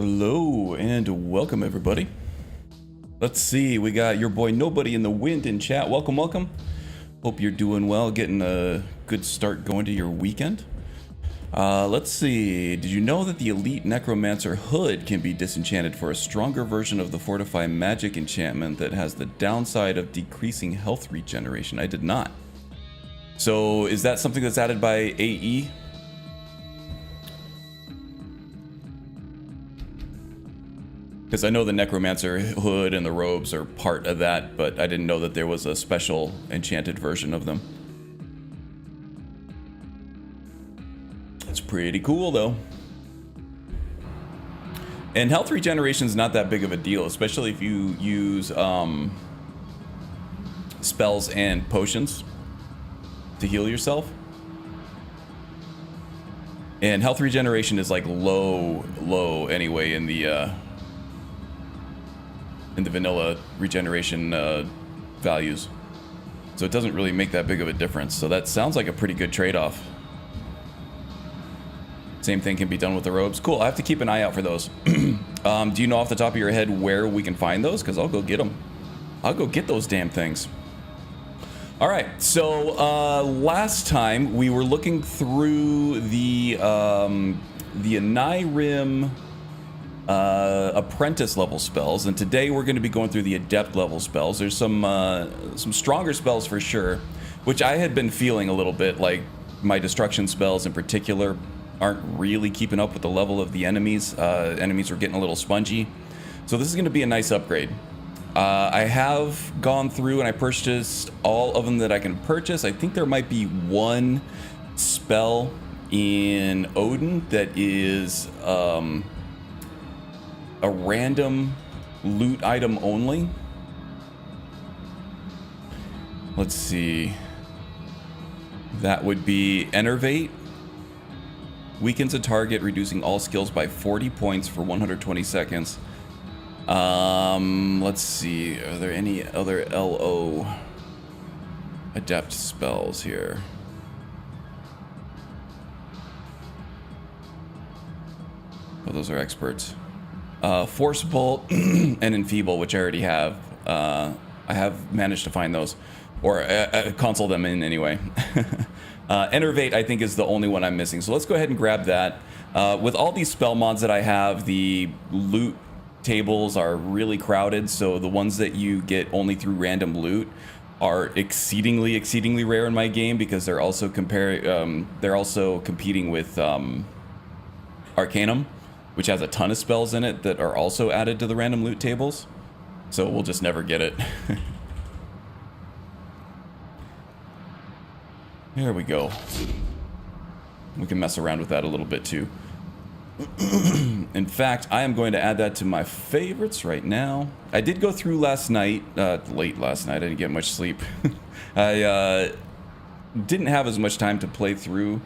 Hello and welcome everybody. Let's see, we got your boy Nobody in the Wind in chat. Welcome, welcome. Hope you're doing well, getting a good start going to your weekend. Let's see, did you know that the Elite Necromancer hood can be disenchanted for a stronger version of the Fortify Magic enchantment that has the downside of decreasing health regeneration? I did not. So is that something that's added by AE? Because I know the Necromancer hood and the robes are part of that, but I didn't know that there was a special enchanted version of them. It's pretty cool though. And health regeneration is not that big of a deal, especially if you use spells and potions to heal yourself. And health regeneration is like low anyway in the vanilla regeneration values, so it doesn't really make that big of a difference. So that sounds like a pretty good trade-off. Same thing can be done with the robes. Cool, I have to keep an eye out for those. Do you know off the top of your head where we can find those? Because I'll go get them. I'll go get those damn things. All right, so last time we were looking through the Enairim apprentice level spells, and today we're going to be going through the adept level spells. There's some stronger spells for sure, which I had been feeling a little bit like my destruction spells in particular aren't really keeping up with the level of the enemies. Enemies are getting a little spongy, so this is going to be a nice upgrade. I have gone through and I purchased all of them that I can purchase. I think there might be one spell in Odin that is a random loot item only. Let's see. That would be Enervate. Weakens a target, reducing all skills by 40 points for 120 seconds. Let's see. Are there any other LO adept spells here? Oh, those are experts. Forcible and Enfeeble, which I already have. I have managed to find those, or console them in anyway. Enervate, I think, is the only one I'm missing. So let's go ahead and grab that. With all these spell mods that I have, the loot tables are really crowded. So the ones that you get only through random loot are exceedingly rare in my game, because they're also competing with Arcanum, which has a ton of spells in it that are also added to the random loot tables. So we'll just never get it. There we go. We can mess around with that a little bit too. In fact, I am going to add that to my favorites right now. I did go through last night, late last night. I didn't get much sleep. I didn't have as much time to play through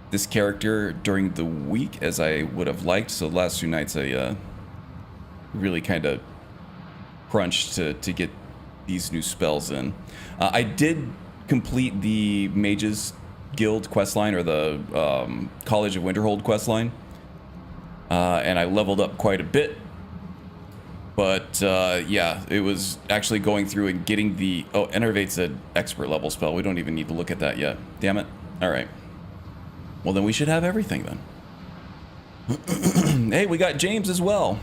this character during the week as I would have liked, so the last 2 nights I really kind of crunched to get these new spells in. I did complete the Mage's Guild questline, or the College of Winterhold questline, and I leveled up quite a bit. But yeah, it was actually going through and getting the... Oh, Enervate's an expert level spell. We don't even need to look at that yet. Damn it. All right. Well, then we should have everything then. Hey, we got James as well.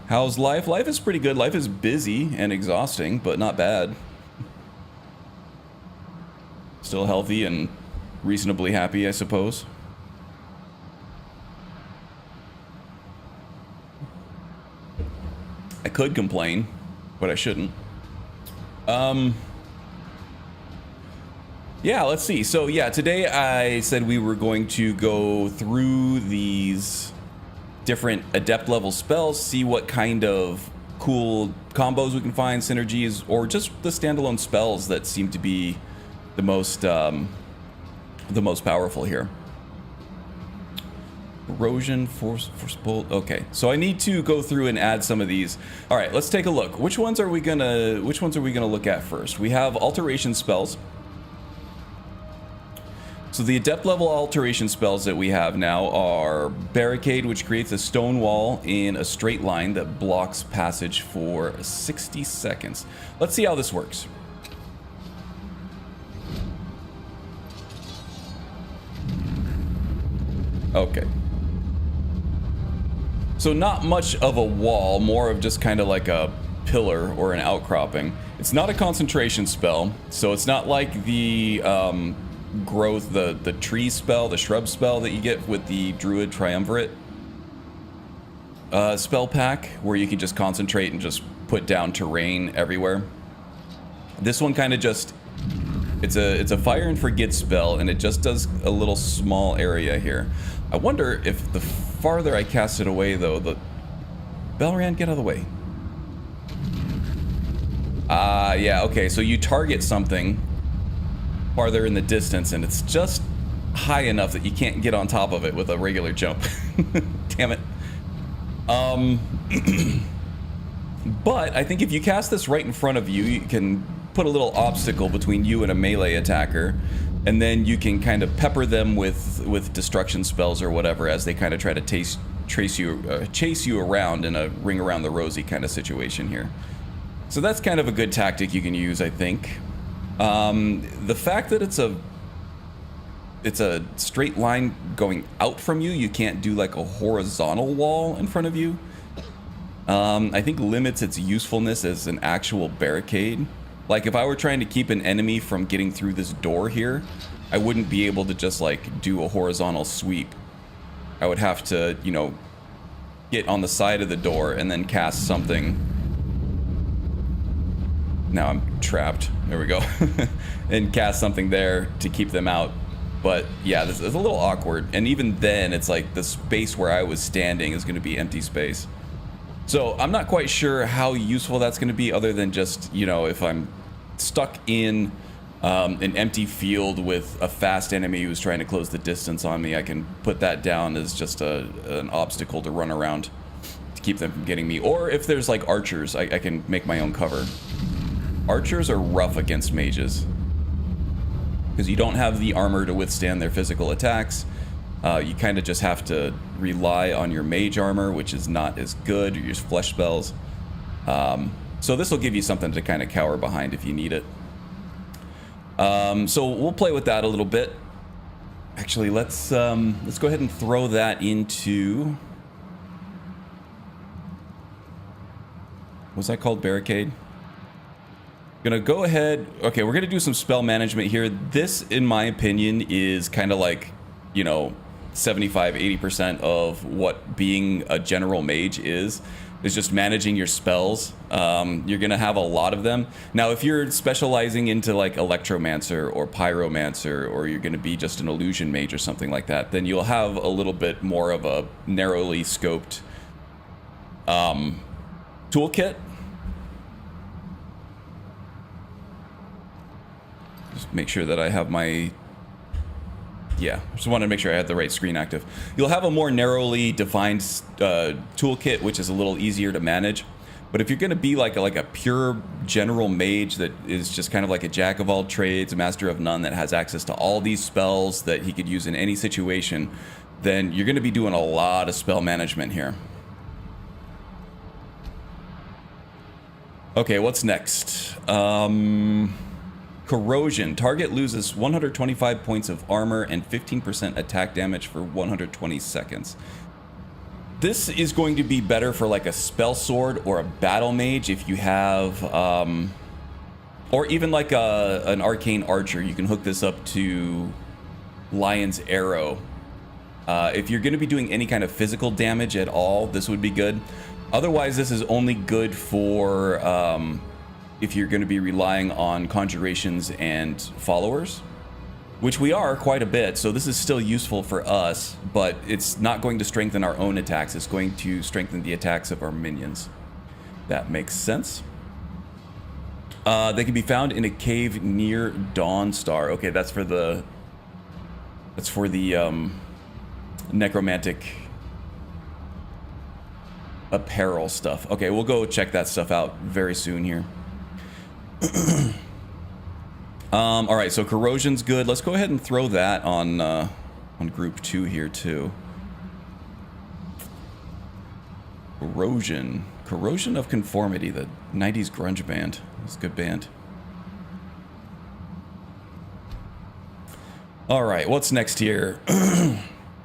How's life? Life is pretty good. Life is busy and exhausting, but not bad. Still healthy and reasonably happy, I suppose. I could complain, but I shouldn't. Yeah, let's see. So yeah, today I said we were going to go through these different adept level spells, see what kind of cool combos we can find, synergies, or just the standalone spells that seem to be the most powerful here. Erosion, force bolt. Okay, so I need to go through and add some of these. All right, let's take a look. Which ones are we gonna look at first? We have alteration spells. So the Adept level alteration spells that we have now are Barricade, which creates a stone wall in a straight line that blocks passage for 60 seconds. Let's see how this works. Okay. So not much of a wall, more of just kind of like a pillar or an outcropping. It's not a concentration spell, so it's not like the growth, the tree spell, the shrub spell that you get with the Druid Triumvirate spell pack, where you can just concentrate and just put down terrain everywhere. This one kind of just, it's a fire and forget spell, and it just does a little small area here. I wonder if the farther I cast it away, though, the Belran, get out of the way. Yeah, okay, so you target something farther in the distance, and it's just high enough that you can't get on top of it with a regular jump. Damn it. But I think if you cast this right in front of you, you can put a little obstacle between you and a melee attacker, and then you can kind of pepper them with destruction spells or whatever as they kind of try to chase you around in a ring around the rosy kind of situation here. So that's kind of a good tactic you can use, I think. The fact that it's a straight line going out from you, you can't do like a horizontal wall in front of you, I think limits its usefulness as an actual barricade. Like if I were trying to keep an enemy from getting through this door here, I wouldn't be able to just like do a horizontal sweep. I would have to, you know, get on the side of the door and then cast something. Now I'm trapped. There we go. And cast something there to keep them out. But yeah, this is a little awkward. And even then, it's like the space where I was standing is going to be empty space. So I'm not quite sure how useful that's going to be, other than just, you know, if I'm stuck in an empty field with a fast enemy who's trying to close the distance on me, I can put that down as just an obstacle to run around to keep them from getting me. Or if there's like archers, I can make my own cover. Archers are rough against mages because you don't have the armor to withstand their physical attacks. You kind of just have to rely on your mage armor, which is not as good. You use flesh spells. So this will give you something to kind of cower behind if you need it. So we'll play with that a little bit. Actually, let's go ahead and throw that into... Was that called Barricade? Gonna go ahead... Okay, we're gonna do some spell management here. This, in my opinion, is kind of like, you know, 75-80% of what being a general mage is just managing your spells. You're gonna have a lot of them. Now, if you're specializing into like Electromancer or Pyromancer, or you're gonna be just an illusion mage or something like that, then you'll have a little bit more of a narrowly scoped toolkit. Just make sure that I have my... Yeah, just wanted to make sure I had the right screen active. You'll have a more narrowly defined toolkit, which is a little easier to manage. But if you're going to be like a pure general mage that is just kind of like a jack of all trades, a master of none, that has access to all these spells that he could use in any situation, then you're going to be doing a lot of spell management here. Okay, what's next? Corrosion. Target loses 125 points of armor and 15% attack damage for 120 seconds. This is going to be better for like a spell sword or a battle mage if you have, or even like an arcane archer. You can hook this up to Lion's Arrow. If you're going to be doing any kind of physical damage at all, this would be good. Otherwise, this is only good for if you're going to be relying on conjurations and followers, which we are quite a bit, so this is still useful for us, but it's not going to strengthen our own attacks. It's going to strengthen the attacks of our minions. That makes sense. They can be found in a cave near Dawnstar. Okay, that's for the necromantic apparel stuff. Okay, we'll go check that stuff out very soon here. All right, so corrosion's good. Let's go ahead and throw that on group 2 here too. Corrosion of Conformity, the 90s grunge band. It's a good band. All right, what's next here?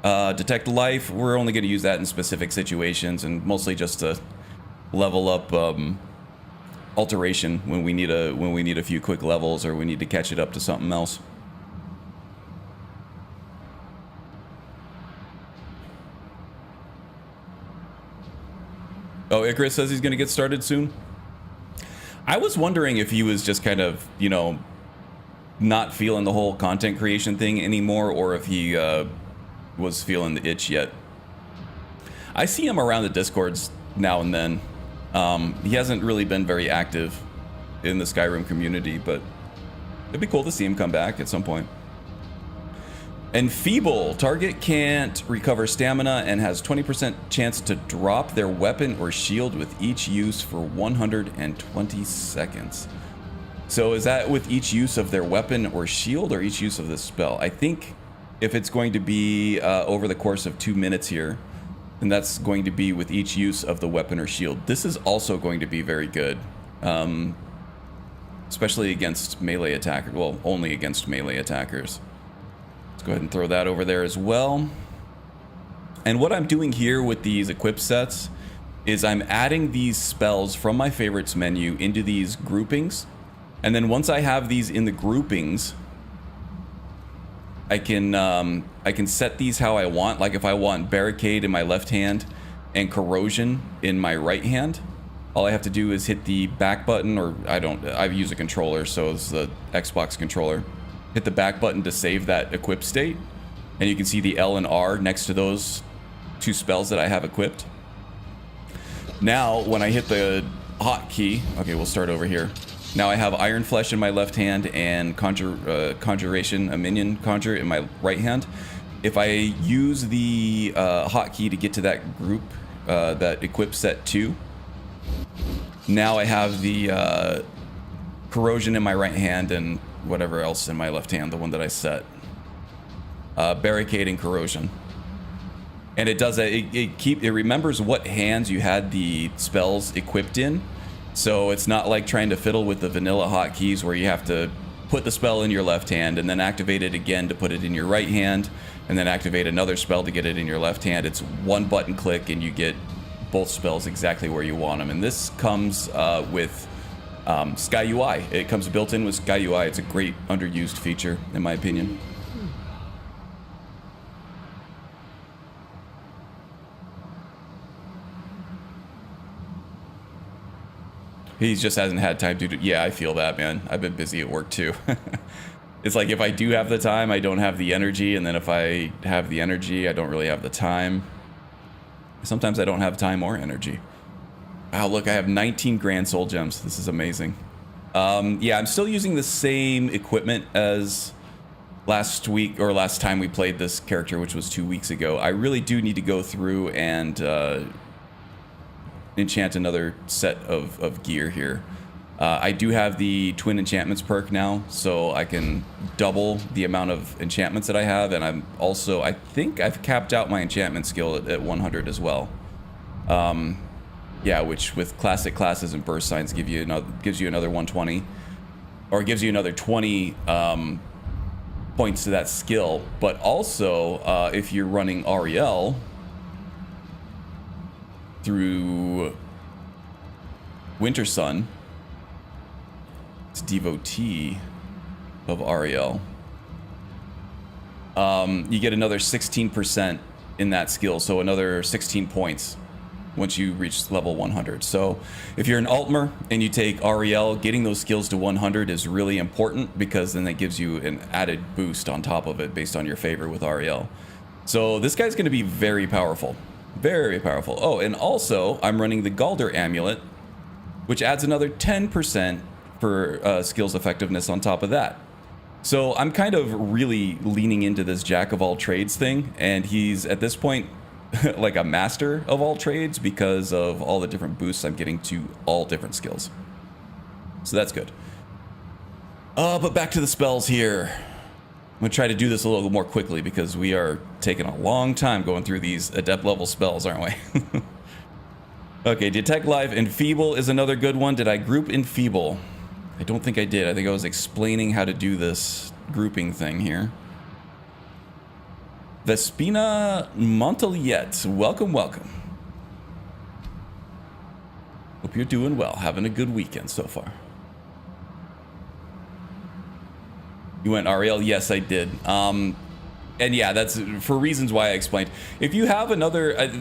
Detect life. We're only going to use that in specific situations and mostly just to level up alteration when we need a few quick levels or we need to catch it up to something else. Oh, Icarus says he's going to get started soon. I was wondering if he was just kind of, you know, not feeling the whole content creation thing anymore, or if he was feeling the itch yet. I see him around the Discords now and then. He hasn't really been very active in the Skyrim community, but it'd be cool to see him come back at some point. Enfeeble. Target can't recover stamina and has 20% chance to drop their weapon or shield with each use for 120 seconds. So is that with each use of their weapon or shield, or each use of this spell? I think if it's going to be over the course of 2 minutes here, then that's going to be with each use of the weapon or shield. This is also going to be very good, especially against melee attackers. Well, only against melee attackers. Let's go ahead and throw that over there as well. And what I'm doing here with these equip sets is I'm adding these spells from my favorites menu into these groupings. And then once I have these in the groupings, I can set these how I want. Like if I want barricade in my left hand and corrosion in my right hand, all I have to do is hit the back button, or I use a controller, so it's the Xbox controller. Hit the back button to save that equip state, and you can see the L and R next to those two spells that I have equipped. Now, when I hit the hotkey, okay, we'll start over here. Now I have Iron Flesh in my left hand and Conjuration, a minion conjure, in my right hand. If I use the hotkey to get to that group, that equip set 2, now I have the Corrosion in my right hand and whatever else in my left hand, the one that I set. Barricade and Corrosion. And it does that, it remembers what hands you had the spells equipped in. So it's not like trying to fiddle with the vanilla hotkeys where you have to put the spell in your left hand and then activate it again to put it in your right hand, and then activate another spell to get it in your left hand. It's one button click and you get both spells exactly where you want them. And this comes with Sky UI. It comes built in with Sky UI. It's a great underused feature, in my opinion. He just hasn't had time to do. Yeah, I feel that, man. I've been busy at work too. It's like if I do have the time, I don't have the energy, and then if I have the energy, I don't really have the time. Sometimes I don't have time or energy. Wow, look, I have 19 grand soul gems. This is amazing. Yeah, I'm still using the same equipment as last week, or last time we played this character, which was 2 weeks ago. I really do need to go through and enchant another set of gear here. I do have the twin enchantments perk now, so I can double the amount of enchantments that I have, and I'm also, I think I've capped out my enchantment skill at 100 as well. Yeah, which with classic classes and burst signs gives you another 120, or gives you another 20 points to that skill. But also, if you're running Ariel through Winter Sun, it's devotee of Ariel, you get another 16% in that skill, so another 16 points once you reach level 100. So if you're an Altmer and you take Ariel, getting those skills to 100 is really important, because then that gives you an added boost on top of it based on your favor with Ariel. So this guy's going to be very powerful. Very powerful. Oh, and also I'm running the Galder amulet, which adds another 10% for skills effectiveness on top of that. So I'm kind of really leaning into this jack of all trades thing, and he's at this point like a master of all trades because of all the different boosts I'm getting to all different skills. So that's good. But back to the spells here. I'm going to try to do this a little more quickly because we are taking a long time going through these Adept level spells, aren't we? Okay, Detect Life. Enfeeble is another good one. Did I group Enfeeble? I don't think I did. I think I was explaining how to do this grouping thing here. Vespina Monteliette. Welcome, welcome. Hope you're doing well. Having a good weekend so far. You went Ariel? Yes, I did. And yeah, that's for reasons why I explained. If you have another...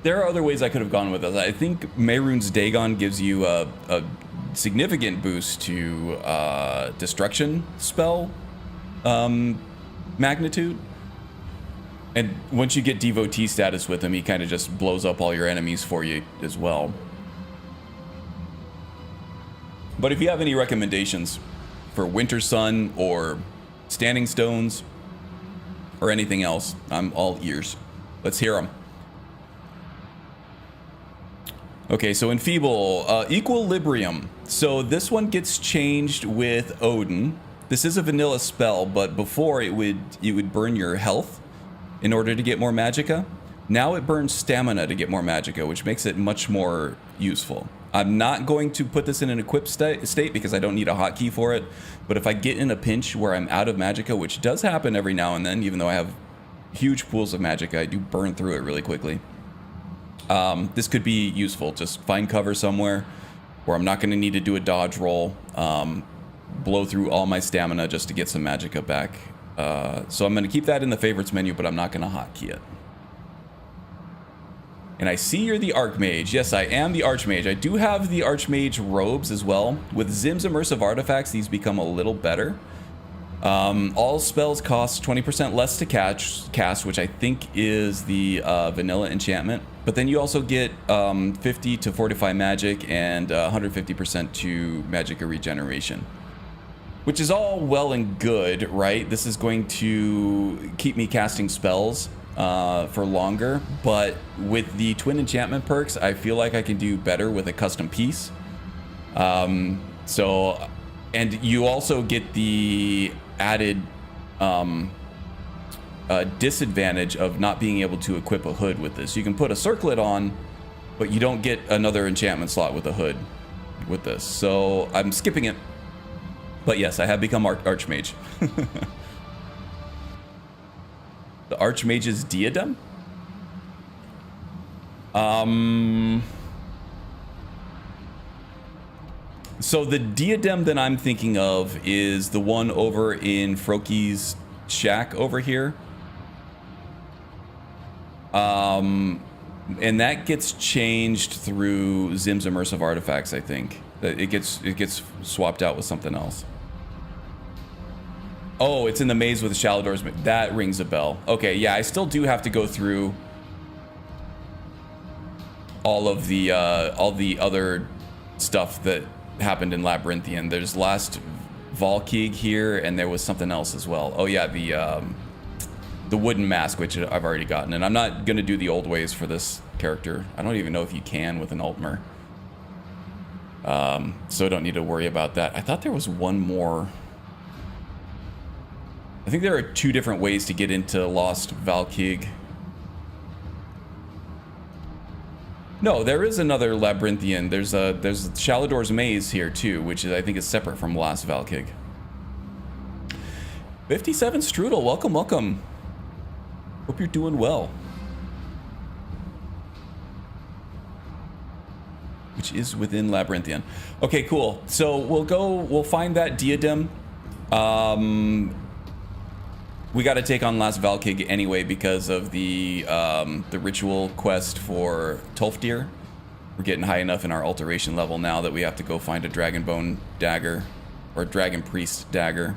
there are other ways I could have gone with this. I think Mehrunes Dagon gives you a significant boost to destruction spell magnitude. And once you get devotee status with him, he kind of just blows up all your enemies for you as well. But if you have any recommendations for Winter Sun or Standing Stones or anything else, I'm all ears. Let's hear them. Okay, so Enfeeble, Equilibrium. So this one gets changed with Odin. This is a vanilla spell, but before it would burn your health in order to get more magicka. Now it burns stamina to get more magicka, which makes it much more useful. I'm not going to put this in an equipped state because I don't need a hotkey for it. But if I get in a pinch where I'm out of magicka, which does happen every now and then, even though I have huge pools of magicka, I do burn through it really quickly. This could be useful. Just find cover somewhere where I'm not going to need to do a dodge roll. Blow through all my stamina just to get some magicka back. So I'm going to keep that in the favorites menu, but I'm not going to hotkey it. And I see you're the Archmage. Yes, I am the Archmage. I do have the Archmage robes as well. With Zim's Immersive Artifacts, these become a little better. All spells cost 20% less to cast, which I think is the vanilla enchantment. But then you also get 50 to fortify magic and 150% to magicka regeneration. Which is all well and good, right? This is going to keep me casting spells for longer, but with the twin enchantment perks, I feel like I can do better with a custom piece. And you also get the added disadvantage of not being able to equip a hood with this. You can put a circlet on, but you don't get another enchantment slot with a hood with this. So I'm skipping it. But yes, I have become Archmage. The Archmage's diadem? So the diadem that I'm thinking of is the one over in Froki's shack over here. And that gets changed through Zim's Immersive Artifacts, I think. It gets swapped out with something else. Oh, it's in the maze with Shalidor's. That rings a bell. Okay, yeah, I still do have to go through all the other stuff that happened in Labyrinthian. There's last Valkig here, and there was something else as well. Oh yeah, the wooden mask, which I've already gotten, and I'm not gonna do the old ways for this character. I don't even know if you can with an Altmer. So I don't need to worry about that. I thought there was one more. I think there are 2 different ways to get into Lost Valkig. No, there is another Labyrinthian. There's Shalidor's Maze here too, which is, I think, is separate from Lost Valkig. 57 Strudel, welcome, welcome. Hope you're doing well. Which is within Labyrinthian. Okay, cool. So we'll find that diadem. We got to take on Last Valkig anyway because of the ritual quest for Tolfdir. We're getting high enough in our alteration level now that we have to go find a Dragonbone dagger or Dragon Priest dagger.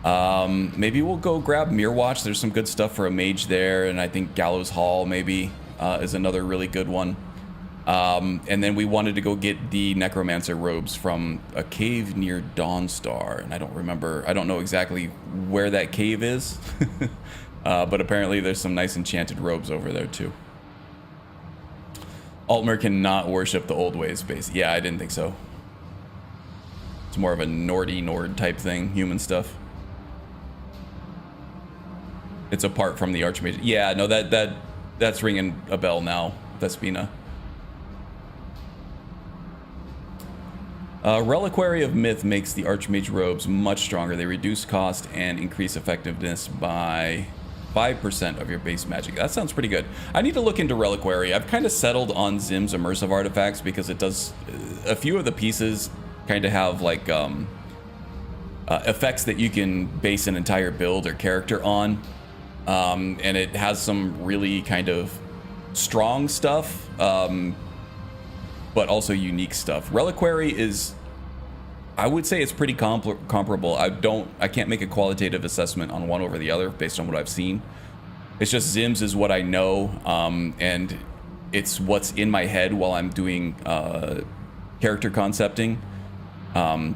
Maybe we'll go grab Mirrorwatch. There's some good stuff for a mage there, and I think Gallows Hall maybe is another really good one. And then we wanted to go get the Necromancer robes from a cave near Dawnstar, and I don't know exactly where that cave is, but apparently there's some nice enchanted robes over there too. Altmer cannot worship the old ways, basically. Yeah, I didn't think so. It's more of a Nordy Nord type thing, human stuff. It's apart from the Archmage. Yeah, no, that's ringing a bell now, Vespina. Reliquary of Myth makes the Archmage robes much stronger. They reduce cost and increase effectiveness by 5% of your base magic. That sounds pretty good. I need to look into Reliquary. I've kind of settled on Zim's immersive artifacts because it does... a few of the pieces kind of have like effects that you can base an entire build or character on. And it has some really kind of strong stuff, but also unique stuff. Reliquary is... I would say it's pretty comparable. I can't make a qualitative assessment on one over the other based on what I've seen. It's just Zim's is what I know, and it's what's in my head while I'm doing character concepting.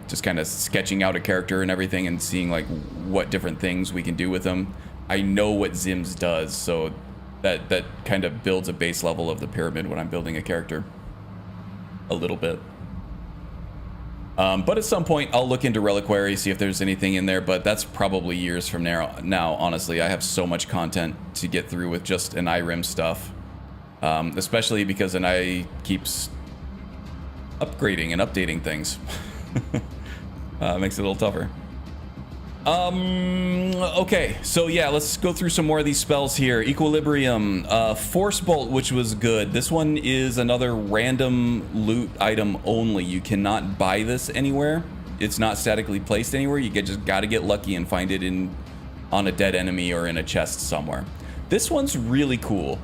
Just kind of sketching out a character and everything and seeing like what different things we can do with them. I know what Zim's does, so that kind of builds a base level of the pyramid when I'm building a character. A little bit. But at some point, I'll look into Reliquary, see if there's anything in there, but that's probably years from now, honestly. I have so much content to get through with just Enairim stuff. Especially because Enai keeps upgrading and updating things. Makes it a little tougher. Okay, so yeah, let's go through some more of these spells here. Equilibrium, Force Bolt, which was good. This one is another random loot item only. You cannot buy this anywhere. It's not statically placed anywhere. You just gotta get lucky and find it on a dead enemy or in a chest somewhere. This one's really cool.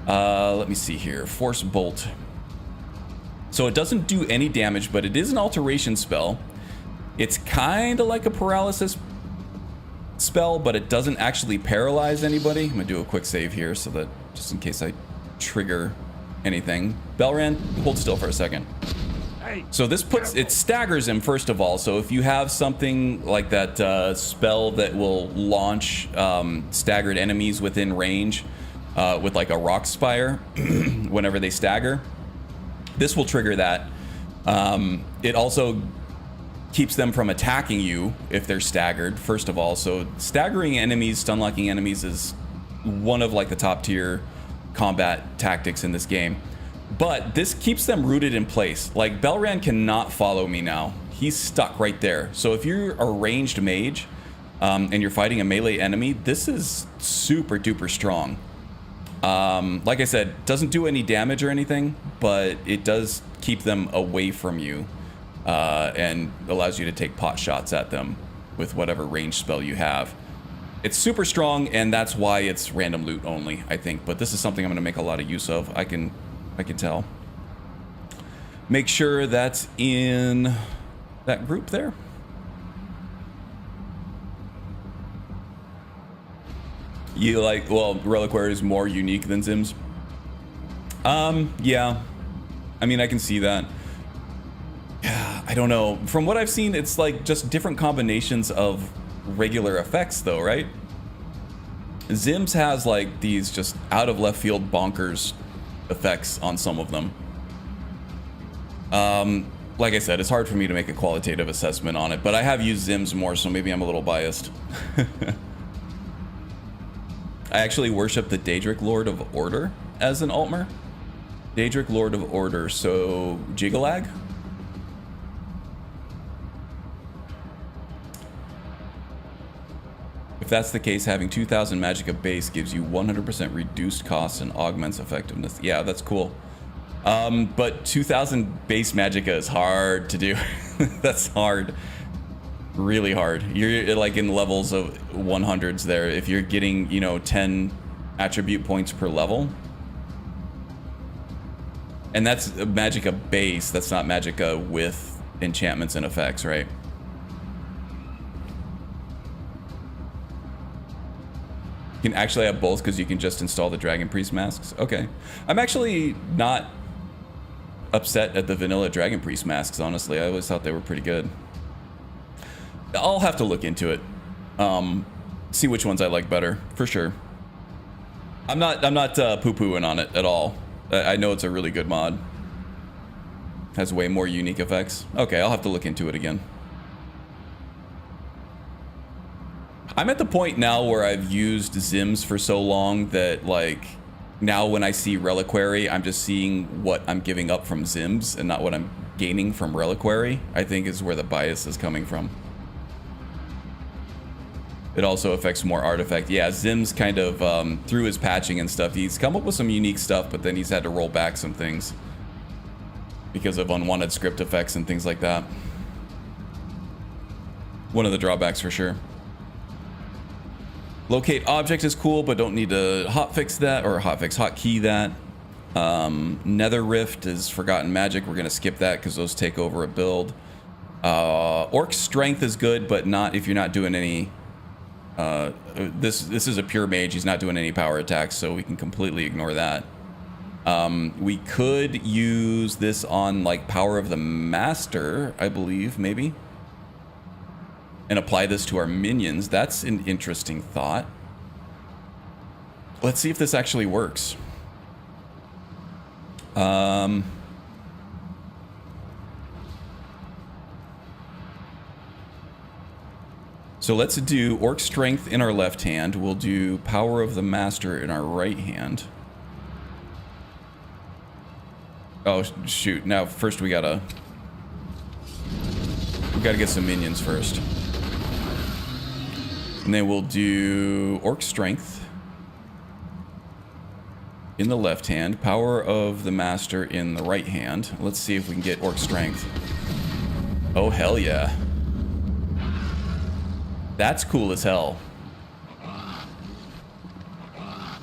Let me see here. Force Bolt. So it doesn't do any damage, but it is an alteration spell. It's kind of like a paralysis spell, but it doesn't actually paralyze anybody. I'm gonna do a quick save here so that just in case I trigger anything. Belran, hold still for a second. So this it staggers him first of all. So if you have something like that spell that will launch staggered enemies within range with like a rock spire whenever they stagger, this will trigger that. It also keeps them from attacking you if they're staggered, first of all. So staggering enemies, stun locking enemies is one of like the top tier combat tactics in this game. But this keeps them rooted in place. Like Belran cannot follow me now. He's stuck right there. So if you're a ranged mage and you're fighting a melee enemy, this is super duper strong. Like I said, doesn't do any damage or anything, but it does keep them away from you. And allows you to take pot shots at them with whatever range spell you have. It's super strong, and that's why it's random loot only, I think. But this is something I'm going to make a lot of use of. I can tell. Make sure that's in that group there. You like, well, Reliquary is more unique than Zim's. Yeah. I mean, I can see that. I don't know. From what I've seen, it's like just different combinations of regular effects though, right? Zim's has like these just out of left field bonkers effects on some of them. Like I said, it's hard for me to make a qualitative assessment on it, but I have used Zim's more, so maybe I'm a little biased. I actually worship the Daedric Lord of Order as an Altmer. Daedric Lord of Order, so Jigalag? If that's the case, having 2000 Magicka base gives you 100% reduced cost and augments effectiveness. Yeah, that's cool. But 2000 base Magicka is hard to do. That's hard. Really hard. You're like in levels of 100s there. If you're getting, you know, 10 attribute points per level. And that's Magicka base. That's not Magicka with enchantments and effects, right? You can actually have both because you can just install the Dragon Priest masks. Okay. I'm actually not upset at the vanilla Dragon Priest masks, honestly. I always thought they were pretty good. I'll have to look into it. See which ones I like better, for sure. I'm not poo-pooing on it at all. I know it's a really good mod. Has way more unique effects. Okay, I'll have to look into it again. I'm at the point now where I've used Zims for so long that, like, now when I see Reliquary, I'm just seeing what I'm giving up from Zims and not what I'm gaining from Reliquary, I think is where the bias is coming from. It also affects more artifact. Yeah, Zims kind of, through his patching and stuff, he's come up with some unique stuff, but then he's had to roll back some things because of unwanted script effects and things like that. One of the drawbacks for sure. Locate object is cool, but don't need to hotfix that, or hotkey that. Nether Rift is Forgotten Magic. We're going to skip that because those take over a build. Orc Strength is good, but not if you're not doing any... This is a pure mage. He's not doing any power attacks, so we can completely ignore that. We could use this on, like, Power of the Master, I believe, maybe. And apply this to our minions. That's an interesting thought. Let's see if this actually works. So let's do Orc Strength in our left hand. We'll do Power of the Master in our right hand. Oh, shoot. Now, first we gotta get some minions first. And then we'll do Orc Strength in the left hand, Power of the Master in the right hand. Let's see if we can get Orc Strength. Oh, hell yeah. That's cool as hell.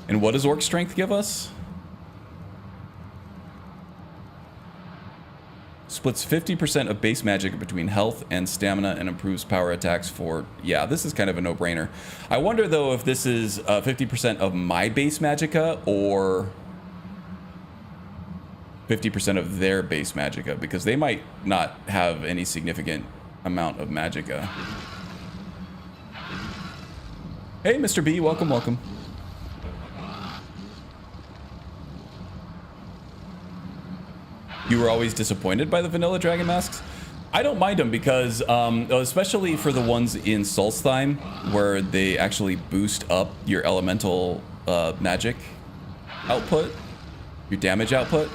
And what does Orc Strength give us? Splits 50% of base magic between health and stamina and improves power attacks for... Yeah, this is kind of a no-brainer. I wonder, though, if this is 50% of my base magicka or 50% of their base magicka, because they might not have any significant amount of magicka. Hey, Mr. B, welcome, welcome. You were always disappointed by the vanilla dragon masks? I don't mind them because, especially for the ones in Solstheim, where they actually boost up your elemental magic output, your damage output.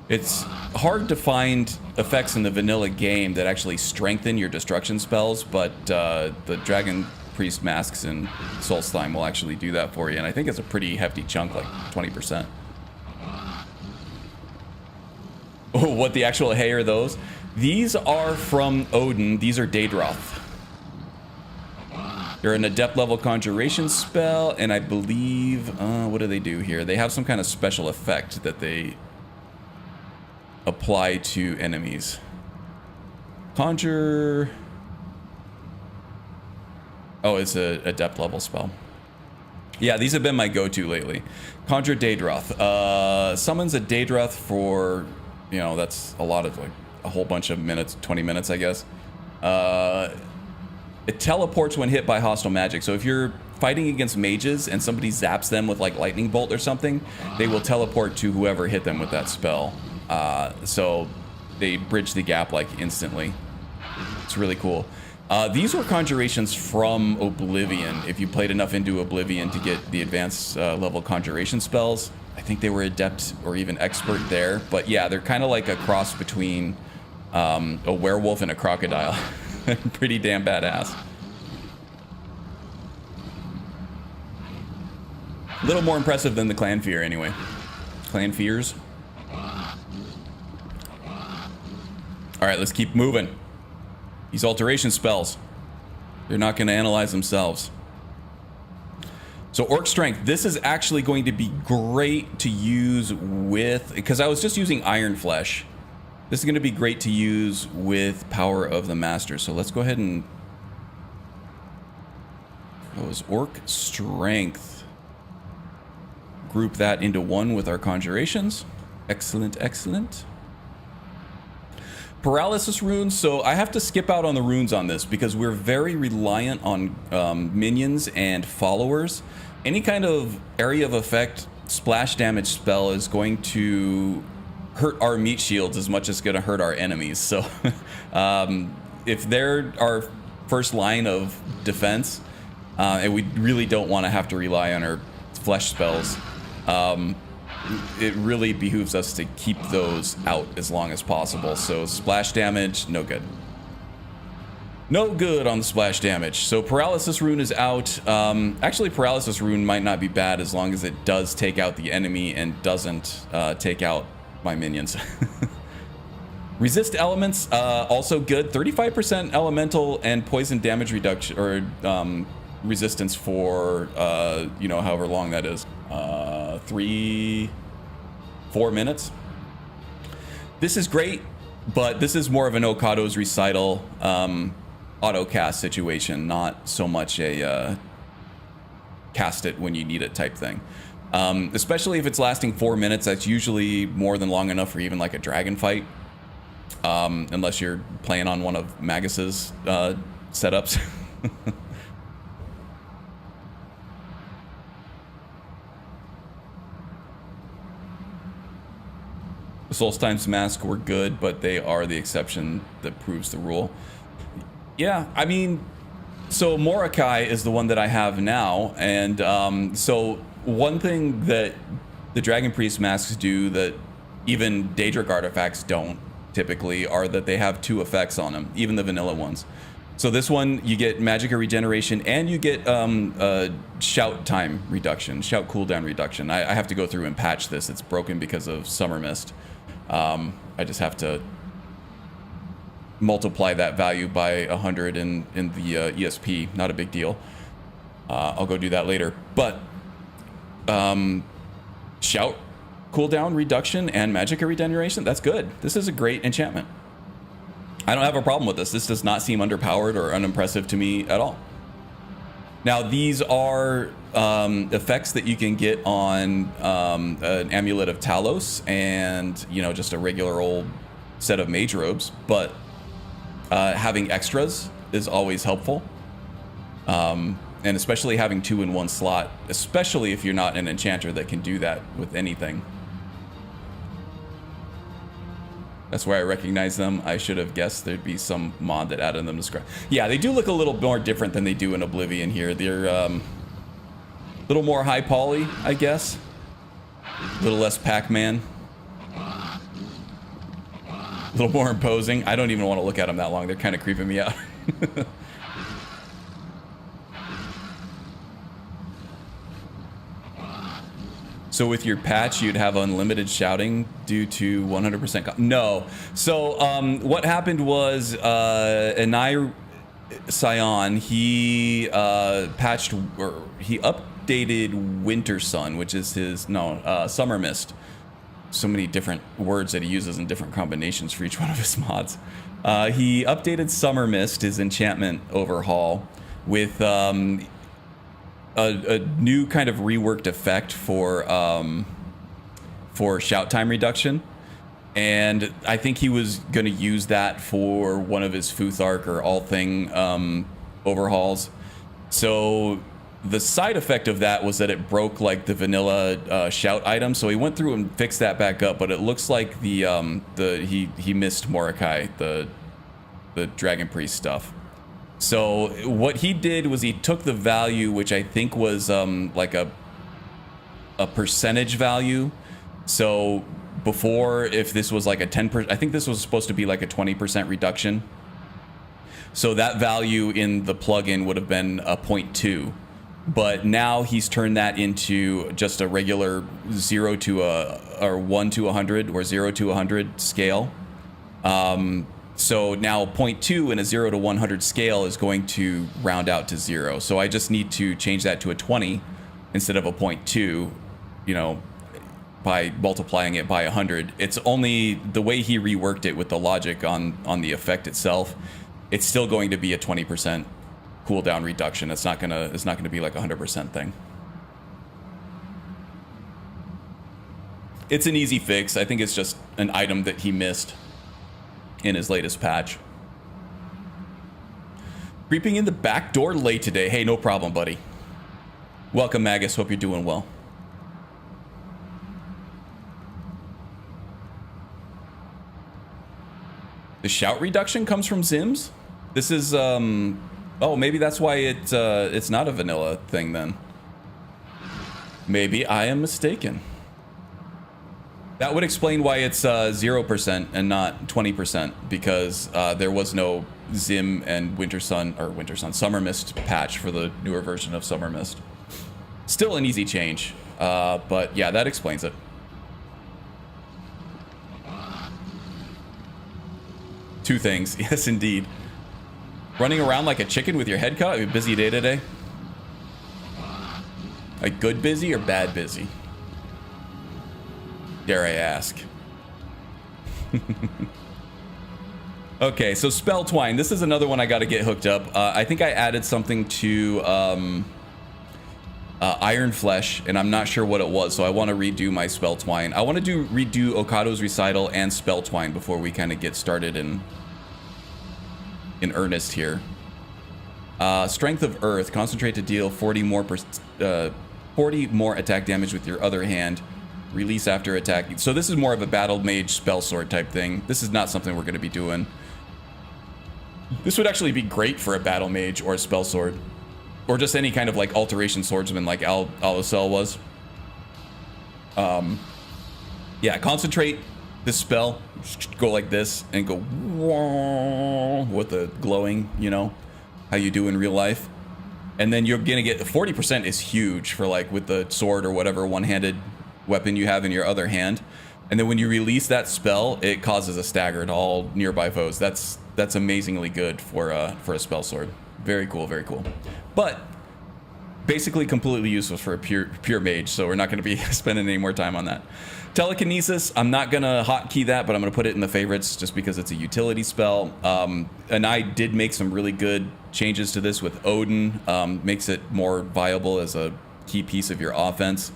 It's hard to find effects in the vanilla game that actually strengthen your destruction spells, but the Dragon Priest masks in Solstheim will actually do that for you, and I think it's a pretty hefty chunk, like 20%. Oh, what the actual hay are those? These are from Odin. These are Daedroth. They're an Adept level conjuration spell, and I believe, what do they do here? They have some kind of special effect that they apply to enemies. Conjure... Oh, it's a Adept level spell. Yeah, these have been my go-to lately. Conjure Daedroth. Summons a Daedroth for... You know, that's a lot of, like, a whole bunch of minutes, 20 minutes, I guess. It teleports when hit by hostile magic. So if you're fighting against mages and somebody zaps them with, like, lightning bolt or something, they will teleport to whoever hit them with that spell. So they bridge the gap, like, instantly. It's really cool. These were conjurations from Oblivion. If you played enough into Oblivion to get the advanced level conjuration spells. I think they were adept or even expert there, but yeah, they're kind of like a cross between a werewolf and a crocodile. Pretty damn badass. A little more impressive than the Clan Fear, anyway. Clan Fears. All right, let's keep moving. These alteration spells, they're not going to analyze themselves. So Orc Strength, this is actually going to be great to use with, because I was just using Iron Flesh. This is going to be great to use with Power of the Master. So let's go ahead and... That was Orc Strength. Group that into one with our conjurations. Excellent, excellent. Paralysis runes, so I have to skip out on the runes on this because we're very reliant on minions and followers. Any kind of area of effect splash damage spell is going to hurt our meat shields as much as it's going to hurt our enemies. So if there are first line of defense, and we really don't want to have to rely on our flesh spells. It really behooves us to keep those out as long as possible. So splash damage, no good. No good on the splash damage. So paralysis rune is out. Actually, paralysis rune might not be bad as long as it does take out the enemy and doesn't take out my minions. Resist elements, also good. 35% elemental and poison damage reduction, or resistance for, you know, however long that is. 4 minutes. This is great, but this is more of an Okado's Recital auto cast situation, not so much a cast it when you need it type thing. Especially if it's lasting 4 minutes, that's usually more than long enough for even like a dragon fight. Unless you're playing on one of Magus's setups. Solstice's Mask were good, but they are the exception that proves the rule. Yeah, I mean, so Mordecai is the one that I have now, and so one thing that the Dragon Priest masks do that even Daedric artifacts don't typically are that they have 2 effects on them, even the vanilla ones. So this one, you get Magicka regeneration, and you get shout time reduction, shout cooldown reduction. I have to go through and patch this. It's broken because of Summer Mist. I just have to multiply that value by 100 in the ESP. Not a big deal. I'll go do that later. But shout cooldown reduction and Magicka regeneration, that's good. This is a great enchantment. I don't have a problem with this. This does not seem underpowered or unimpressive to me at all. Now, these are effects that you can get on an Amulet of Talos and, you know, just a regular old set of mage robes, but having extras is always helpful. And especially having 2 in 1 slot, especially if you're not an enchanter that can do that with anything. That's where I recognize them. I should have guessed there'd be some mod that added them to Skyrim. Yeah, they do look a little more different than they do in Oblivion here. They're a little more high poly, I guess. A little less Pac-Man. A little more imposing. I don't even want to look at them that long. They're kind of creeping me out. So with your patch, you'd have unlimited shouting due to 100%. No. So what happened was Enairim, he patched, or he updated Winter Sun, which is his, Summer Mist. So many different words that he uses in different combinations for each one of his mods. He updated Summer Mist, his enchantment overhaul, with a new kind of reworked effect for shout time reduction, and I think he was going to use that for one of his Futhark or All Thing overhauls. So the side effect of that was that it broke like the vanilla shout item. So he went through and fixed that back up, but it looks like he missed Mordecai, the Dragon Priest stuff. So what he did was he took the value, which I think was like a percentage value. So before, if this was like a 10%, I think this was supposed to be like a 20% reduction. So that value in the plugin would have been a 0.2. But now he's turned that into just a regular 0 to or 1 to 100 or 0 to 100 scale. So now 0.2 in a 0 to 100 scale is going to round out to 0. So I just need to change that to a 20 instead of a 0.2, you know, by multiplying it by 100. It's only the way he reworked it with the logic on the effect itself. It's still going to be a 20% cooldown reduction. It's not gonna be like a 100% thing. It's an easy fix. I think it's just an item that he missed in his latest patch. Creeping in the back door late today. Hey, no problem, buddy. Welcome, Magus. Hope you're doing well. The shout reduction comes from Zims. This is Oh, maybe that's why it's not a vanilla thing then. Maybe I am mistaken. That would explain why it's 0% and not 20%, because there was no Zim and Summer Mist patch for the newer version of Summer Mist. Still an easy change, but yeah, that explains it. Two things, yes indeed. Running around like a chicken with your head cut, a busy day today? Like good busy or bad busy? Dare I ask? Okay, so Spell Twine. This is another one I got to get hooked up. I think I added something to Iron Flesh, and I'm not sure what it was, so I want to redo my Spell Twine. I want to redo Okado's Recital and Spell Twine before we kind of get started in earnest here. Strength of Earth. Concentrate to deal 40 more attack damage with your other hand. Release after attack. So this is more of a battle mage spell sword type thing. This is not something we're going to be doing. This would actually be great for a battle mage or a spell sword, or just any kind of like alteration swordsman like Alicel was. Yeah, concentrate this spell. Just go like this and go with the glowing, you know, how you do in real life. And then you're gonna get 40% is huge for like with the sword or whatever one-handed weapon you have in your other hand. And then when you release that spell, it causes a stagger to all nearby foes. That's amazingly good for a spell sword. Very cool, very cool. But basically completely useless for a pure mage, so we're not going to be spending any more time on that. Telekinesis, I'm not going to hotkey that, but I'm going to put it in the favorites just because it's a utility spell. And I did make some really good changes to this with Odin. Makes it more viable as a key piece of your offense.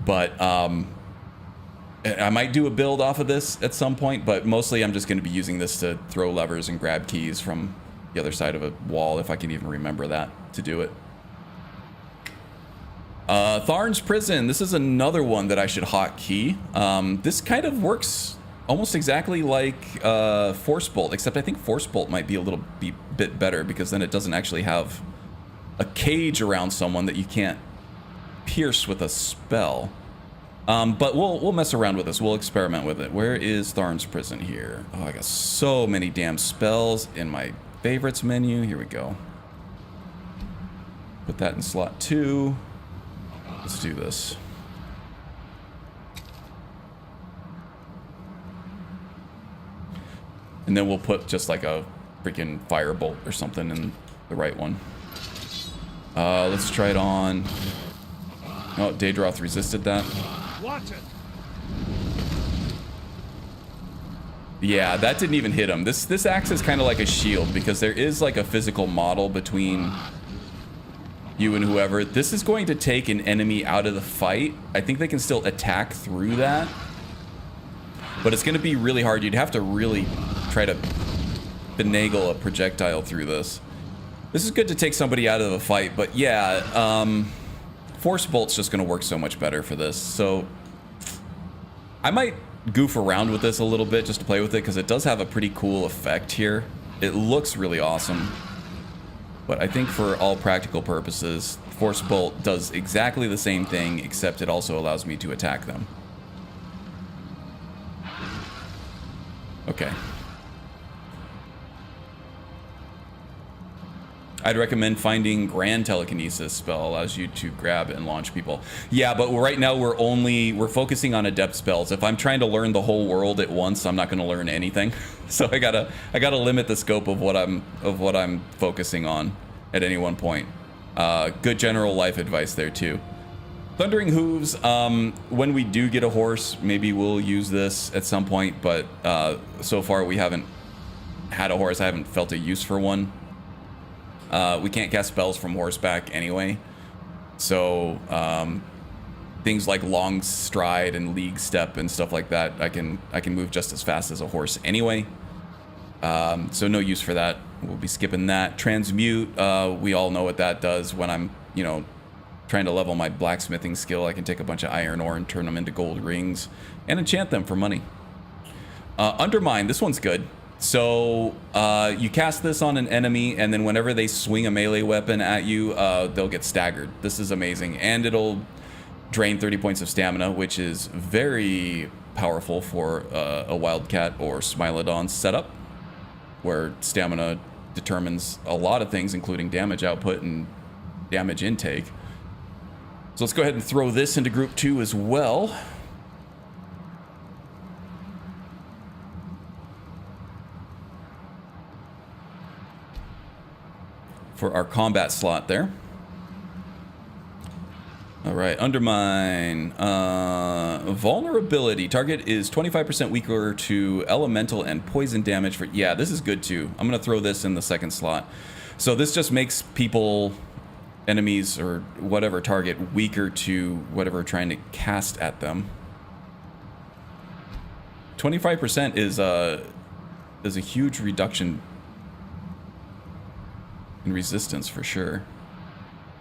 But I might do a build off of this at some point, but mostly I'm just going to be using this to throw levers and grab keys from the other side of a wall, if I can even remember that to do it. Tharn's Prison. This is another one that I should hotkey. This kind of works almost exactly like Force Bolt, except I think Force Bolt might be a little bit better because then it doesn't actually have a cage around someone that you can't pierce with a spell. But we'll mess around with this. We'll experiment with it. Where is Tharn's Prison here? Oh, I got so many damn spells in my favorites menu. Here we go. Put that in slot 2. Let's do this. And then we'll put just like a freaking firebolt or something in the right one. Let's try it on. Oh, Daedroth resisted that. Watch it. Yeah, that didn't even hit him. This acts as kind of like a shield because there is like a physical model between you and whoever. This is going to take an enemy out of the fight. I think they can still attack through that, but it's going to be really hard. You'd have to really try to finagle a projectile through this. This is good to take somebody out of the fight, but yeah, Force Bolt's just going to work so much better for this. So I might goof around with this a little bit just to play with it because it does have a pretty cool effect here. It looks really awesome. But I think for all practical purposes, Force Bolt does exactly the same thing, except it also allows me to attack them. Okay. I'd recommend finding Grand Telekinesis spell. Allows you to grab and launch people. Yeah, but right now we're focusing on Adept spells. If I'm trying to learn the whole world at once, I'm not going to learn anything. So I gotta limit the scope of what I'm focusing on at any one point. Good general life advice there too. Thundering Hooves. When we do get a horse, maybe we'll use this at some point. But so far we haven't had a horse. I haven't felt a use for one. We can't cast spells from horseback anyway, so things like long stride and league step and stuff like that, I can move just as fast as a horse anyway. So no use for that. We'll be skipping that. Transmute. We all know what that does. When I'm trying to level my blacksmithing skill, I can take a bunch of iron ore and turn them into gold rings and enchant them for money. Undermine. This one's good. So you cast this on an enemy, and then whenever they swing a melee weapon at you, they'll get staggered. This is amazing, and it'll drain 30 points of stamina, which is very powerful for a Wildcat or Smilodon setup, where stamina determines a lot of things, including damage output and damage intake. So let's go ahead and throw this into group 2 as well. For our combat slot there. All right, undermine. Vulnerability. Target is 25% weaker to elemental and poison damage for... Yeah, this is good too. I'm going to throw this in the second slot. So this just makes people, enemies, or whatever target weaker to whatever trying to cast at them. 25% is a huge reduction in resistance for sure.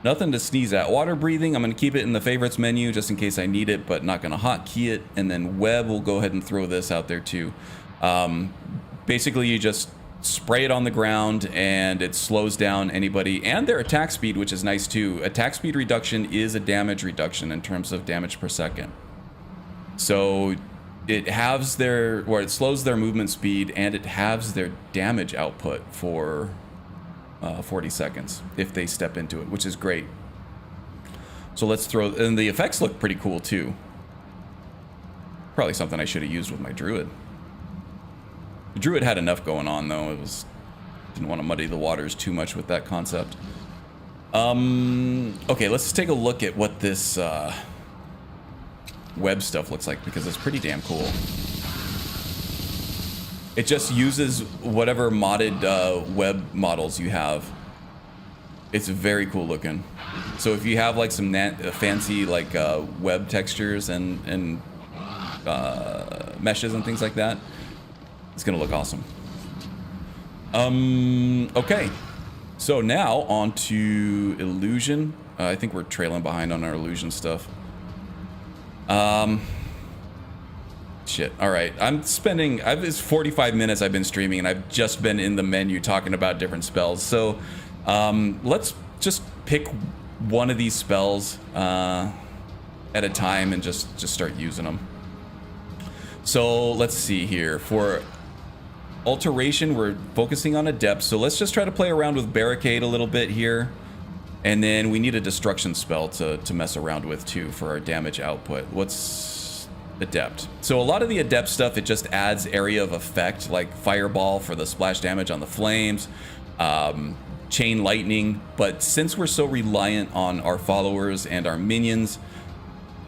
Nothing to sneeze at. Water breathing, I'm going to keep it in the favorites menu just in case I need it, but not going to hotkey it. And then web, we'll go ahead and throw this out there too. Basically, you just spray it on the ground and it slows down anybody and their attack speed, which is nice too. Attack speed reduction is a damage reduction in terms of damage per second. So it halves their, or it slows their movement speed, and it halves their damage output for 40 seconds if they step into it, which is great. So let's throw, and the effects look pretty cool too. Probably something I should have used with my druid. The druid had enough going on though. It was, didn't want to muddy the waters too much with that concept. Okay, let's take a look at what this web stuff looks like, because it's pretty damn cool. It just uses whatever modded web models you have. It's very cool looking. So if you have like some fancy like web textures and meshes and things like that, it's gonna look awesome. Okay, so now on to illusion. I think we're trailing behind on our illusion stuff. Shit. All right. It's 45 minutes I've been streaming, and I've just been in the menu talking about different spells. So let's just pick one of these spells at a time and just start using them. So let's see here. For alteration, we're focusing on Adept. So let's just try to play around with barricade a little bit here. And then we need a destruction spell to mess around with too for our damage output. What's Adept? So a lot of the Adept stuff, it just adds area of effect, like fireball for the splash damage on the flames, chain lightning. But since we're so reliant on our followers and our minions,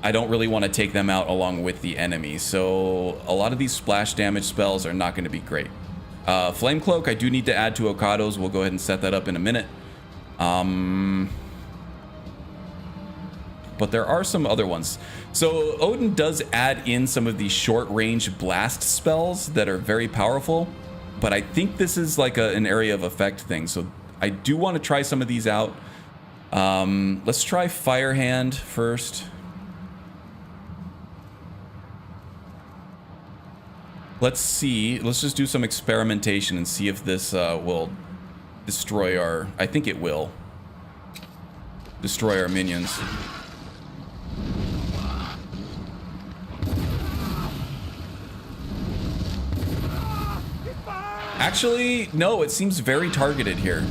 I don't really want to take them out along with the enemy. So a lot of these splash damage spells are not going to be great. Flame Cloak, I do need to add to Okado's. We'll go ahead and set that up in a minute. But there are some other ones. So Odin does add in some of these short range blast spells that are very powerful, but I think this is like an area of effect thing. So I do want to try some of these out. Let's try Fire Hand first. Let's see. Let's just do some experimentation and see if this will destroy our... I think it will destroy our minions. Actually, no, it seems very targeted here.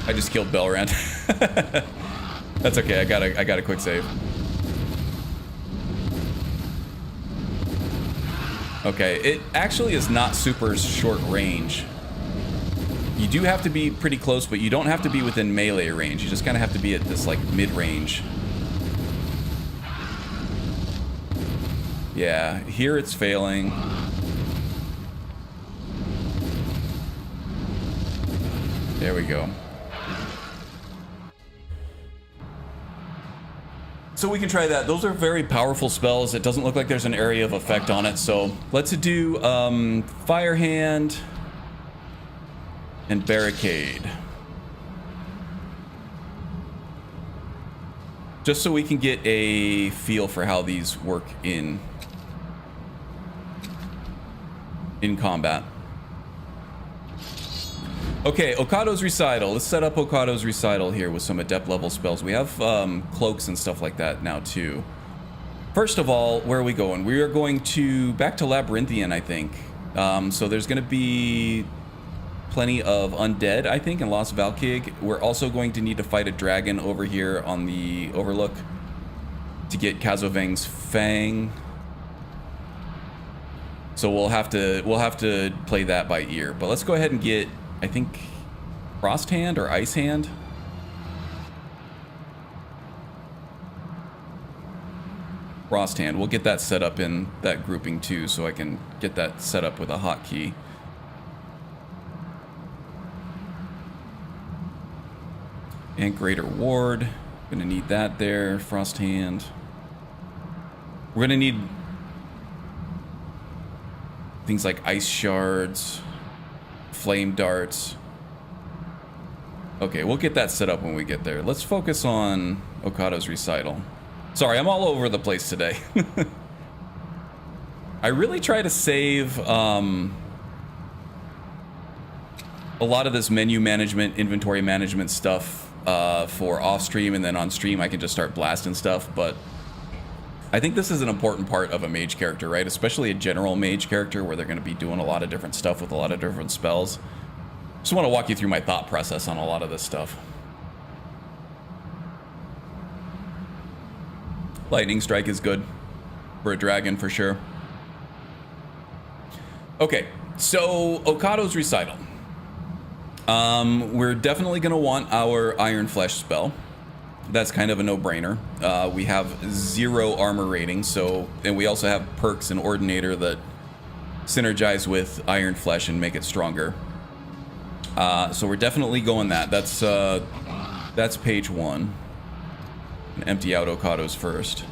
I just killed Belrand. That's okay, I got a quick save. Okay, it actually is not super short range. You do have to be pretty close, but you don't have to be within melee range. You just kind of have to be at this like mid-range. Yeah, here it's failing. There we go. So we can try that. Those are very powerful spells. It doesn't look like there's an area of effect on it. So let's do Fire Hand and Barricade. Just so we can get a feel for how these work in combat. Okay, Okado's Recital. Let's set up Okado's Recital here with some adept level spells. We have cloaks and stuff like that now too. First of all, where are we going? We are going back to Labyrinthian, I think. So there's going to be plenty of undead, I think, in Lost Valkig. We're also going to need to fight a dragon over here on the Overlook to get Kazovang's Fang. So we'll have to play that by ear. But let's go ahead and get, I think, Frost Hand or Ice Hand. Frost Hand. We'll get that set up in that grouping too, so I can get that set up with a hotkey. And Greater Ward. Gonna need that there. Frost Hand. We're gonna need things like Ice Shards, Flame Darts. Okay, we'll get that set up when we get there. Let's focus on Okado's Recital. Sorry, I'm all over the place today. I really try to save a lot of this menu management, inventory management stuff for off stream, and then on stream I can just start blasting stuff. But I think this is an important part of a mage character, right? Especially a general mage character where they're going to be doing a lot of different stuff with a lot of different spells. Just want to walk you through my thought process on a lot of this stuff. Lightning Strike is good for a dragon for sure. Okay, so Okado's Recital. We're definitely going to want our Iron Flesh spell. That's kind of a no-brainer. We have 0 armor rating, and we also have perks in Ordinator that synergize with Iron Flesh and make it stronger. So we're definitely going that. That's page 1. And empty out Okado's first.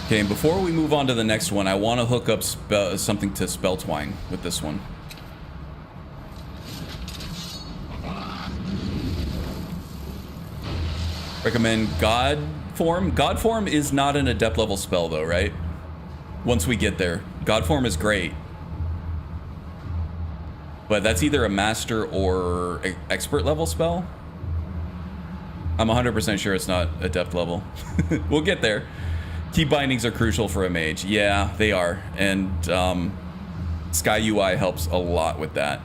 Okay, and before we move on to the next one, I want to hook up something to Spell Twine with this one. Recommend God Form. God Form is not an adept level spell though, right? Once we get there. God Form is great. But that's either a master or expert level spell. I'm 100% sure it's not adept level. We'll get there. Key bindings are crucial for a mage. Yeah, they are. And Sky UI helps a lot with that.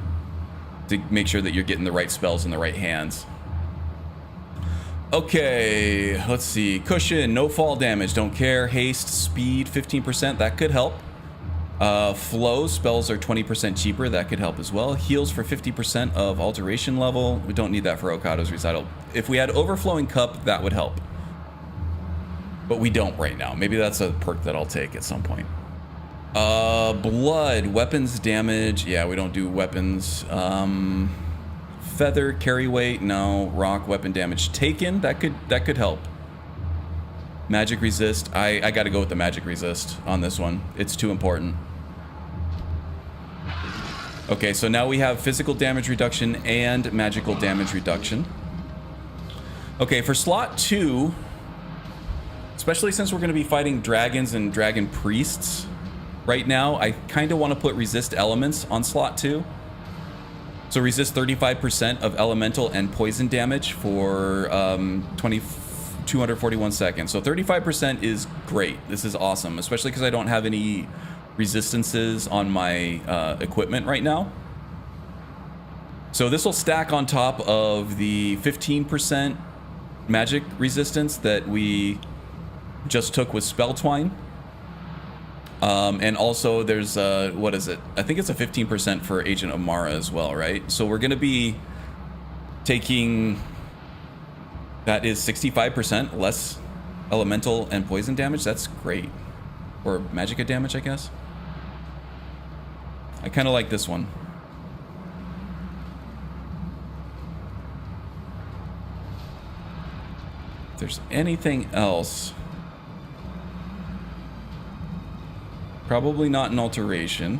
To make sure that you're getting the right spells in the right hands. Okay, let's see. Cushion, no fall damage, don't care. Haste, speed, 15%, that could help. Flow, spells are 20% cheaper, that could help as well. Heals for 50% of alteration level. We don't need that for Okado's Recital. If we had Overflowing Cup, that would help. But we don't right now. Maybe that's a perk that I'll take at some point. Blood, weapons damage. Yeah, we don't do weapons. Feather, carry weight, no. Rock, weapon damage taken, that could help. Magic resist, I gotta go with the magic resist on this one. It's too important. Okay, so now we have physical damage reduction and magical damage reduction. Okay, for slot 2, especially since we're gonna be fighting dragons and dragon priests right now, I kinda wanna put resist elements on slot 2. So resist 35% of elemental and poison damage for 241 seconds. So 35% is great. This is awesome, especially because I don't have any resistances on my equipment right now. So this will stack on top of the 15% magic resistance that we just took with Spell Twine. And also there's what is it? I think it's a 15% for Agent Amara as well, right? So we're gonna be taking, that is 65% less elemental and poison damage. That's great. Or magicka damage, I guess. I kind of like this one. If there's anything else, probably not an alteration.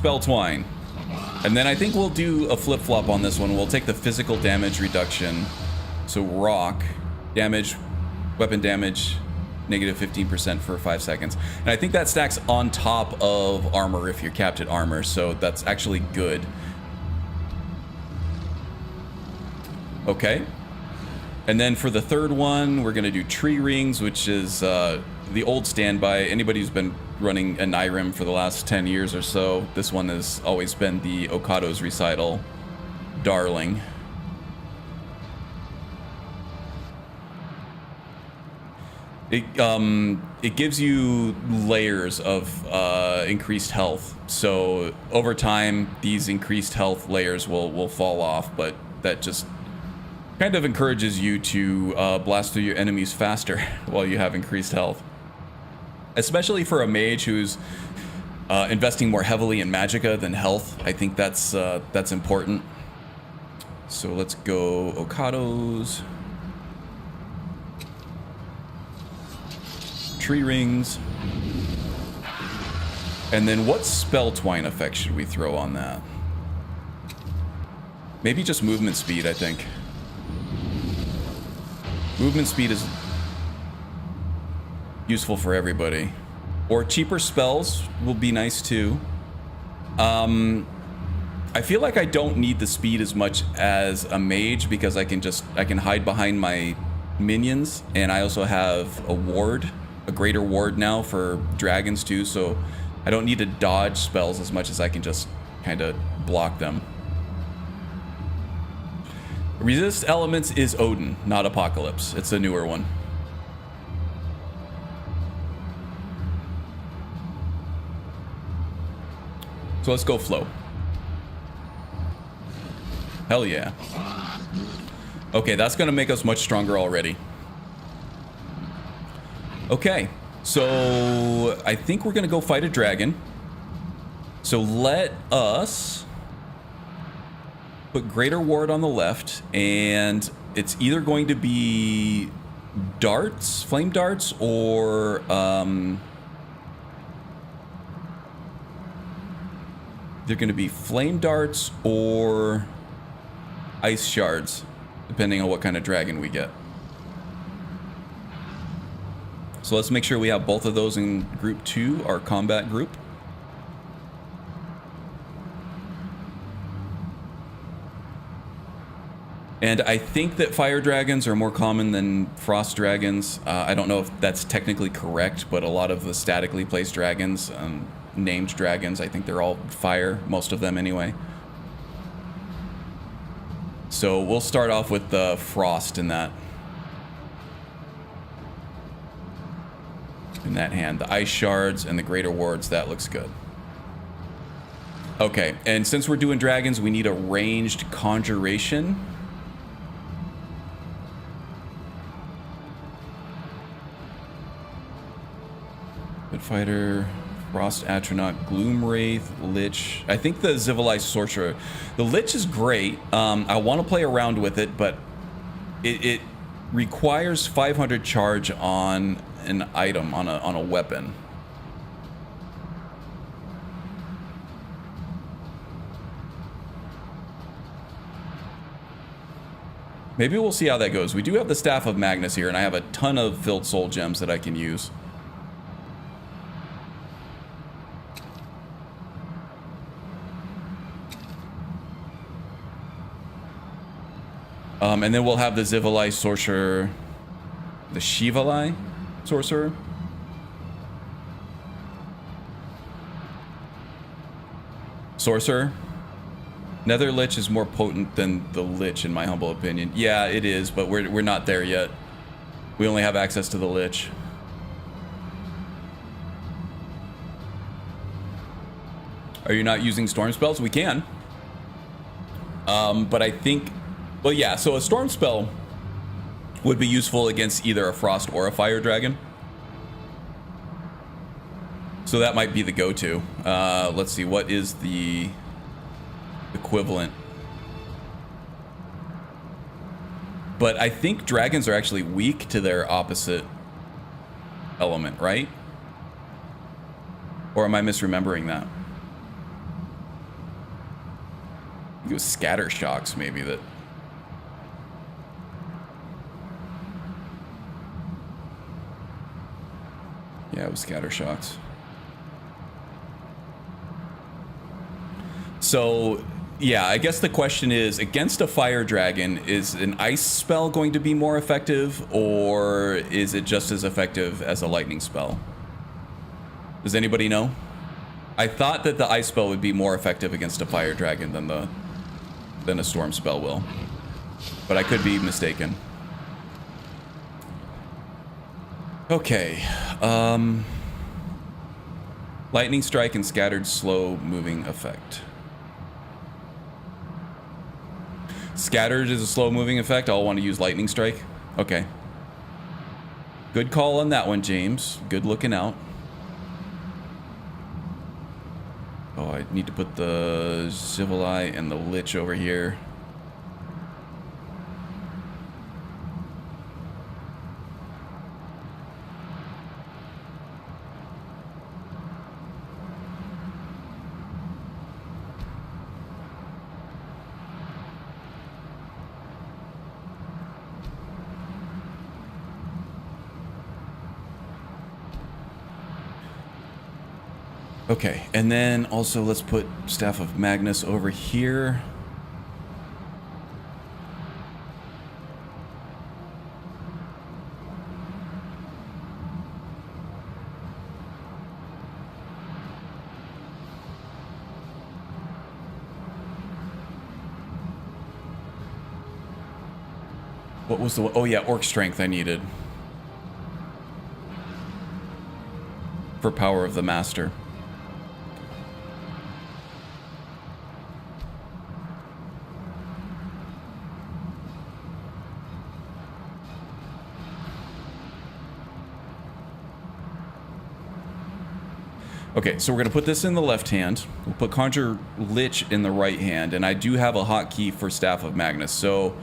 Spell Twine. And then I think we'll do a flip-flop on this one. We'll take the physical damage reduction. So rock, damage, weapon damage, negative 15% for 5 seconds. And I think that stacks on top of armor if you're capped at armor, so that's actually good. Okay. And then for the third one, we're gonna do tree rings, which is the old standby. Anybody who's been running Enairim for the last 10 years or so, this one has always been the Okado's recital darling. It gives you layers of increased health. So over time, these increased health layers will fall off, but that just kind of encourages you to blast through your enemies faster while you have increased health. Especially for a mage who's investing more heavily in magicka than health. I think that's important. So let's go Okado's. Tree rings. And then what spell twine effect should we throw on that? Maybe just movement speed, I think. Movement speed is useful for everybody. Or cheaper spells will be nice too. I feel like I don't need the speed as much as a mage because I can hide behind my minions, and I also have a ward, a greater ward now for dragons too, so I don't need to dodge spells as much as I can just kind of block them. Resist elements is Odin, not Apocalypse. It's a newer one. So let's go flow. Hell yeah. Okay, that's gonna make us much stronger already. Okay, so I think we're gonna go fight a dragon. So let us put Greater Ward on the left, and it's either going to be darts, flame darts, or they're going to be flame darts or ice shards, depending on what kind of dragon we get. So let's make sure we have both of those in group 2, our combat group. And I think that fire dragons are more common than frost dragons. I don't know if that's technically correct, but a lot of the statically placed dragons, named dragons, I think they're all fire, most of them anyway. So we'll start off with the frost in that hand. The ice shards and the greater wards, that looks good. Okay, and since we're doing dragons, we need a ranged conjuration. Fighter, Frost Atronach, Gloom Wraith, Lich. I think the Civilized Sorcerer. The Lich is great. I want to play around with it, but it requires 500 charge on an item, on a weapon. Maybe we'll see how that goes. We do have the Staff of Magnus here, and I have a ton of filled soul gems that I can use. And then we'll have the Zivalai Sorcerer, the Shivalai Sorcerer. Sorcerer. Nether Lich is more potent than the Lich, in my humble opinion. Yeah, it is, but we're not there yet. We only have access to the Lich. Are you not using storm spells? We can. But I think... Well, yeah, so a storm spell would be useful against either a frost or a fire dragon. So that might be the go-to. Let's see, what is the equivalent? But I think dragons are actually weak to their opposite element, right? Or am I misremembering that? It was scatter shocks, maybe, that... Yeah, it was scatter shocks. So, yeah, I guess the question is, against a fire dragon, is an ice spell going to be more effective, or is it just as effective as a lightning spell? Does anybody know? I thought that the ice spell would be more effective against a fire dragon than a storm spell will, but I could be mistaken. Okay, lightning strike and scattered slow moving effect. Scattered is a slow moving effect. I'll want to use lightning strike. Okay. Good call on that one, James. Good looking out. Oh, I need to put the Zivali and the Lich over here. Okay, and then also let's put Staff of Magnus over here. What was the... Oh yeah, Orc Strength I needed. For Power of the Master. Okay, so we're going to put this in the left hand. We'll put Conjure Lich in the right hand, and I do have a hotkey for Staff of Magnus. So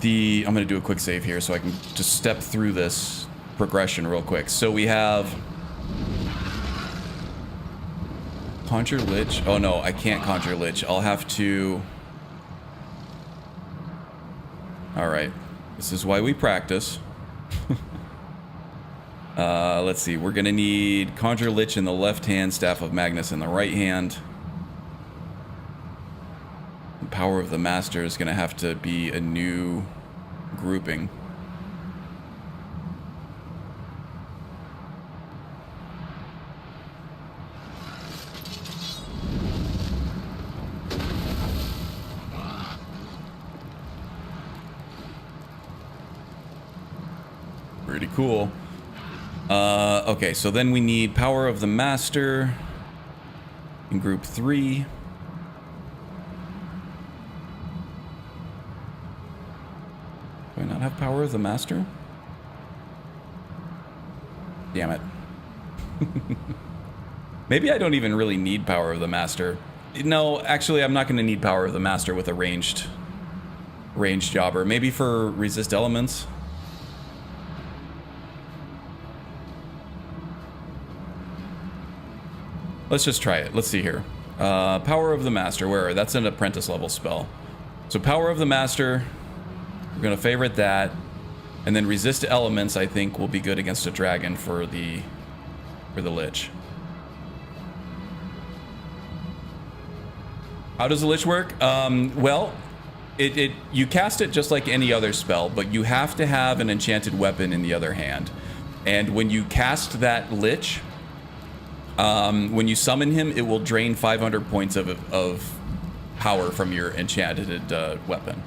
I'm going to do a quick save here so I can just step through this progression real quick. So we have Conjure Lich. Oh no, I can't Conjure Lich. I'll have to... Alright, this is why we practice. Let's see, we're gonna need Conjure Lich in the left hand, Staff of Magnus in the right hand. The Power of the Master is gonna have to be a new grouping. Pretty cool. Okay, so then we need Power of the Master in group 3. Do I not have Power of the Master? Damn it. Maybe I don't even really need Power of the Master. No, actually, I'm not going to need Power of the Master with a ranged jobber. Maybe for resist elements. Let's just try it. Let's see here. Power of the Master. Where? That's an apprentice level spell. So Power of the Master. We're going to favorite that. And then resist elements, I think, will be good against a dragon for the Lich. How does the Lich work? Well, you cast it just like any other spell, but you have to have an enchanted weapon in the other hand. And when you cast that Lich... when you summon him, it will drain 500 points of power from your enchanted weapon.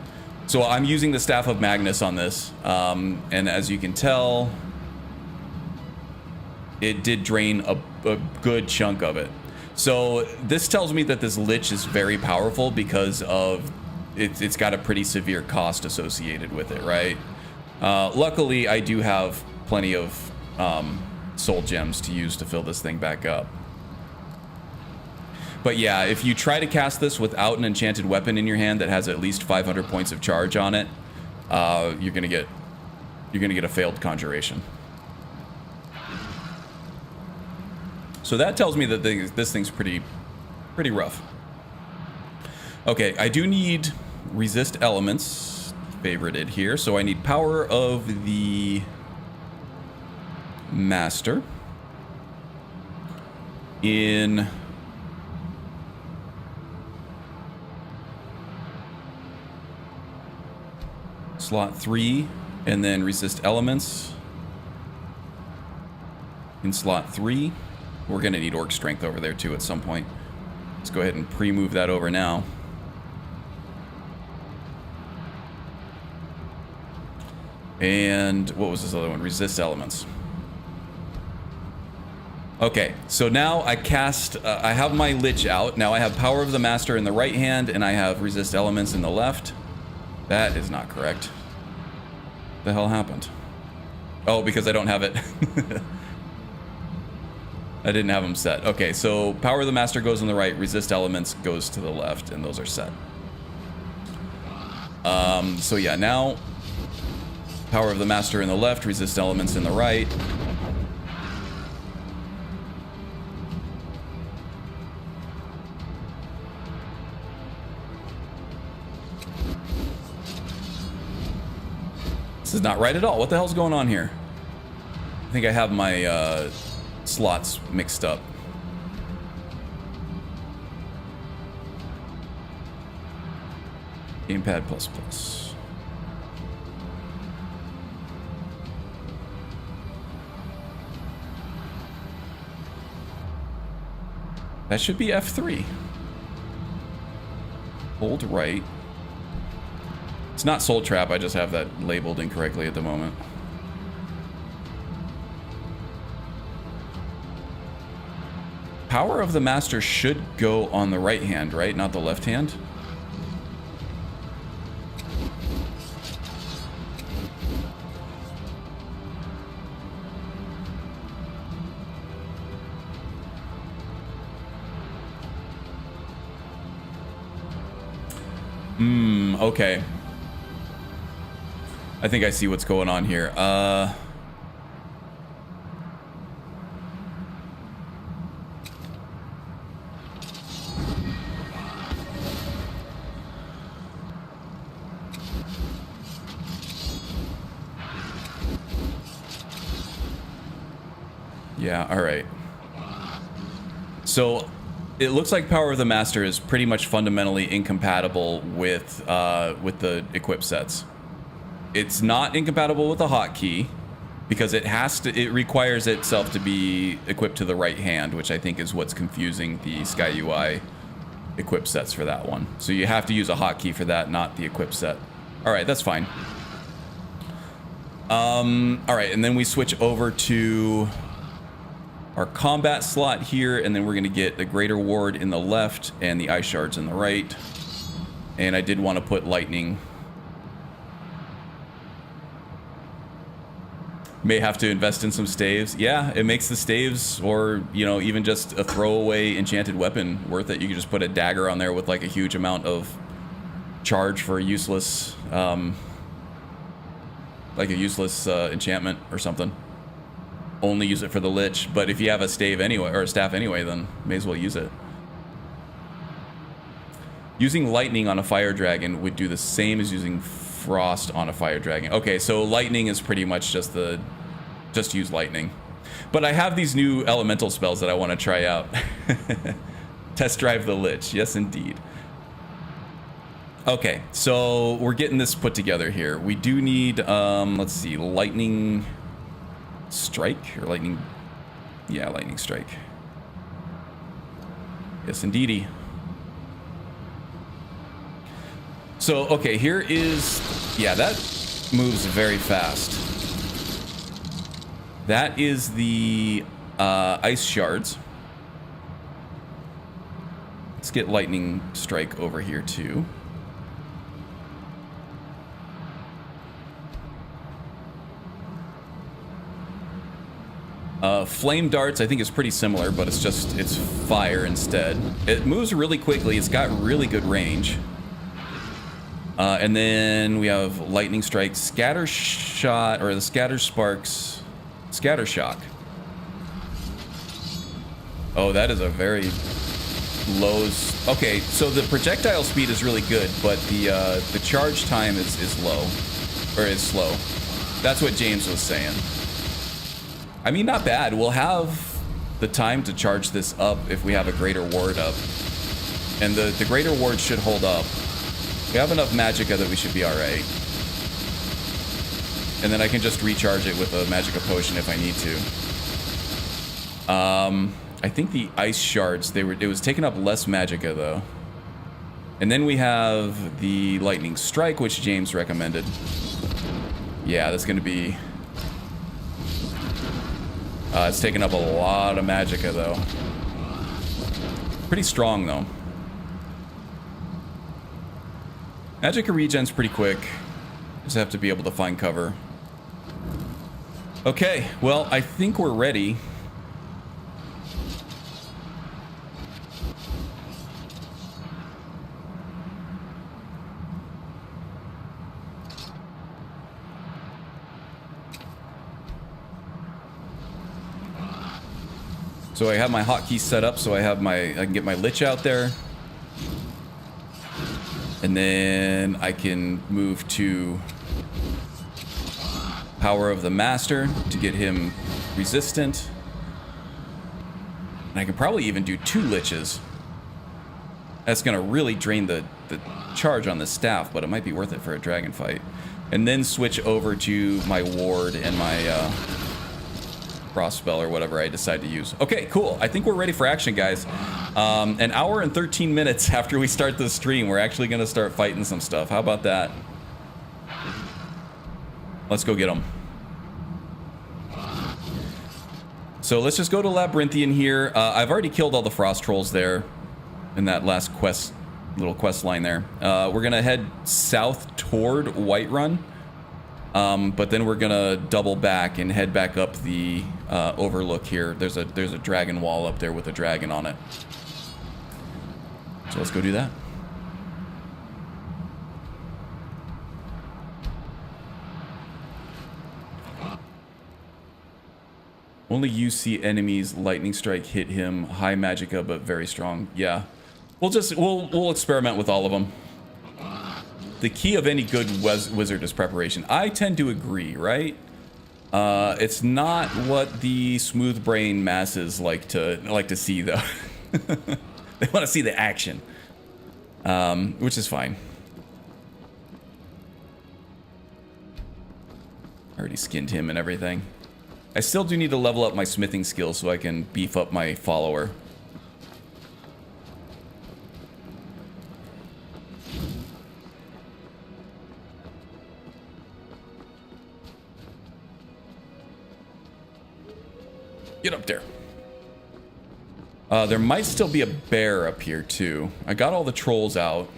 So I'm using the Staff of Magnus on this, and as you can tell, it did drain a good chunk of it. So this tells me that this Lich is very powerful because of it's got a pretty severe cost associated with it, right? Luckily, I do have plenty of soul gems to use to fill this thing back up. But yeah, if you try to cast this without an enchanted weapon in your hand that has at least 500 points of charge on it, you're gonna get a failed conjuration. So that tells me that this thing's pretty rough. Okay, I do need resist elements favorited here, so I need power of the master in slot 3, and then resist elements in slot 3. We're gonna need orc strength over there too at some point. Let's go ahead and pre-move that over now. And what was this other one? Resist elements. Okay, so now I cast, I have my Lich out. Now I have Power of the Master in the right hand, and I have Resist Elements in the left. That is not correct. What the hell happened? Oh, because I don't have it. I didn't have them set. Okay, so Power of the Master goes on the right, Resist Elements goes to the left, and those are set. So yeah, now Power of the Master in the left, Resist Elements in the right. This is not right at all. What the hell's going on here? I think I have my slots mixed up. Gamepad plus plus. That should be F3. Hold right. It's not Soul Trap, I just have that labeled incorrectly at the moment. Power of the Master should go on the right hand, right? Not the left hand? Okay. I think I see what's going on here. Yeah, all right. So it looks like Power of the Master is pretty much fundamentally incompatible with the equip sets. It's not incompatible with the hotkey because it requires itself to be equipped to the right hand, which I think is what's confusing the Sky UI equip sets for that one. So you have to use a hotkey for that, not the equip set. All right, that's fine. All right, and then we switch over to our combat slot here, and then we're gonna get the Greater Ward in the left and the Ice Shards in the right. And I did want to put lightning. May have to invest in some staves. Yeah, it makes the staves, or, you know, even just a throwaway enchanted weapon worth it. You can just put a dagger on there with like a huge amount of charge for a useless, like a useless enchantment or something. Only use it for the Lich, but if you have a stave anyway, or a staff anyway, then may as well use it. Using lightning on a fire dragon would do the same as using frost on a fire dragon. Okay, so lightning is pretty much just use lightning. But I have these new elemental spells that I want to try out. Test drive the Lich, yes indeed. Okay, so we're getting this put together here. We do need, let's see, lightning strike or lightning, yeah, lightning strike. Yes indeedy. So, okay, here is, yeah, that moves very fast. That is the Ice Shards. Let's get Lightning Strike over here, too. Flame Darts, I think, is pretty similar, but it's fire instead. It moves really quickly. It's got really good range. And then we have Lightning Strike, Scatter Shot, or the Scatter Sparks, Scatter Shock. Oh, that is a very lows. Okay, so the projectile speed is really good, but the charge time is low, or is slow. That's what James was saying. I mean, not bad. We'll have the time to charge this up if we have a greater ward up, and the greater ward should hold up. We have enough magicka that we should be all right. And then I can just recharge it with a magicka potion if I need to. I think the ice shards, it was taking up less magicka though. And then we have the lightning strike, which James recommended. Yeah, that's gonna be... it's taking up a lot of magicka though. Pretty strong though. Magicka regen's pretty quick. Just have to be able to find cover. Okay, well, I think we're ready. So I have my hotkeys set up, so I can get my Lich out there. And then I can move to Power of the Master to get him resistant. And I can probably even do 2 Liches. That's gonna really drain the charge on the staff, but it might be worth it for a dragon fight. And then switch over to my ward and my cross spell or whatever I decide to use. Okay, cool. I think we're ready for action, guys. An hour and 13 minutes after we start the stream, we're actually gonna start fighting some stuff. How about that? Let's go get them. So let's just go to Labyrinthian here. I've already killed all the frost trolls there in that last little quest line there. We're gonna head south toward Whiterun, but then we're gonna double back and head back up the overlook here. There's a dragon wall up there with a dragon on it. So let's go do that. Only you see enemies. Lightning strike hit him. High magicka, but very strong. Yeah, we'll experiment with all of them. The key of any good wizard is preparation. I tend to agree, right? It's not what the smooth brain masses like to see though. They want to see the action, which is fine. Already skinned him and everything. I still do need to level up my smithing skills so I can beef up my follower. Get up there. There might still be a bear up here too. I got all the trolls out.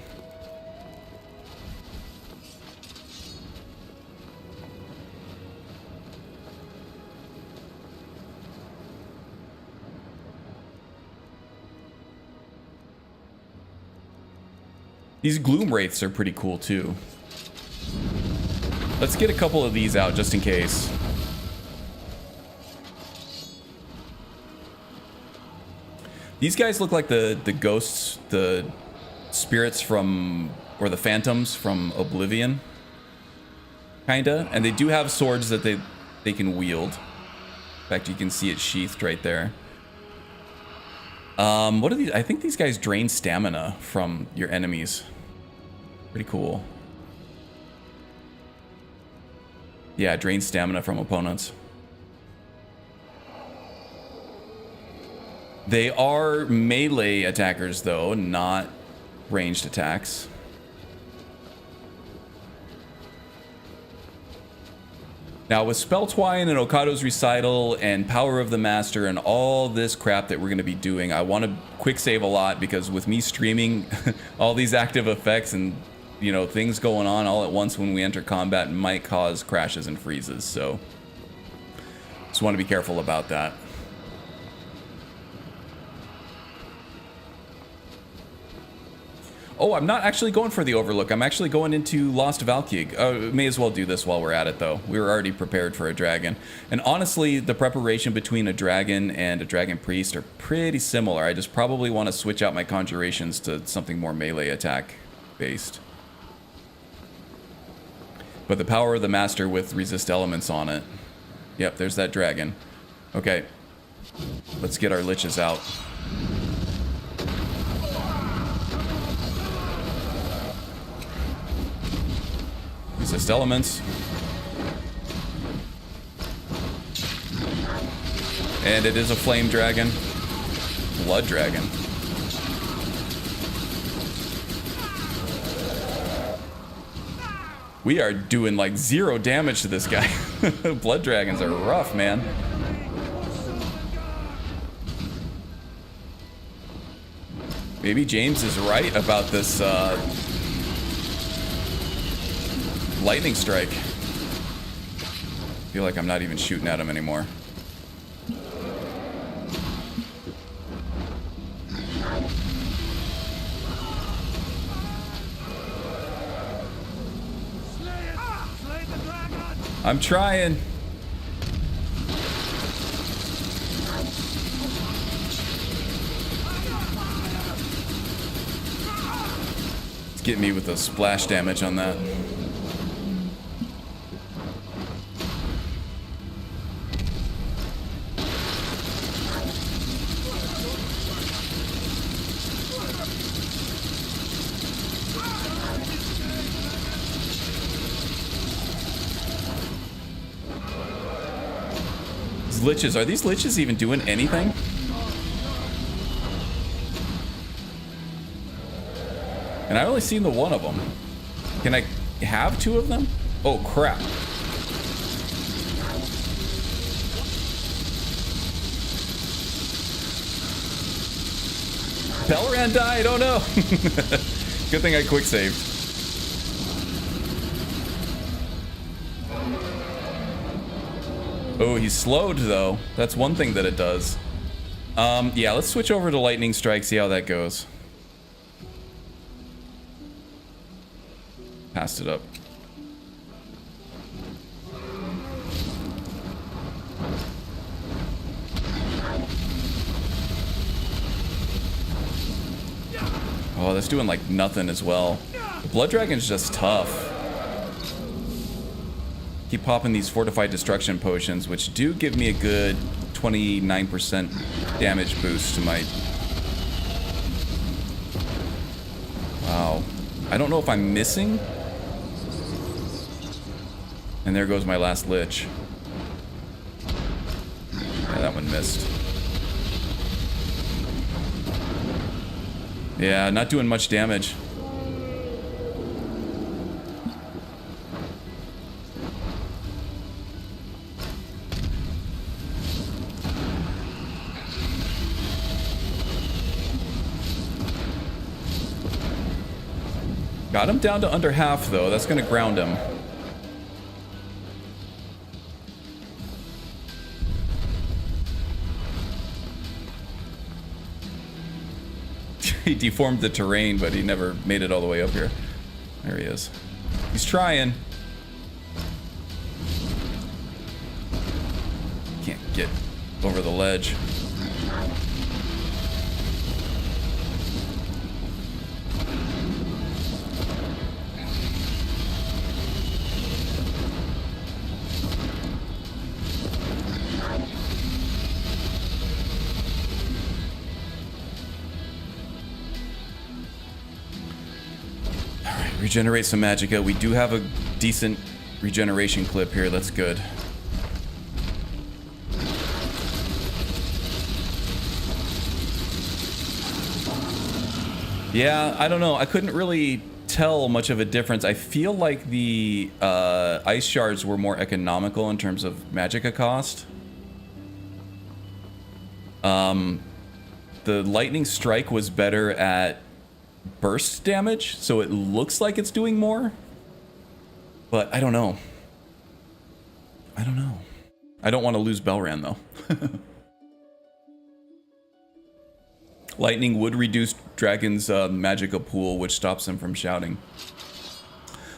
These gloom wraiths are pretty cool too. Let's get a couple of these out just in case. These guys look like the ghosts, the spirits from, or the phantoms from Oblivion. Kinda. And they do have swords that they can wield. In fact, you can see it sheathed right there. What are these? I think these guys drain stamina from your enemies. Pretty cool. Yeah, drain stamina from opponents. They are melee attackers, though, not ranged attacks. Now, with Spell Twine and Okado's Recital and Power of the Master and all this crap that we're going to be doing, I want to quick save a lot because with me streaming all these active effects and, you know, things going on all at once when we enter combat might cause crashes and freezes. So, just want to be careful about that. Oh, I'm not actually going for the Overlook. I'm actually going into Lost Valkyrie. May as well do this while we're at it, though. We were already prepared for a dragon. And honestly, the preparation between a dragon and a dragon priest are pretty similar. I just probably want to switch out my conjurations to something more melee attack based. But the power of the master with resist elements on it. Yep, there's that dragon. Okay. Let's get our liches out. Resist elements. And it is a flame dragon. Blood dragon. We are doing like 0 damage to this guy. Blood dragons are rough, man. Maybe James is right about this lightning strike. I feel like I'm not even shooting at him anymore. I'm trying. Let's get me with the splash damage on that. Liches. Are these liches even doing anything? And I only seen the one of them. Can I have 2 of them? Oh, crap. Belran died. Oh, no. Good thing I quick saved. Oh, he's slowed, though. That's one thing that it does. Yeah, let's switch over to Lightning Strike, see how that goes. Passed it up. Oh, that's doing, like, nothing as well. The Blood Dragon's just tough. Keep popping these fortified destruction potions, which do give me a good 29% damage boost to my... Wow. I don't know if I'm missing. And there goes my last lich. Yeah, that one missed. Yeah, not doing much damage. Got him down to under half, though. That's going to ground him. He deformed the terrain, but he never made it all the way up here. There he is. He's trying. Can't get over the ledge. Regenerate some magicka. We do have a decent regeneration clip here. That's good. Yeah, I don't know. I couldn't really tell much of a difference. I feel like the ice shards were more economical in terms of magicka cost. The lightning strike was better at burst damage, so it looks like it's doing more, but I don't know. I don't know. I don't want to lose Belran, though. Lightning would reduce Dragon's magical pool, which stops him from shouting.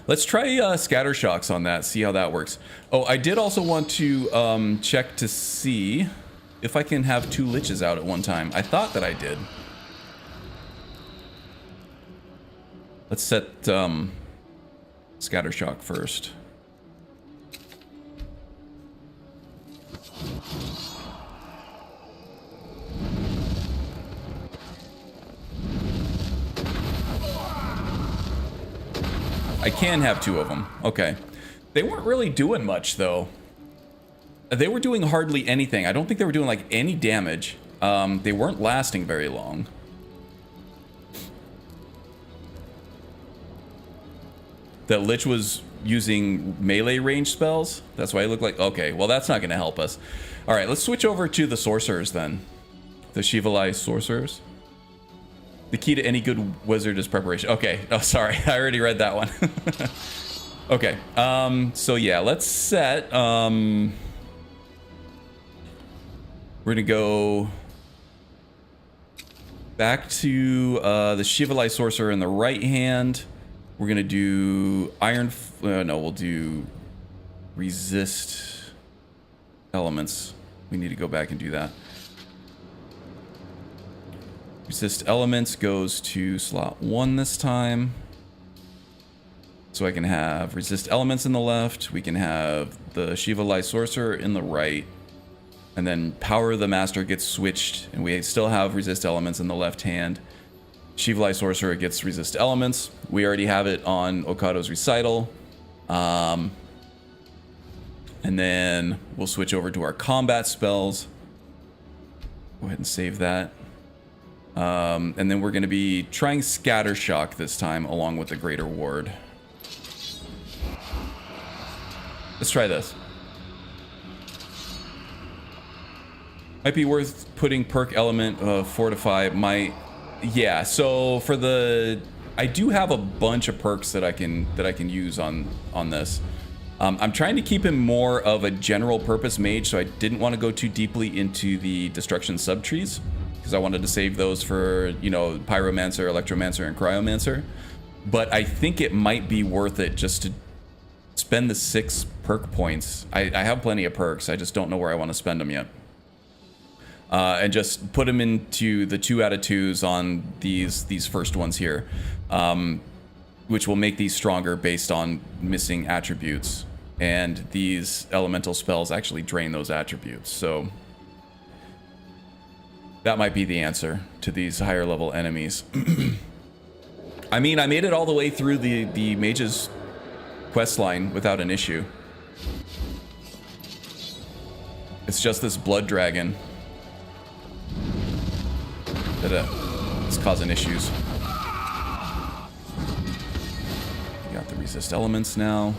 Let's try scatter shocks on that, see how that works. Oh, I did also want to check to see if I can have 2 liches out at one time. I thought that I did. Let's set scatter shock first. I can have 2 of them. Okay. They weren't really doing much, though. They were doing hardly anything. I don't think they were doing, like, any damage. They weren't lasting very long. That Lich was using melee range spells? That's why it looked like... Okay, well, that's not going to help us. All right, let's switch over to the sorcerers, then. The Shivalai sorcerers. The key to any good wizard is preparation. Okay. Oh, sorry. I already read that one. Okay. So yeah, let's set. We're gonna go back to the Shivalai sorcerer in the right hand. We're gonna do iron. No, we'll do resist elements. We need to go back and do that. Resist elements goes to slot 1 this time. So I can have resist elements in the left. We can have the Shivalai sorcerer in the right. And then power of the master gets switched. And we still have resist elements in the left hand. Shivalai sorcerer gets resist elements. We already have it on Okado's recital. And then we'll switch over to our combat spells. Go ahead and save that. And then we're going to be trying Scatter Shock this time, along with the Greater Ward. Let's try this. Might be worth putting perk element Fortify. Yeah. So for the, I do have a bunch of perks that I can use on this. I'm trying to keep him more of a general purpose mage, so I didn't want to go too deeply into the destruction subtrees. Because I wanted to save those for, you know, Pyromancer, Electromancer, and Cryomancer. But I think it might be worth it just to spend the 6 perk points. I have plenty of perks, I just don't know where I want to spend them yet. And just put them into the 2 out of 2s on these first ones here. Which will make these stronger based on missing attributes. And these elemental spells actually drain those attributes, so... That might be the answer to these higher level enemies. I mean, I made it all the way through the mage's quest line without an issue. It's just this blood dragon that is causing issues. We got the resist elements now.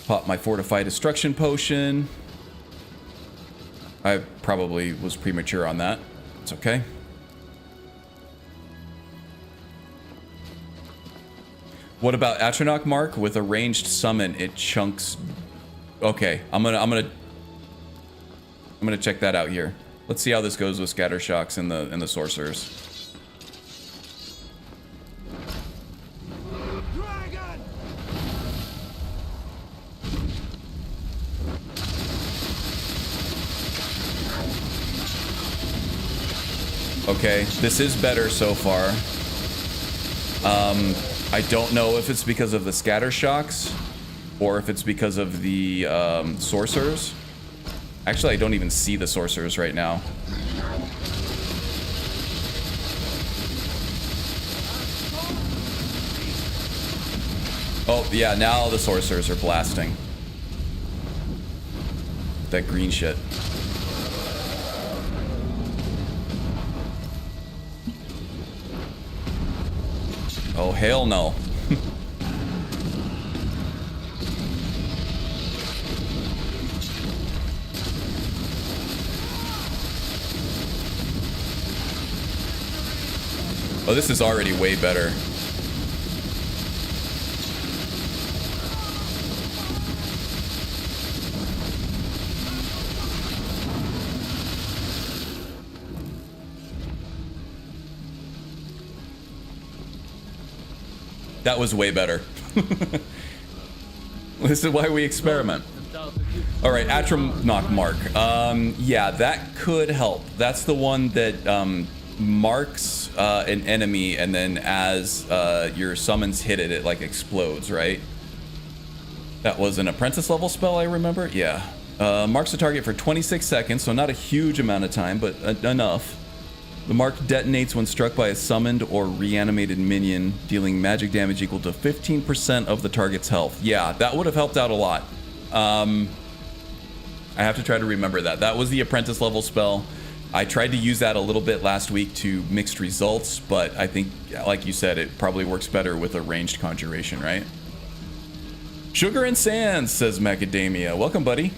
Pop my Fortify Destruction Potion. I probably was premature on that. It's okay. What about Atronach Mark? With a ranged summon, it chunks... Okay, I'm gonna check that out here. Let's see how this goes with Scatter Shocks and the Sorcerers. Okay, this is better so far. I don't know if it's because of the Scatter Shocks or if it's because of the Sorcerers. Actually, I don't even see the Sorcerers right now. Oh, yeah, now the Sorcerers are blasting. That green shit. Oh, hell no. Oh, this is already way better. That was way better. This is why we experiment. All right, Atronach Mark. Yeah, that could help. That's the one that marks an enemy, and then as your summons hit it, it like explodes, right? That was an apprentice level spell, I remember. Yeah. Marks the target for 26 seconds, so not a huge amount of time, but enough. The mark detonates when struck by a summoned or reanimated minion, dealing magic damage equal to 15% of the target's health. Yeah, that would have helped out a lot. I have to try to remember that. That was the apprentice level spell. I tried to use that a little bit last week to mixed results, but I think, like you said, it probably works better with a ranged conjuration, right? Sugar and Sands, says Macadamia. Welcome, buddy.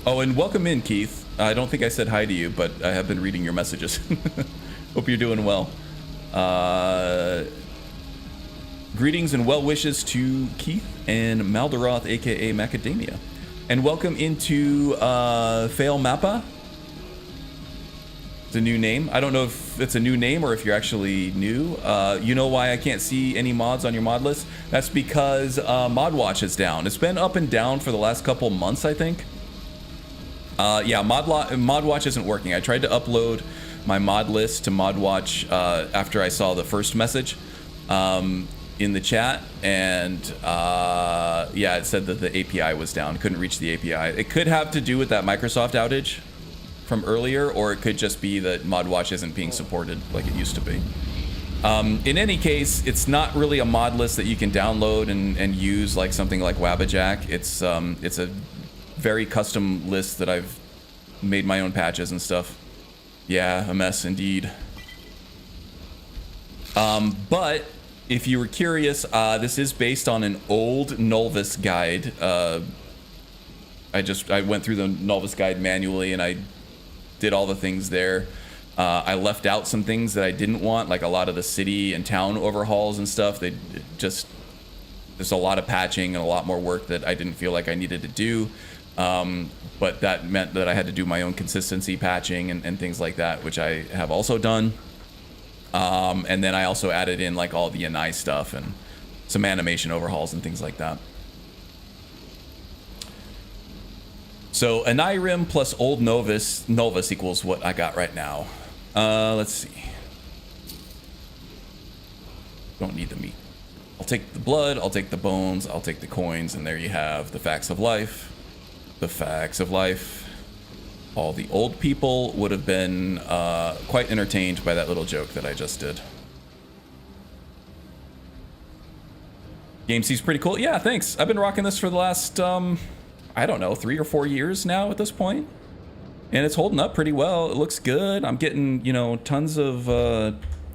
Oh, and welcome in, Keith. I don't think I said hi to you, but I have been reading your messages. Hope you're doing well. Greetings and well wishes to Keith and Maldaroth, aka Macadamia. And welcome into Fail Mappa. It's a new name. I don't know if it's a new name or if you're actually new. You know why I can't see any mods on your mod list? That's because ModWatch is down. It's been up and down for the last couple months, I think. Yeah, ModWatch isn't working. I tried to upload my mod list to ModWatch after I saw the first message in the chat, and yeah, it said that the API was down. Couldn't reach the API. It could have to do with that Microsoft outage from earlier, or it could just be that ModWatch isn't being supported like it used to be. In any case, it's not really a mod list that you can download and use like something like Wabbajack. It's a very custom list that I've made my own patches and stuff. Yeah, a mess indeed. But if you were curious, this is based on an old Nulvis guide. I went through the Nulvis guide manually and I did all the things there. I left out some things that I didn't want, like a lot of the city and town overhauls and stuff. There's a lot of patching and a lot more work that I didn't feel like I needed to do. But that meant that I had to do my own consistency patching and things like that, which I have also done. And then I also added in like all the Enairim stuff and some animation overhauls and things like that. So Enairim plus old Nulvis equals what I got right now. Let's see. Don't need the meat. I'll take the blood, I'll take the bones, I'll take the coins, and there you have the facts of life. The facts of life. All the old people would have been quite entertained by that little joke that I just did. Game C's pretty cool. Yeah, thanks. I've been rocking this for the last, I don't know, 3 or 4 years now at this point. And it's holding up pretty well. It looks good. I'm getting, you know, tons of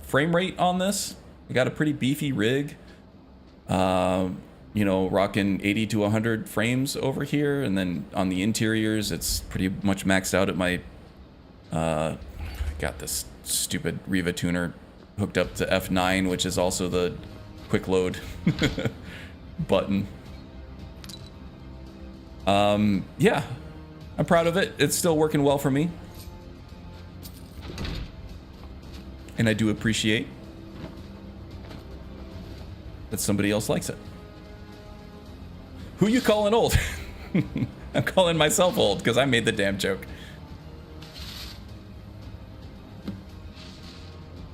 frame rate on this. I got a pretty beefy rig. You know, rocking 80 to 100 frames over here, and then on the interiors, it's pretty much maxed out at my, got this stupid Riva tuner hooked up to F9, which is also the quick load button. Yeah, I'm proud of it. It's still working well for me. And I do appreciate that somebody else likes it. Who you calling old? I'm calling myself old because I made the damn joke.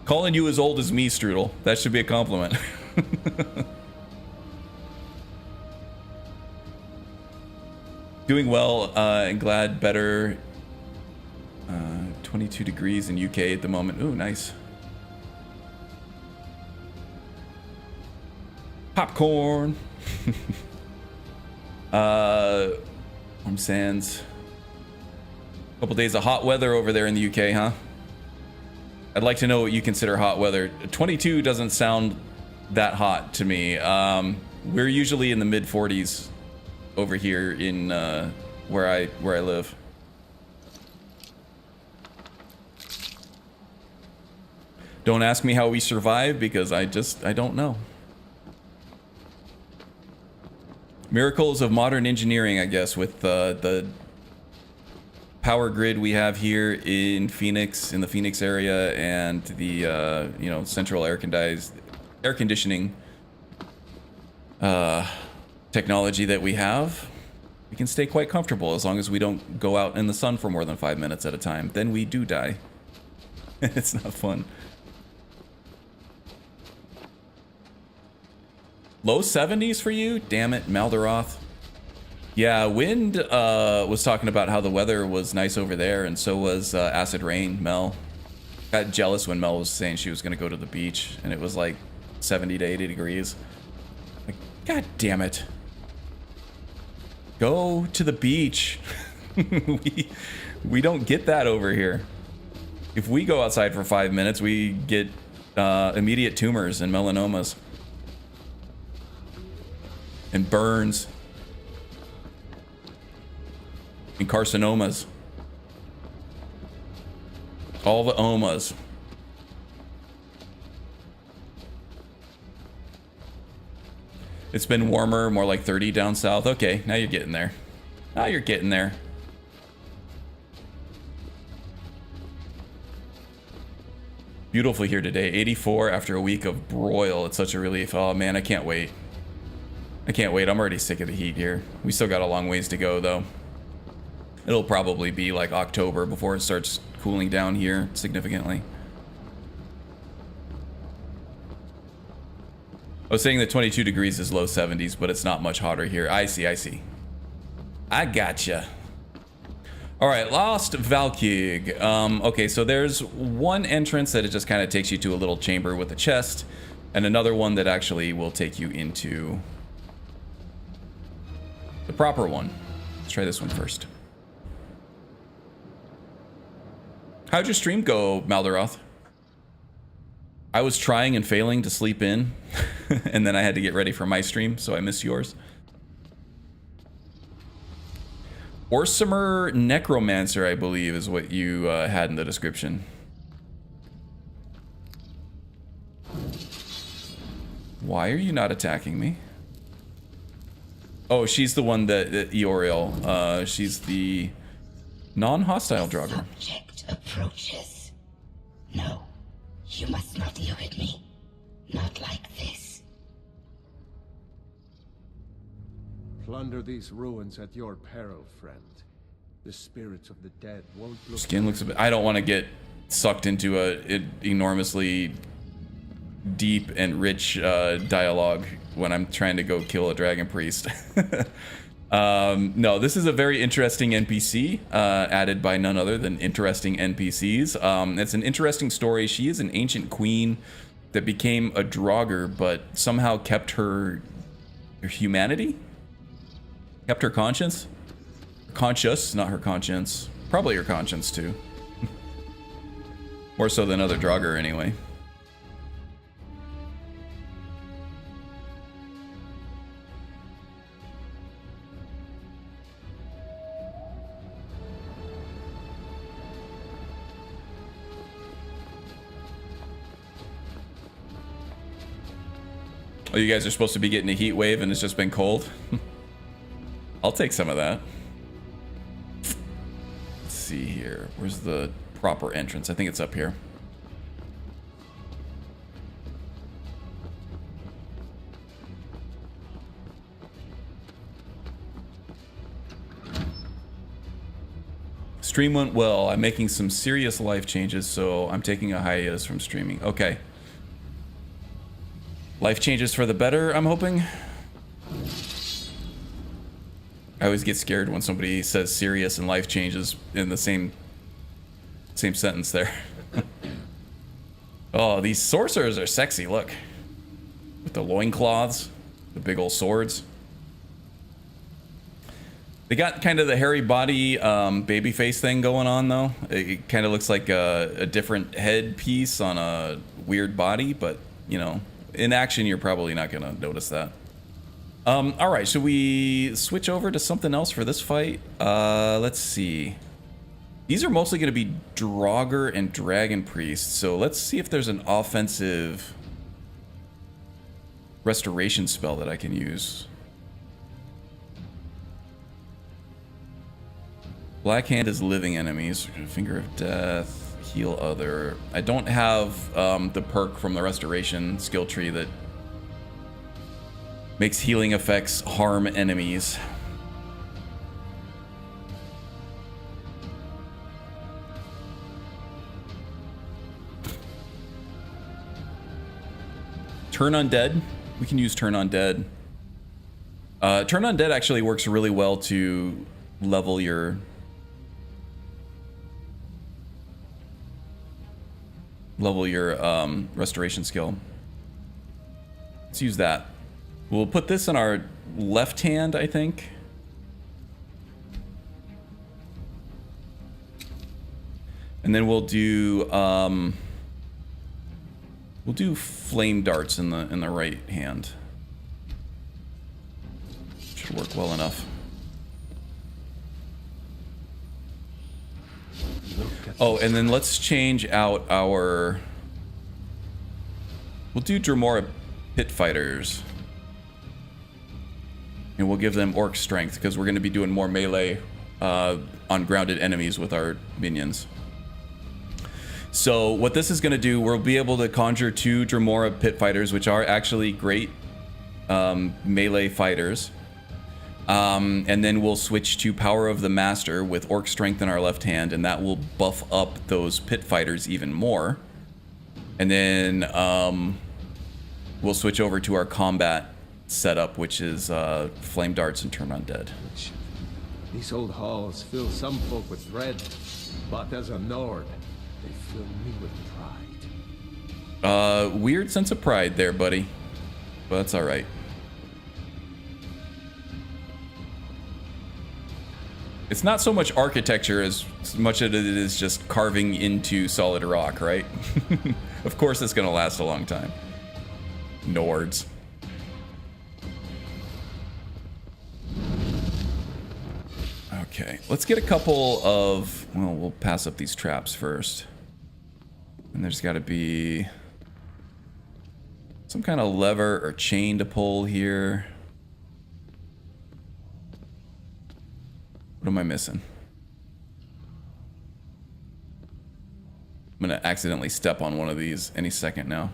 Calling you as old as me, Strudel. That should be a compliment. Doing well and glad better. 22 degrees in UK at the moment. Ooh, nice. Popcorn. Warm sands. Couple days of hot weather over there in the UK, huh? I'd like to know what you consider hot weather. 22 doesn't sound that hot to me. We're usually in the mid 40s over here in where I live. Don't ask me how we survive because I don't know. Miracles of modern engineering, I guess, with the power grid we have here in Phoenix, in the Phoenix area, and the you know, central air air conditioning technology that we have, we can stay quite comfortable as long as we don't go out in the sun for more than 5 minutes at a time. Then we do die. It's not fun. Low 70s for you? Damn it, Maldaroth. Yeah, Wind was talking about how the weather was nice over there, and so was Acid Rain, Mel. Got jealous when Mel was saying she was going to go to the beach, and it was like 70 to 80 degrees. Like, God damn it. Go to the beach. we don't get that over here. If we go outside for 5 minutes, we get immediate tumors and melanomas. And burns. And carcinomas. All the omas. It's been warmer, more like 30 down south. Okay, now you're getting there. Now you're getting there. Beautiful here today. 84 after a week of broil. It's such a relief. Oh man, I can't wait. I can't wait. I'm already sick of the heat here. We still got a long ways to go though. It'll probably be like October before it starts cooling down here significantly. I was saying that 22 degrees is low 70s, but it's not much hotter here. I see, I see. I gotcha. All right, Lost Valkig. Okay, so there's one entrance that it just kind of takes you to a little chamber with a chest, and another one that actually will take you into the proper one. Let's try this one first. How'd your stream go, Maldaroth? I was trying and failing to sleep in, and then I had to get ready for my stream, so I missed yours. Orsimer Necromancer, I believe, is what you had in the description. Why are you not attacking me? Oh, she's the one that Eoriel. She's the non-hostile Draugr. Subject approaches. No. You must not irrit me. Not like this. Plunder these ruins at your peril, friend. The spirits of the dead won't look... Skin looks a bit... I don't want to get sucked into a enormously deep and rich dialogue when I'm trying to go kill a dragon priest. No, this is a very interesting NPC, added by none other than interesting NPCs. It's an interesting story. She is an ancient queen that became a Draugr, but somehow kept her humanity? Kept her conscience? Conscious, not her conscience. Probably her conscience, too. More so than other Draugr, anyway. Oh, you guys are supposed to be getting a heat wave and it's just been cold? I'll take some of that. Let's see here. Where's the proper entrance? I think it's up here. Stream went well. I'm making some serious life changes, so I'm taking a hiatus from streaming. Okay. Life changes for the better, I'm hoping. I always get scared when somebody says serious and life changes in the same sentence there. Oh, these sorcerers are sexy, look. With the loincloths, the big old swords. They got kind of the hairy body baby face thing going on, though. It kind of looks like a different headpiece on a weird body, but, you know, in action, you're probably not going to notice that. All right, should we switch over to something else for this fight? Let's see. These are mostly going to be Draugr and Dragon Priest, so let's see if there's an offensive restoration spell that I can use. Black Hand is living enemies. Finger of Death, heal other. I don't have the perk from the restoration skill tree that makes healing effects harm enemies. Turn Undead. We can use Turn Undead. Turn Undead actually works really well to level your restoration skill. Let's use that. We'll put this in our left hand, I think. And then we'll do flame darts in the right hand. Should work well enough. Oh, and then let's change out our... We'll do Dremora Pit Fighters. And we'll give them Orc Strength, because we're going to be doing more melee on grounded enemies with our minions. So what this is going to do, we'll be able to conjure 2 Dremora Pit Fighters, which are actually great melee fighters. And then we'll switch to Power of the Master with Orc Strength in our left hand, and that will buff up those Pit Fighters even more. And then we'll switch over to our combat setup, which is Flame Darts and Turn Undead. These old halls fill some folk with dread, but as a Nord, they fill me with pride. Weird sense of pride there, buddy. But that's alright. It's not so much architecture as much as it is just carving into solid rock, right? Of course it's gonna last a long time. Nords. Okay, let's get a couple of... Well, we'll pass up these traps first. And there's gotta be... some kind of lever or chain to pull here. What am I missing? I'm gonna accidentally step on one of these any second now.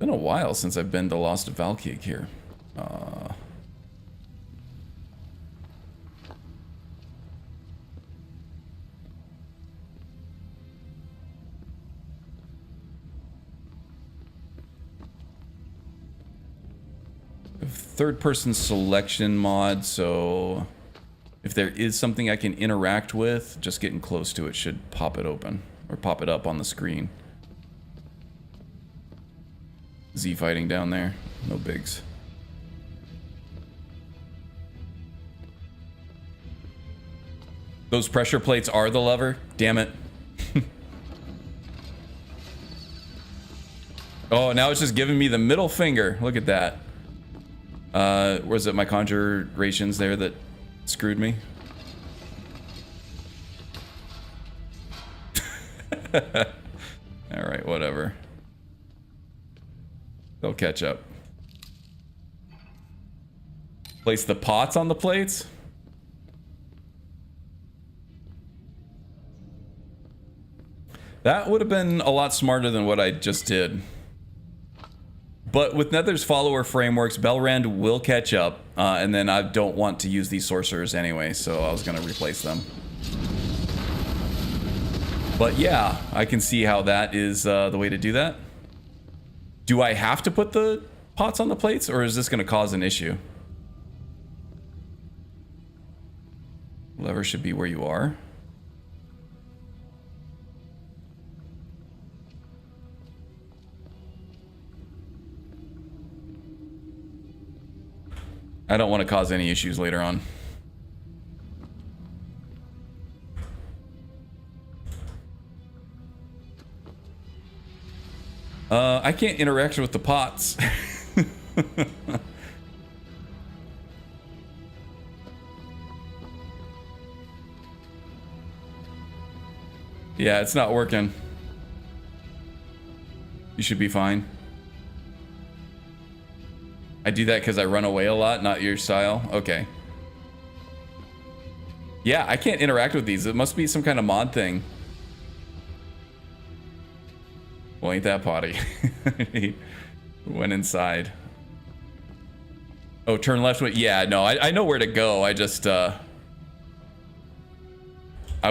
Been a while since I've been to Lost Valkyk here. Third-person selection mod, so if there is something I can interact with, just getting close to it should pop it open or pop it up on the screen. Z fighting down there, no bigs. Those pressure plates are the lever? Damn it. Oh, now it's just giving me the middle finger. Look at that. Was it my conjurations there that screwed me? Alright, whatever. They'll catch up. Place the pots on the plates? That would have been a lot smarter than what I just did. But with Nether's follower frameworks, Belrand will catch up, and then I don't want to use these sorcerers anyway, so I was going to replace them. But yeah, I can see how that is the way to do that. Do I have to put the pots on the plates, or is this going to cause an issue? Lever should be where you are. I don't want to cause any issues later on. I can't interact with the pots. Yeah, it's not working. You should be fine. I do that because I run away a lot, not your style. Okay. Yeah, I can't interact with these. It must be some kind of mod thing. Well, ain't that potty. He went inside. Oh, turn left. Yeah, no, I know where to go. I just, I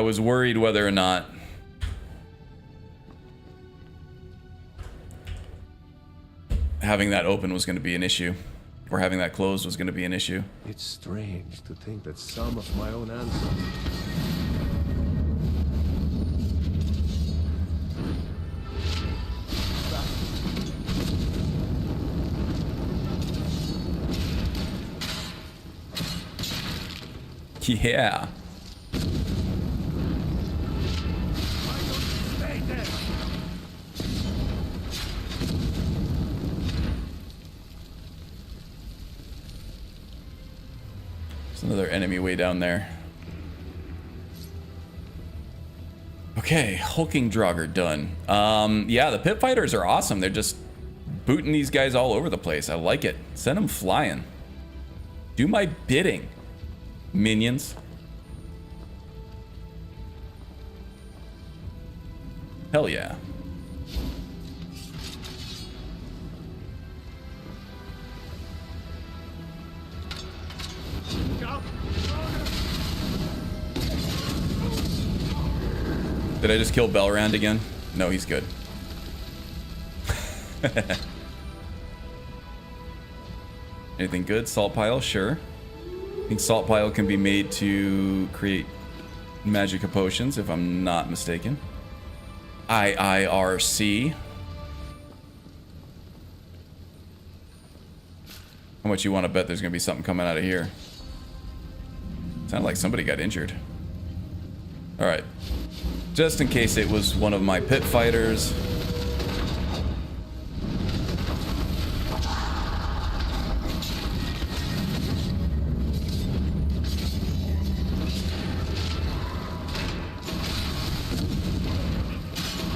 was worried whether or not having that open was going to be an issue, or having that closed was going to be an issue. It's strange to think that some of my own ancestors... Yeah. There's another enemy way down there. Okay, hulking Draugr done. Yeah, the pit fighters are awesome. They're just booting these guys all over the place. I like it. Send them flying. Do my bidding, minions. Hell yeah. Did I just kill Belrand again? No, he's good. Anything good? Salt pile? Sure. I think salt pile can be made to create magic potions, if I'm not mistaken. IIRC. How much you want to bet there's going to be something coming out of here? Sounded like somebody got injured. Alright. Just in case it was one of my pit fighters.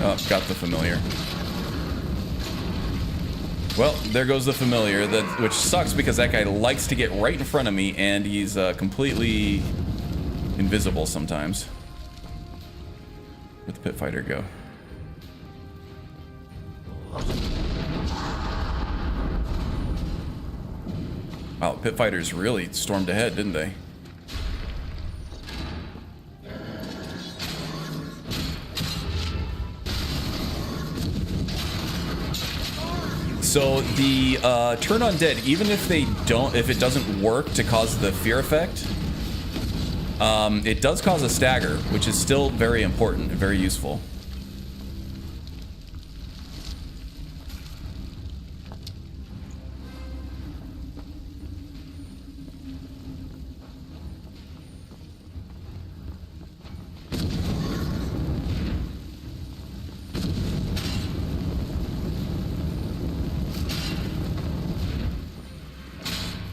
Oh, got the familiar. Well, there goes the familiar, which sucks because that guy likes to get right in front of me and he's completely invisible sometimes. Where'd the pit fighter go? Wow, pit fighters really stormed ahead, didn't they? So the turn undead, even if it doesn't work to cause the fear effect, it does cause a stagger, which is still very important and very useful.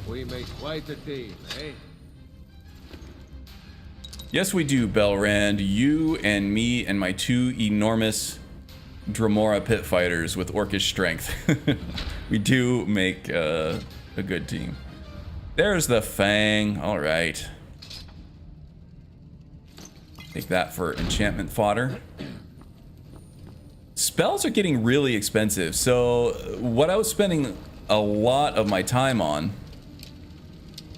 We make quite a team, eh? Yes, we do, Belrand. You and me and my two enormous Dremora pit fighters with orcish strength. We do make a good team. There's the Fang. All right. Take that for enchantment fodder. Spells are getting really expensive. So what I was spending a lot of my time on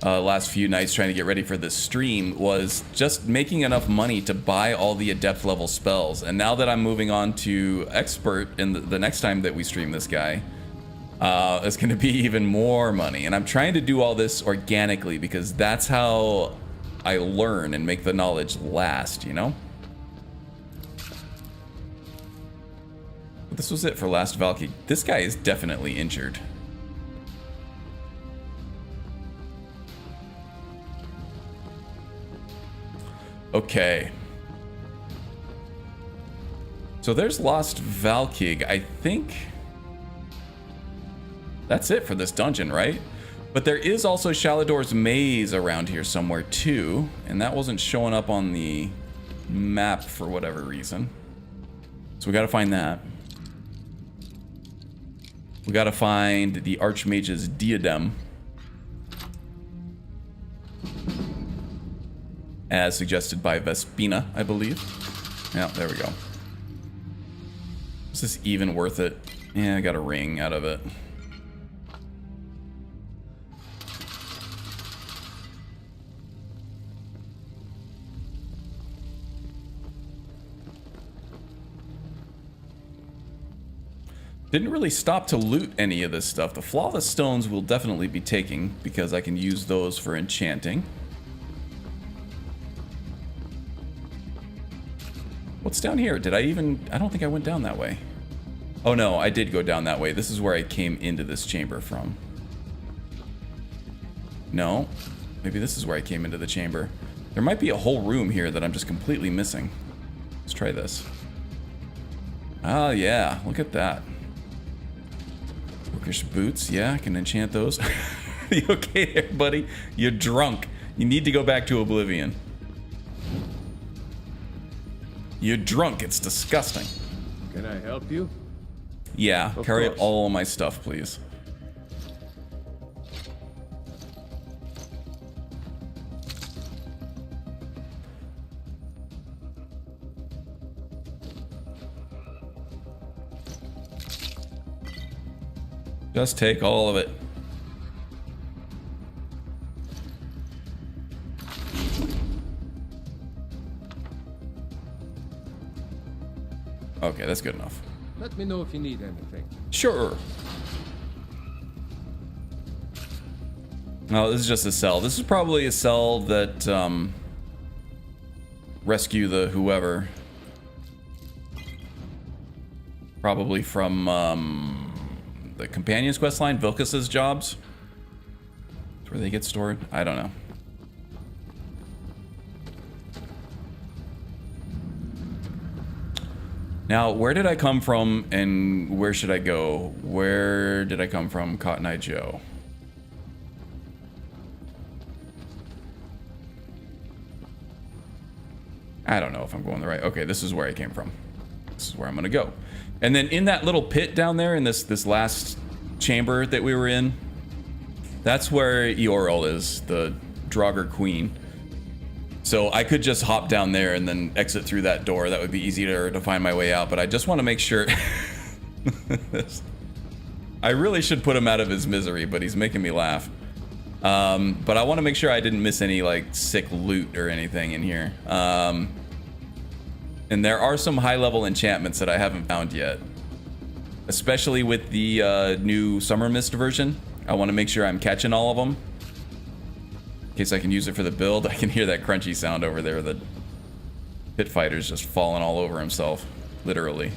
last few nights trying to get ready for this stream was just making enough money to buy all the adept level spells. And now that I'm moving on to expert in the next time that we stream this guy, it's going to be even more money. And I'm trying to do all this organically because that's how I learn and make the knowledge last, you know? But this was it for last Valk. This guy is definitely injured. Okay. So there's Lost Valkig. I think that's it for this dungeon, right? But there is also Shalidor's maze around here somewhere too, and that wasn't showing up on the map for whatever reason. So we gotta find that. We gotta find the Archmage's diadem. as suggested by Vespina, I believe. Yeah, there we go. Is this even worth it? Yeah, I got a ring out of it. Didn't really stop to loot any of this stuff. The flawless stones will definitely be taking because I can use those for enchanting. What's down here? Did I even... I don't think I went down that way. Oh no, I did go down that way. This is where I came into this chamber from. No. Maybe this is where I came into the chamber. There might be a whole room here that I'm just completely missing. Let's try this. Ah, yeah. Look at that. Bookish boots. Yeah, I can enchant those. You okay there, buddy? You're drunk. You need to go back to Oblivion. You're drunk. It's disgusting. Can I help you? Yeah, Of carry course. all my stuff, please. Just take all of it. Okay, that's good enough. Let me know if you need anything. Sure. No, this is just a cell. This is probably a cell that, rescue the whoever. Probably from, the Companion's questline, Vilcus's jobs. That's where they get stored. I don't know. Now, where did I come from and where should I go? Where did I come from, Cotton Eye Joe? I don't know if I'm going the right... Okay, this is where I came from. This is where I'm going to go. And then in that little pit down there, in this last chamber that we were in, that's where Eorl is, the Draugr Queen. So I could just hop down there and then exit through that door. That would be easier to find my way out, but I just want to make sure... I really should put him out of his misery, but he's making me laugh. But I want to make sure I didn't miss any, like, sick loot or anything in here. And there are some high-level enchantments that I haven't found yet. Especially with the new Summer Mist version. I want to make sure I'm catching all of them. In case I can use it for the build. I can hear that crunchy sound over there. The pit fighter's just falling all over himself. Literally.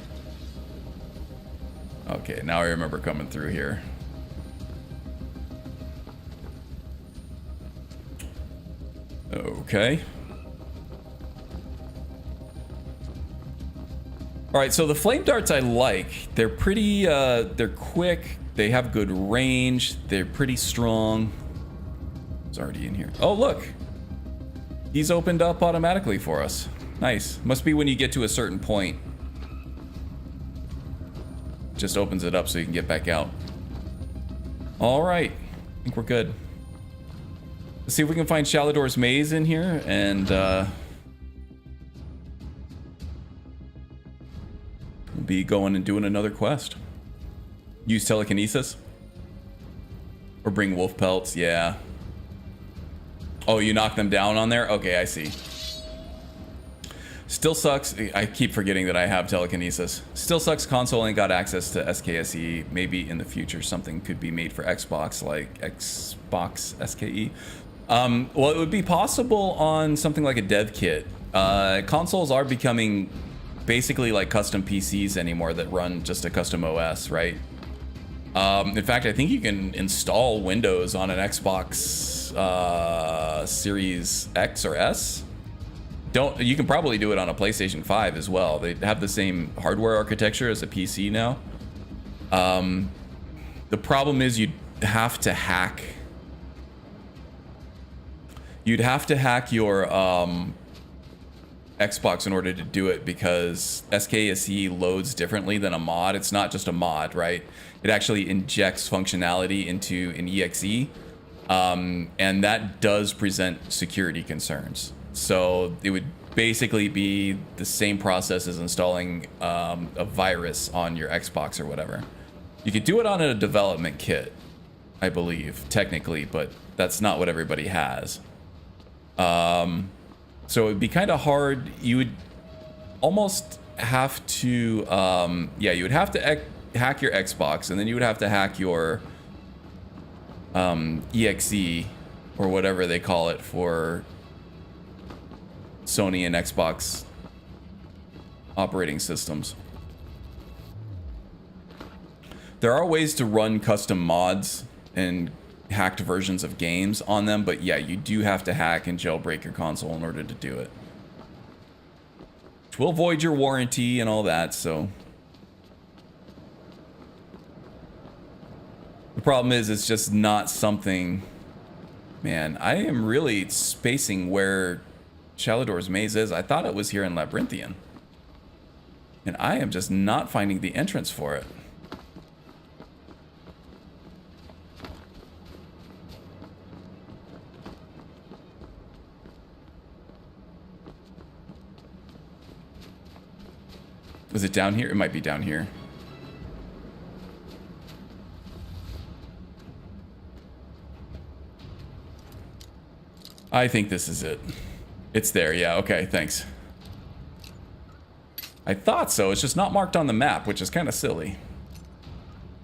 Okay, now I remember coming through here. Okay. Alright, so the flame darts I like. They're pretty, they're quick. They have good range. They're pretty strong. It's already in here. Oh, look! He's opened up automatically for us. Nice. Must be when you get to a certain point. Just opens it up so you can get back out. Alright. I think we're good. Let's see if we can find Shalidor's maze in here, and, we'll be going and doing another quest. Use telekinesis? Or bring wolf pelts, yeah. Oh, you knock them down on there? Okay, I see. Still sucks. I keep forgetting that I have telekinesis. Still sucks console ain't got access to SKSE. Maybe in the future something could be made for Xbox, like Xbox SKE. Well, it would be possible on something like a dev kit. Consoles are becoming basically like custom PCs anymore that run just a custom OS, right? In fact, I think you can install Windows on an Xbox Series X or S. You can probably do it on a PlayStation 5 as well. They have the same hardware architecture as a PC now. The problem is you'd have to hack. You'd have to hack your Xbox in order to do it because SKSE loads differently than a mod. It's not just a mod, right? It actually injects functionality into an EXE, and that does present security concerns. So it would basically be the same process as installing a virus on your Xbox or whatever. You could do it on a development kit, I believe, technically, but that's not what everybody has. So it'd be kind of hard. You would almost have to, yeah, you would have to hack your Xbox, and then you would have to hack your EXE or whatever they call it for Sony and Xbox operating systems. There are ways to run custom mods and hacked versions of games on them, but yeah, you do have to hack and jailbreak your console in order to do it. Which will void your warranty and all that, so. The problem is, it's just not something... Man, I am really spacing where Shalidor's maze is. I thought it was here in Labyrinthian. And I am just not finding the entrance for it. Is it down here? It might be down here. I think this is it. It's there, yeah, okay, thanks. I thought so, it's just not marked on the map, which is kind of silly.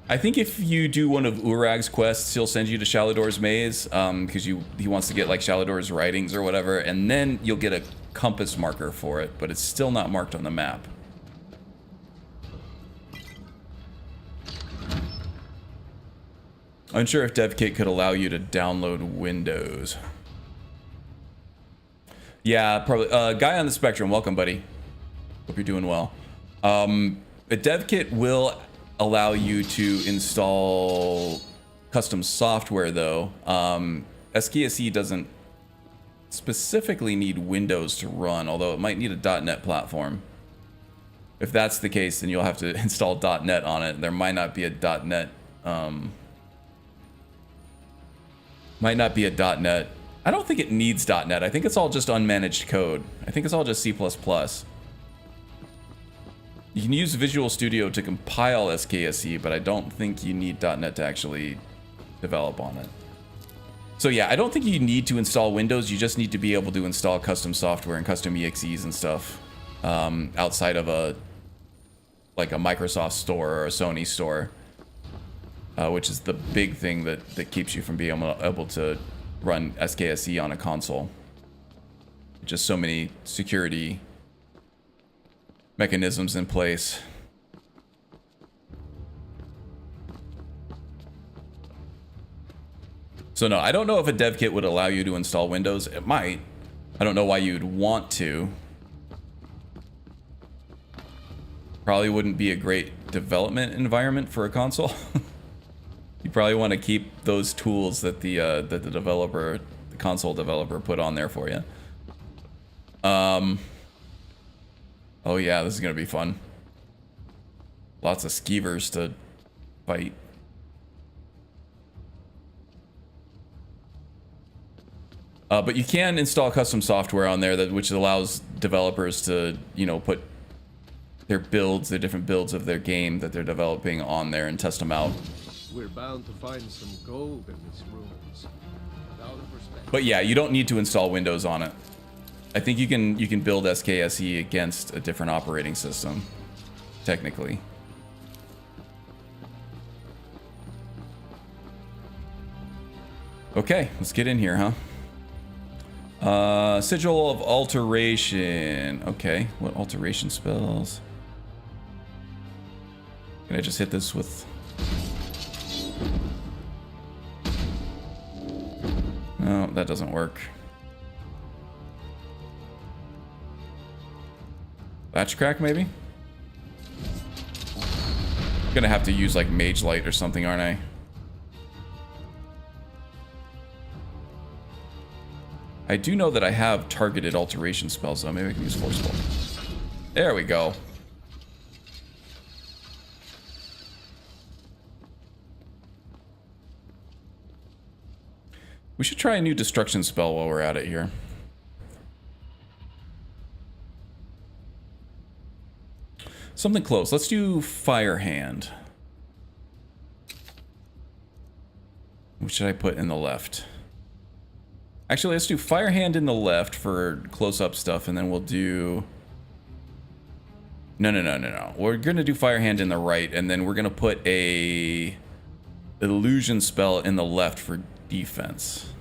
I think if you do one of Urag's quests, he'll send you to Shalidor's maze, because he wants to get like Shalidor's writings or whatever, and then you'll get a compass marker for it, but it's still not marked on the map. Unsure if DevKit could allow you to download Windows. Yeah, probably. Guy on the spectrum, welcome, buddy. Hope you're doing well. A DevKit will allow you to install custom software, though. SKSE doesn't specifically need Windows to run, although it might need a .NET platform. If that's the case, then you'll have to install .NET on it. There might not be a .NET. Might not be a .NET. I don't think it needs .NET. I think it's all just unmanaged code. I think it's all just C++. You can use Visual Studio to compile SKSE, but I don't think you need .NET to actually develop on it. So yeah, I don't think you need to install Windows. You just need to be able to install custom software and custom EXEs and stuff outside of a Microsoft store or a Sony store. Which is the big thing that keeps you from being able to run SKSE on a console. Just so many security mechanisms in place. So no, I don't know if a dev kit would allow you to install Windows. It might. I don't know why you'd want to. Probably wouldn't be a great development environment for a console. You probably want to keep those tools that the console developer put on there for you. Oh yeah, this is gonna be fun. Lots of skeevers to fight. But you can install custom software on there which allows developers to, you know, put their builds, the different builds of their game that they're developing on there and test them out. We're bound to find some gold in these ruins. Without a perspective. But yeah, you don't need to install Windows on it. I think you can build SKSE against a different operating system, technically. Okay, let's get in here, huh? Sigil of Alteration. Okay, what alteration spells? Can I just hit this with... No, that doesn't work. Batch crack, maybe? I'm gonna have to use like Mage Light or something, aren't I? I do know that I have targeted alteration spells, though. Maybe I can use Forceful. There we go. We should try a new destruction spell while we're at it here. Something close. Let's do Fire Hand. What should I put in the left? Actually, let's do Fire Hand in the left for close-up stuff, and then we'll do... No. We're going to do Fire Hand in the right, and then we're going to put a illusion spell in the left for defense.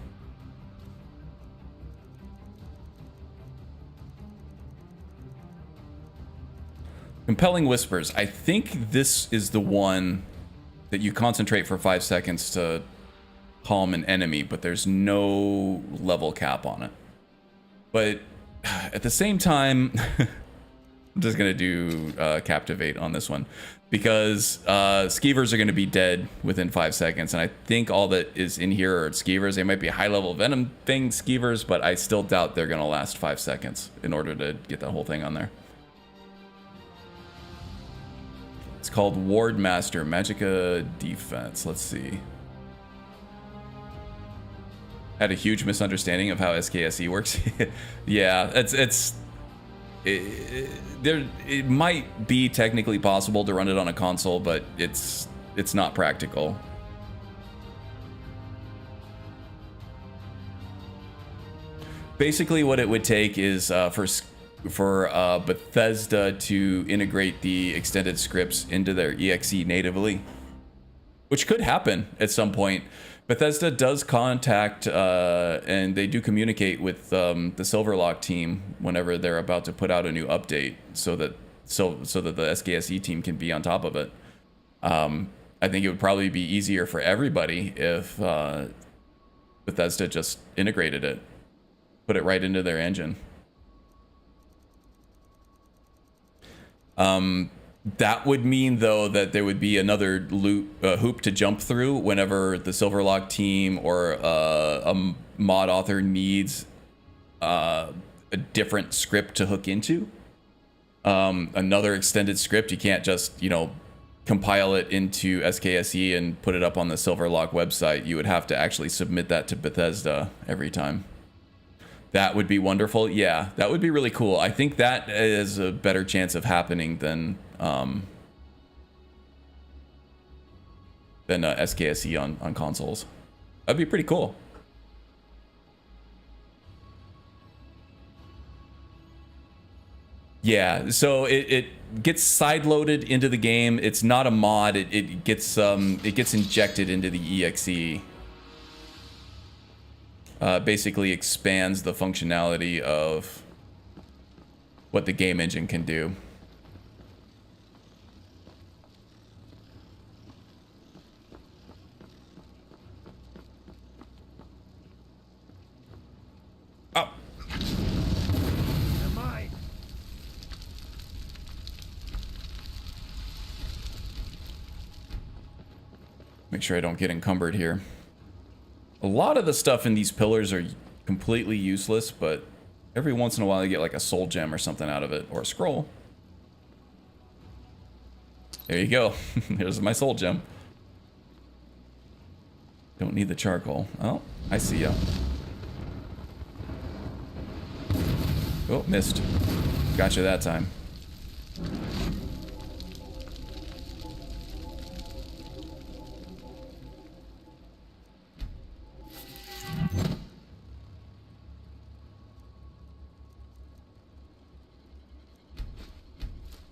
Compelling Whispers. I think this is the one that you concentrate for 5 seconds to calm an enemy, but there's no level cap on it. But at the same time, I'm just going to do Captivate on this one, because Skeevers are going to be dead within 5 seconds, and I think all that is in here are Skeevers. They might be high-level Venom thing Skeevers, but I still doubt they're going to last 5 seconds in order to get that whole thing on there. It's called Ward Master, Magicka Defense. Let's see. Had a huge misunderstanding of how SKSE works. Yeah, it might be technically possible to run it on a console, but it's not practical. Basically, what it would take is for Bethesda to integrate the extended scripts into their EXE natively, which could happen at some point. Bethesda does contact and they do communicate with the Silverlock team whenever they're about to put out a new update, so that the SKSE team can be on top of it. I think it would probably be easier for everybody if Bethesda just integrated it, put it right into their engine. That would mean, though, that there would be another hoop to jump through whenever the Silverlock team or a mod author needs a different script to hook into. Another extended script. You can't just, compile it into SKSE and put it up on the Silverlock website. You would have to actually submit that to Bethesda every time. That would be wonderful. Yeah, that would be really cool. I think that is a better chance of happening than SKSE on consoles. That'd be pretty cool. Yeah, so it gets sideloaded into the game. It's not a mod. It gets injected into the EXE. Basically expands the functionality of what the game engine can do. Oh. They're mine. Make sure I don't get encumbered here. A lot of the stuff in these pillars are completely useless, but every once in a while you get like a soul gem or something out of it, or a scroll. There you go. Here's my soul gem. Don't need the charcoal. Oh, I see ya. Oh, missed. Gotcha that time.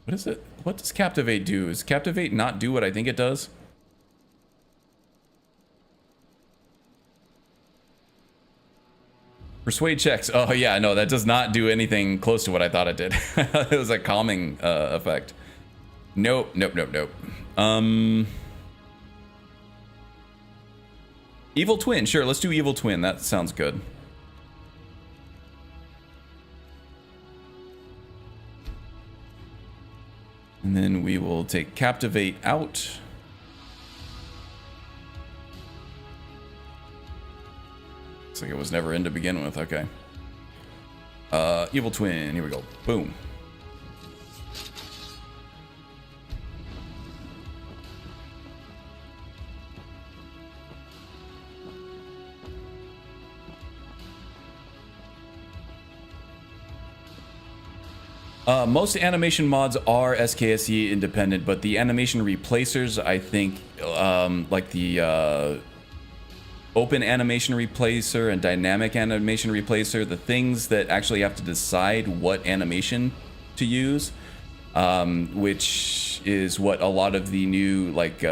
What is it? What does Captivate do? Does Captivate not do what I think it does? Persuade checks. Oh yeah, no, that does not do anything close to what I thought it did. It was a calming effect. Nope. Evil Twin. Sure, let's do Evil Twin. That sounds good. And then we will take Captivate out. Looks like it was never in to begin with. Okay. Evil Twin. Here we go. Boom. Most animation mods are SKSE independent, but the animation replacers, I think, like the open animation replacer and dynamic animation replacer, the things that actually have to decide what animation to use, which is what a lot of the new like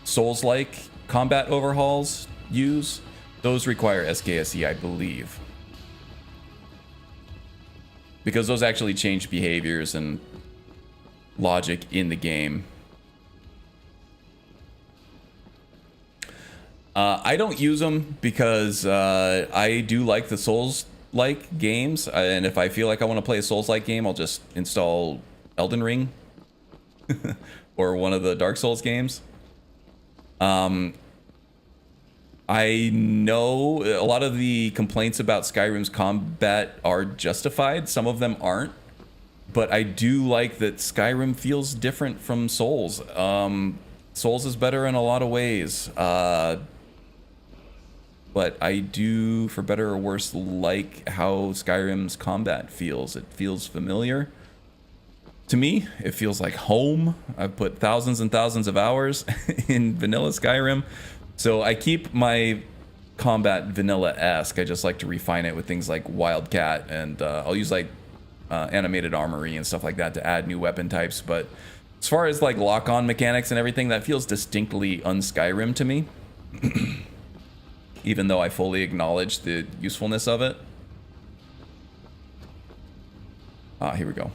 Souls-like combat overhauls use, those require SKSE, I believe. Because those actually change behaviors and logic in the game. I don't use them because I do like the Souls-like games, and if I feel like I want to play a Souls-like game, I'll just install Elden Ring or one of the Dark Souls games. I know a lot of the complaints about Skyrim's combat are justified. Some of them aren't. But I do like that Skyrim feels different from Souls. Souls is better in a lot of ways. But I do, for better or worse, like how Skyrim's combat feels. It feels familiar. To me, it feels like home. I've put thousands and thousands of hours in vanilla Skyrim. So I keep my combat vanilla-esque. I just like to refine it with things like Wildcat, and I'll use like animated armory and stuff like that to add new weapon types. But as far as like lock-on mechanics and everything, that feels distinctly un-Skyrim to me. Even though I fully acknowledge the usefulness of it. Here we go.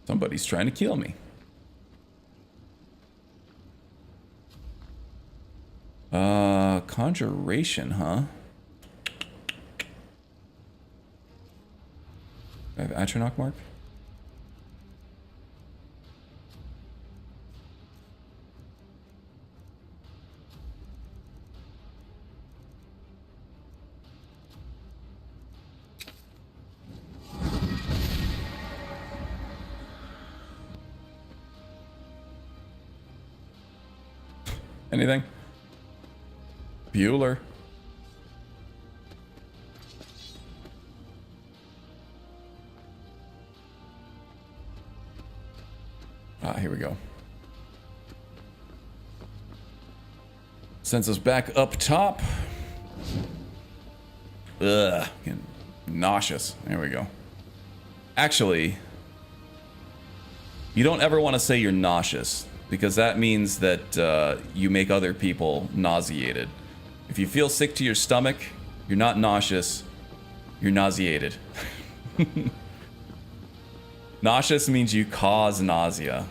Somebody's trying to kill me. Conjuration, huh? I have Atronach mark? Anything? Bueller. Here we go. Sends us back up top. Ugh, getting nauseous. There we go. Actually, you don't ever want to say you're nauseous, because that means that you make other people nauseated. If you feel sick to your stomach, you're not nauseous, you're nauseated. Nauseous means you cause nausea.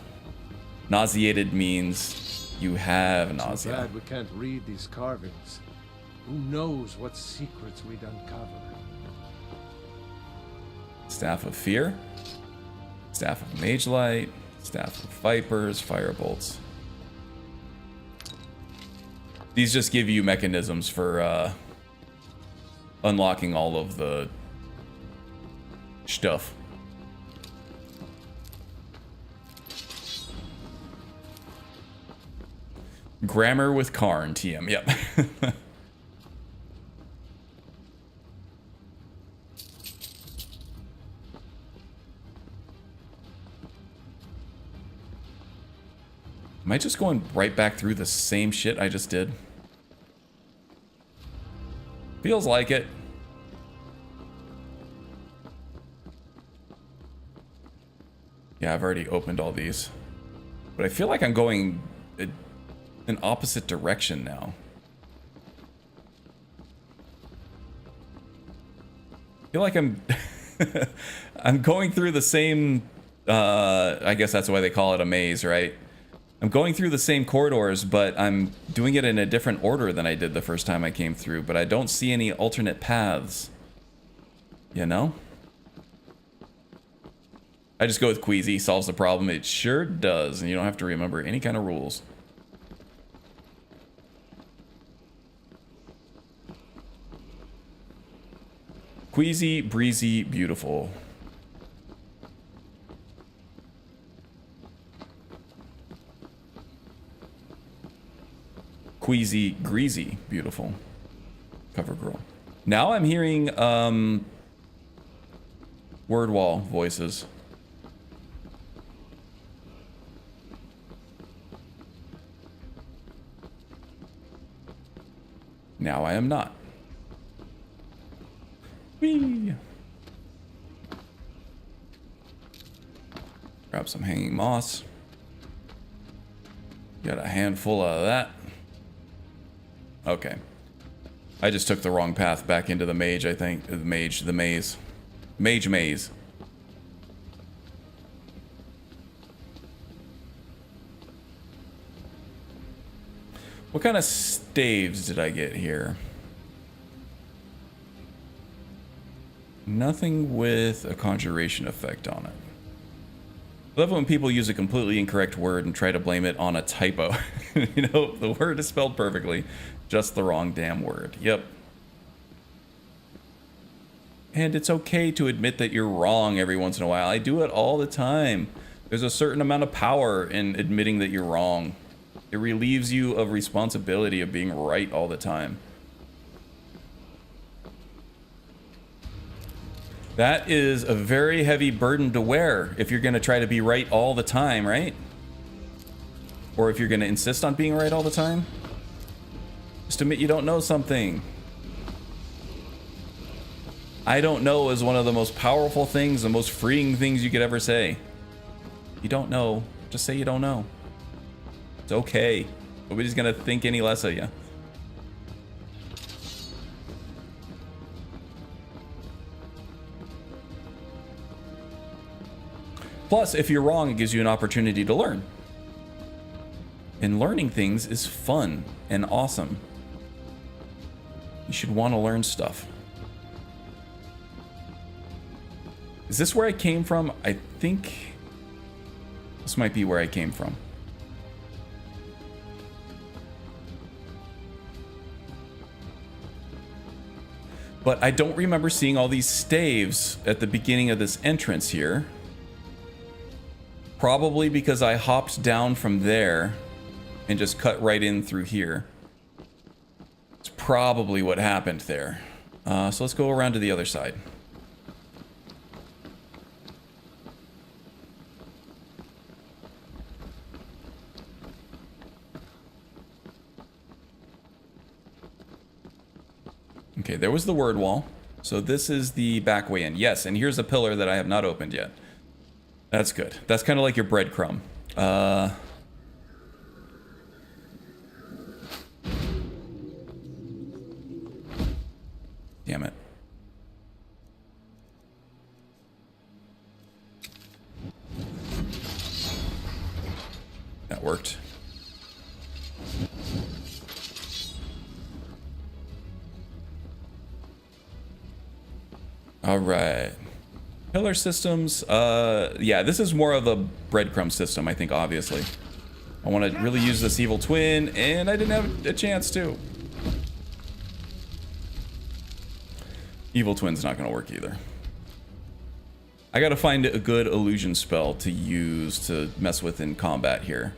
Nauseated means you have nausea. Glad we can't read these carvings. Who knows what secrets we'd uncover? Staff of Fear, Staff of Mage Light, Staff of Vipers, Firebolts. These just give you mechanisms for unlocking all of the stuff. Grammar with Karn, TM, yep. Am I just going right back through the same shit I just did? Feels like it. Yeah, I've already opened all these. But I feel like I'm going an opposite direction now. I feel like I'm I'm going through the same I guess that's why they call it a maze, right? I'm going through the same corridors, but I'm doing it in a different order than I did the first time I came through, but I don't see any alternate paths. You know? I just go with Queasy, solves the problem. It sure does, and you don't have to remember any kind of rules. Queasy, breezy, beautiful. Queasy, greasy, beautiful. Cover girl. Now I'm hearing word wall voices. Now I am not. Whee! Grab some hanging moss. Got a handful of that. Okay. I just took the wrong path back into the mage, I think. The maze. Mage maze. What kind of staves did I get here? Nothing with a conjuration effect on it. I love when people use a completely incorrect word and try to blame it on a typo. You know, the word is spelled perfectly, just the wrong damn word. Yep. And it's okay to admit that you're wrong every once in a while. I do it all the time. There's a certain amount of power in admitting that you're wrong. It relieves you of responsibility of being right all the time. That is a very heavy burden to wear if you're going to try to be right all the time, right? Or if you're going to insist on being right all the time. Just admit you don't know something. I don't know is one of the most powerful things, the most freeing things you could ever say. You don't know. Just say you don't know. It's okay. Nobody's going to think any less of you. Plus, if you're wrong, it gives you an opportunity to learn. And learning things is fun and awesome. You should want to learn stuff. Is this where I came from? I think this might be where I came from. But I don't remember seeing all these staves at the beginning of this entrance here. Probably because I hopped down from there and just cut right in through here. It's probably what happened there. So let's go around to the other side. Okay, there was the word wall. So this is the back way in. Yes, and here's a pillar that I have not opened yet. That's good. That's kind of like your breadcrumb. Damn it. That worked. All right. Pillar systems, yeah, this is more of a breadcrumb system, I think, obviously. I want to really use this evil twin, and I didn't have a chance to. Evil twin's not going to work either. I got to find a good illusion spell to use to mess with in combat here.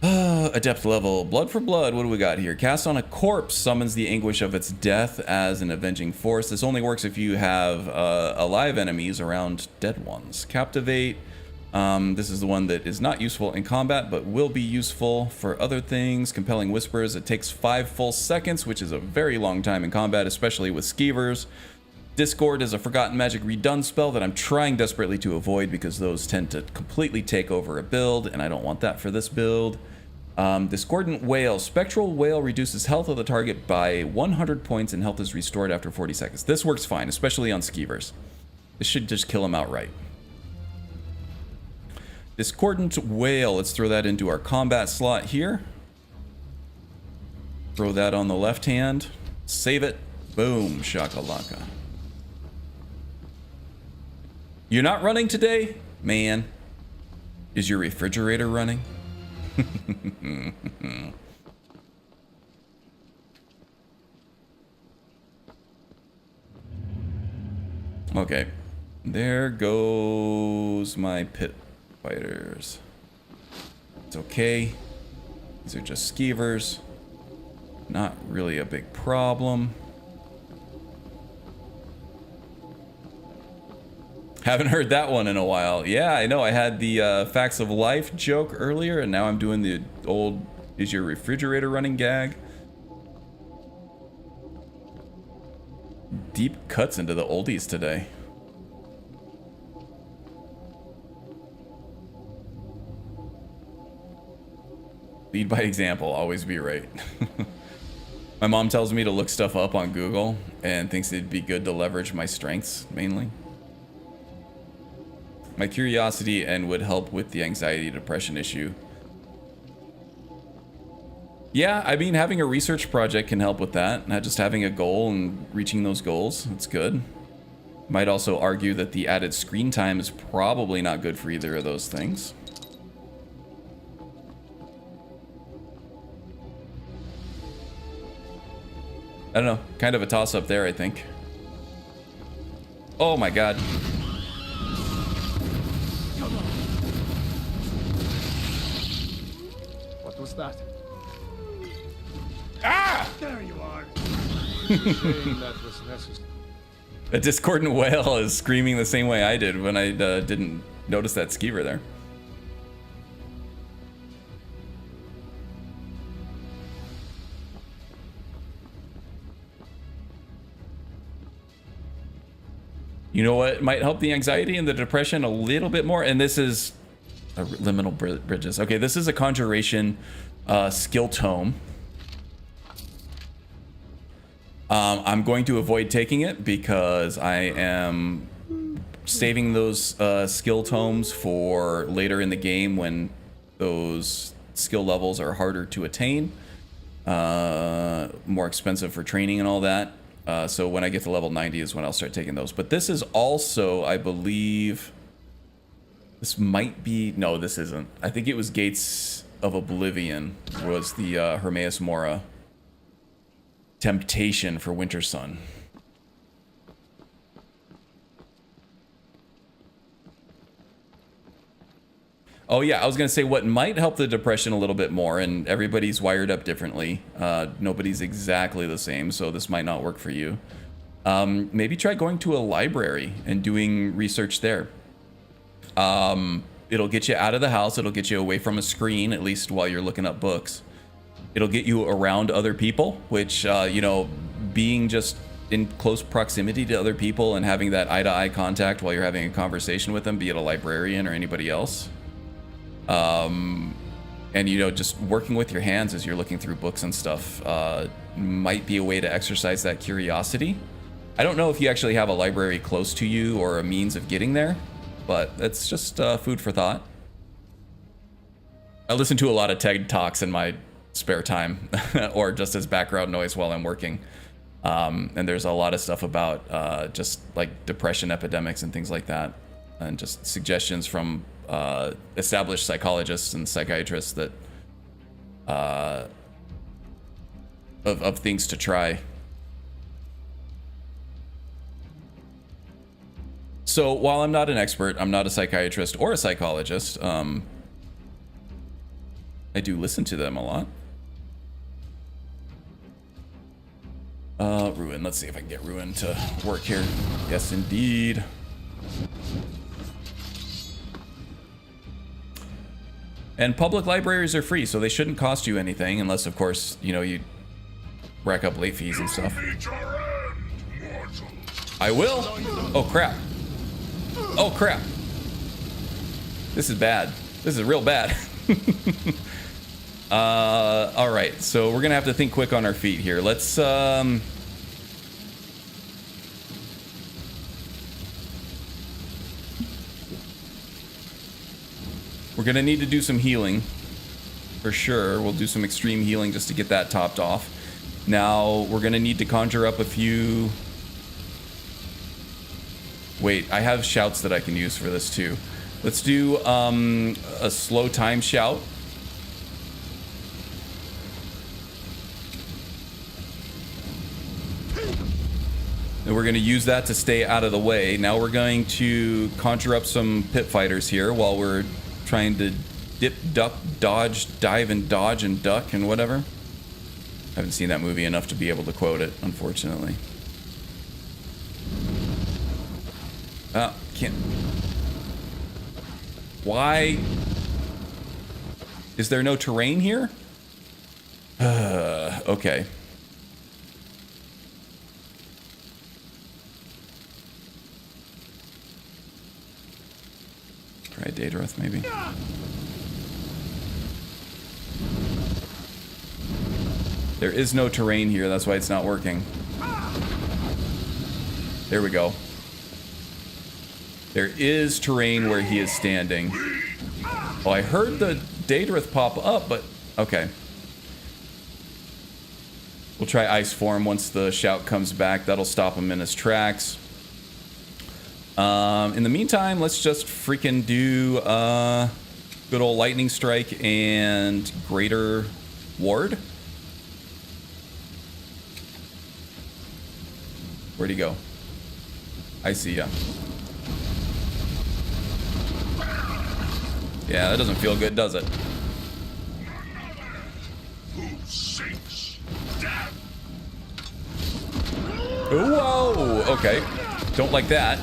Adept level. Blood for blood. What do we got here? Cast on a corpse summons the anguish of its death as an avenging force. This only works if you have alive enemies around dead ones. Captivate. This is the one that is not useful in combat, but will be useful for other things. Compelling whispers. It takes 5 full seconds, which is a very long time in combat, especially with skeevers. Discord is a forgotten magic redone spell that I'm trying desperately to avoid because those tend to completely take over a build, and I don't want that for this build. Discordant Wail. Spectral Wail reduces health of the target by 100 points and health is restored after 40 seconds. This works fine, especially on skeevers. This should just kill them outright. Discordant Wail. Let's throw that into our combat slot here. Throw that on the left hand. Save it. Boom. Shakalaka. You're not running today? Man. Is your refrigerator running? Okay. There goes my pit fighters. It's okay. These are just skeevers. Not really a big problem. Haven't heard that one in a while. Yeah, I know. I had the facts of life joke earlier, and now I'm doing the old "is your refrigerator running" gag. Deep cuts into the oldies today. Lead by example, always be right. My mom tells me to look stuff up on Google and thinks it'd be good to leverage my strengths, mainly. My curiosity and would help with the anxiety depression issue. Yeah, I mean, having a research project can help with that. Not just having a goal and reaching those goals. It's good. Might also argue that the added screen time is probably not good for either of those things. I don't know. Kind of a toss-up there, I think. Oh my god. What was that? Ah! There you are. Shame that was necessary. A discordant whale is screaming the same way I did when I didn't notice that skeever there. You know what might help the anxiety and the depression a little bit more? And this is liminal bridges. Okay, this is a conjuration skill tome. I'm going to avoid taking it because I am saving those skill tomes for later in the game when those skill levels are harder to attain, more expensive for training and all that. So when I get to level 90 is when I'll start taking those. But this is also, I believe, this might be, no, this isn't. I think it was Gates of Oblivion was the Hermaeus Mora temptation for Winter Sun. Oh yeah, I was gonna say what might help the depression a little bit more, and everybody's wired up differently. Nobody's exactly the same, so this might not work for you. Maybe try going to a library and doing research there. It'll get you out of the house, it'll get you away from a screen, at least while you're looking up books. It'll get you around other people, which, you know, being just in close proximity to other people and having that eye-to-eye contact while you're having a conversation with them, be it a librarian or anybody else. And, you know, just working with your hands as you're looking through books and stuff might be a way to exercise that curiosity. I don't know if you actually have a library close to you or a means of getting there, but that's just food for thought. I listen to a lot of TED Talks in my spare time or just as background noise while I'm working. And there's a lot of stuff about just like depression epidemics and things like that. And just suggestions from established psychologists and psychiatrists that of things to try. So while I'm not an expert, I'm not a psychiatrist or a psychologist, I do listen to them a lot. Ruin, let's see if I can get Ruin to work here. Yes, indeed. And public libraries are free, so they shouldn't cost you anything, unless, of course, you know, you rack up late fees and stuff. I will? Oh, crap. Oh, crap. This is bad. This is real bad. All right, so we're gonna have to think quick on our feet here. Let's, we're gonna need to do some healing, for sure. We'll do some extreme healing just to get that topped off. Now, we're gonna need to conjure up a few... Wait, I have shouts that I can use for this too. Let's do a slow time shout. And we're gonna use that to stay out of the way. Now we're going to conjure up some pit fighters here while we're trying to dip, duck, dodge, dive, and dodge, and duck, and whatever. Haven't seen that movie enough to be able to quote it, unfortunately. Can't. Why? Is there no terrain here? Okay. Try Daedrith, maybe. There is no terrain here, that's why it's not working. There we go. There is terrain where he is standing. Oh, I heard the Daedrith pop up, but okay. We'll try Ice Form once the shout comes back. That'll stop him in his tracks. In the meantime, let's just freaking do good old Lightning Strike and Greater Ward. Where'd he go? I see ya. Yeah, that doesn't feel good, does it? Whoa! Okay. Don't like that.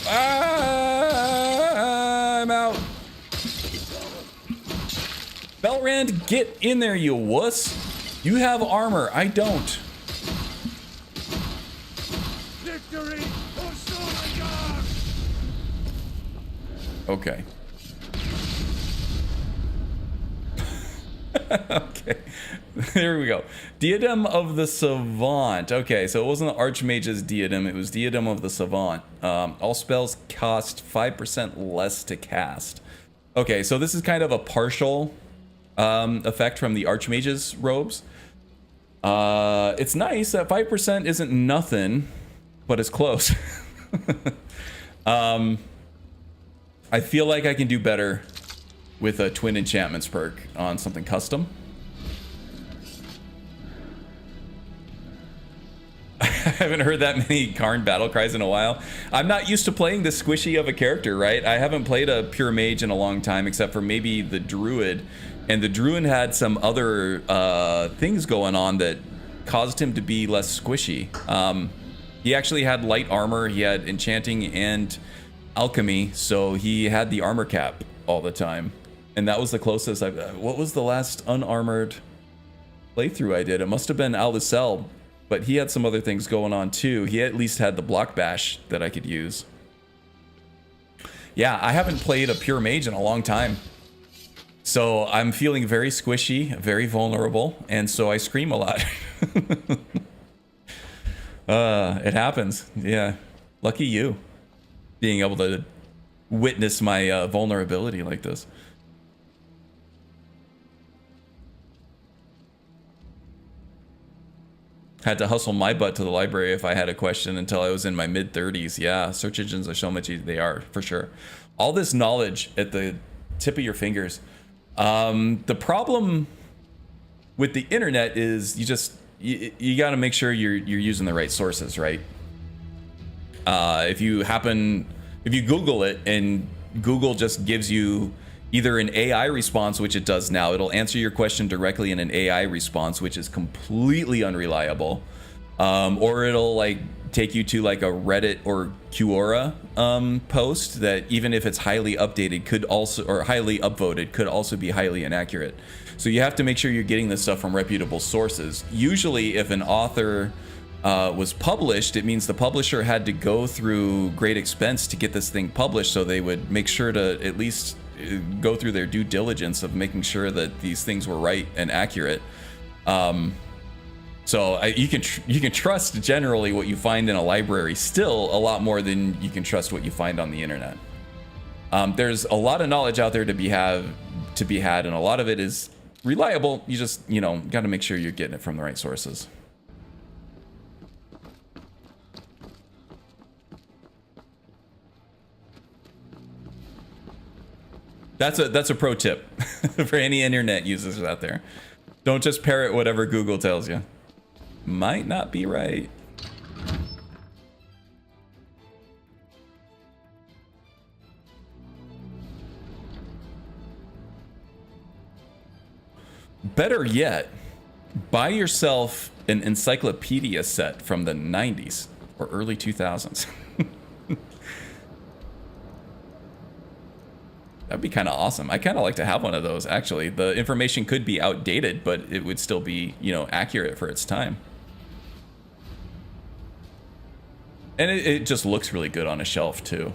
I'm out. Belrand, get in there, you wuss. You have armor. I don't. Victory or Shalidor! Okay. Okay. There we go. Diadem of the Savant. Okay, so it wasn't the Archmage's Diadem, it was Diadem of the Savant. All spells cost 5% less to cast. Okay, so this is kind of a partial effect from the Archmage's robes. It's nice that 5% isn't nothing, but it's close. I feel like I can do better with a Twin Enchantments perk on something custom. I haven't heard that many Karn battle cries in a while. I'm not used to playing this squishy of a character, right? I haven't played a pure mage in a long time, except for maybe the druid. And the druid had some other things going on that caused him to be less squishy. He actually had light armor, he had enchanting and alchemy, so he had the armor cap all the time. And that was the closest I've... What was the last unarmored playthrough I did? It must have been Alucel, but he had some other things going on too. He at least had the block bash that I could use. Yeah, I haven't played a pure mage in a long time. So I'm feeling very squishy, very vulnerable, and so I scream a lot. It happens. Yeah. Lucky you. Being able to witness my vulnerability like this. Had to hustle my butt to the library if I had a question until I was in my mid-30s. Yeah, search engines are so much easier. They are, for sure. All this knowledge at the tip of your fingers. The problem with the internet is you got to make sure you're using the right sources, right? If you Google it and Google just gives you either an AI response, which it does now, it'll answer your question directly in an AI response, which is completely unreliable, or it'll like take you to like a Reddit or Quora post that, even if it's highly updated, could also, or highly upvoted, could also be highly inaccurate. So you have to make sure you're getting this stuff from reputable sources. Usually if an author was published, it means the publisher had to go through great expense to get this thing published, so they would make sure to at least go through their due diligence of making sure that these things were right and accurate. So you can trust generally what you find in a library still a lot more than you can trust what you find on the internet. There's a lot of knowledge out there to be had, and a lot of it is reliable. You just, got to make sure you're getting it from the right sources. That's a pro tip for any internet users out there. Don't just parrot whatever Google tells you. might not be right. Better yet, buy yourself an encyclopedia set from the 90s or early 2000s. That'd be kind of awesome. I kind of like to have one of those, actually. The information could be outdated, but it would still be, you know, accurate for its time. And it just looks really good on a shelf, too.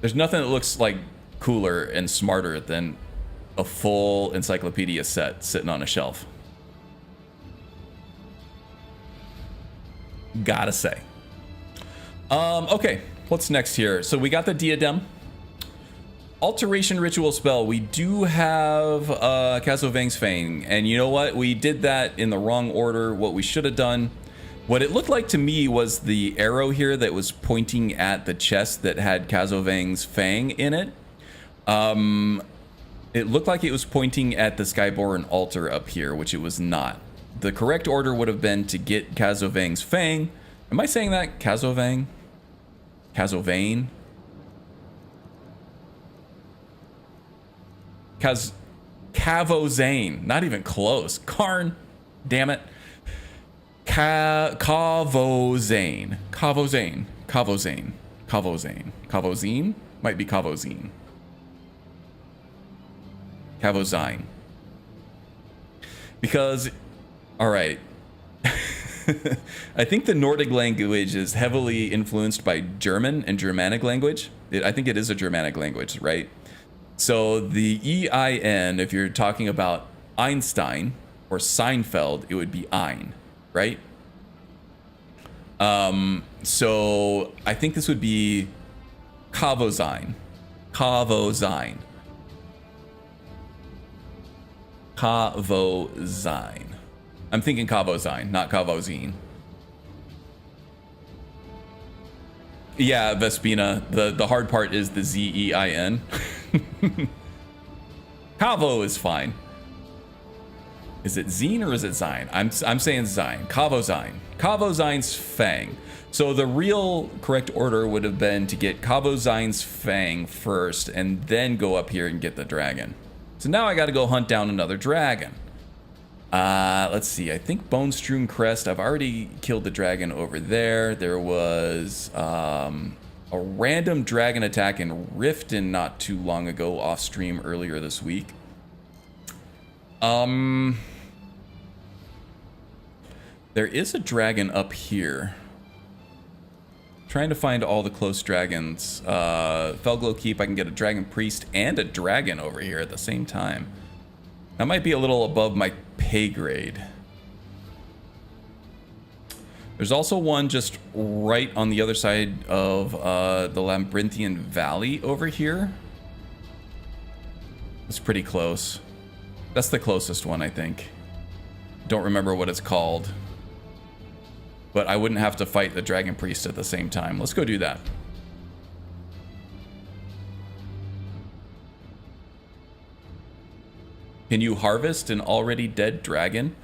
There's nothing that looks, like, cooler and smarter than a full encyclopedia set sitting on a shelf. Gotta say. Okay, what's next here? So we got the diadem. Alteration ritual spell. We do have Kazovang's Fang, and you know what? We did that in the wrong order. What we should have done, what it looked like to me was the arrow here that was pointing at the chest that had Kazovang's Fang in it. It looked like it was pointing at the Skyborn altar up here, which it was not. The correct order would have been to get Kazovang's Fang. Am I saying that? Kazovang? Kazovane? Kavozane. Not even close. Karn. Damn it. Kavozane. Kavozane. Kavozane. Kavozane. Kavozine? Might be Kavozine. Kavozine. Because, alright. I think the Nordic language is heavily influenced by German and Germanic language. I think it is a Germanic language, right? So the E-I-N, if you're talking about Einstein or Seinfeld, it would be Ein, right? So I think this would be Kavozine. Kavozine. Kavozine. I'm thinking Kavozine, not Kavozine. Yeah, Vespina. The hard part is the Z-E-I-N. Kavo is fine. Is it Zine or is it Zine? I'm saying Zine. Kavozine. Kavozine's Fang. So the real correct order would have been to get Kavozine's Fang first and then go up here and get the dragon. So now I got to go hunt down another dragon. Let's see. I think Bone Strewn Crest. I've already killed the dragon over there. There was a random dragon attack in Riften not too long ago off stream earlier this week. There is a dragon up here. Trying to find all the close dragons. Felglow Keep, I can get a dragon priest and a dragon over here at the same time. That might be a little above my pay grade. There's also one just right on the other side of the Labyrinthian Valley over here. It's pretty close. That's the closest one, I think. Don't remember what it's called. But I wouldn't have to fight the Dragon Priest at the same time. Let's go do that. Can you harvest an already dead dragon?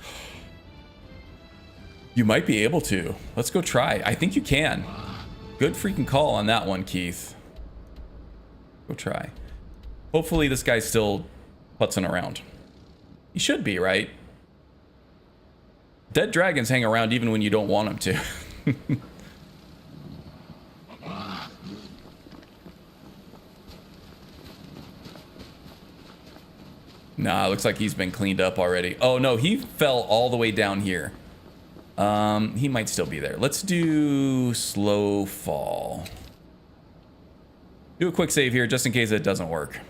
You might be able to. Let's go try. I think you can. Good freaking call on that one, Keith. Go try. Hopefully this guy's still putzing around. He should be, right? Dead dragons hang around even when you don't want them to. Nah, looks like he's been cleaned up already. Oh no, he fell all the way down here. He might still be there. Let's do slow fall. Do a quick save here just in case it doesn't work.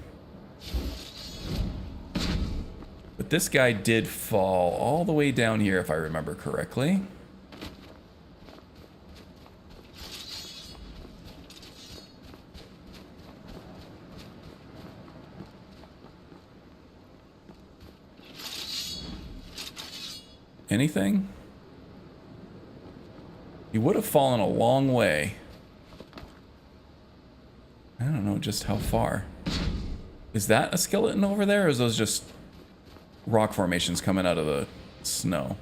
But this guy did fall all the way down here if I remember correctly. Anything? He would have fallen a long way. I don't know just how far. Is that a skeleton over there, or is those just rock formations coming out of the snow?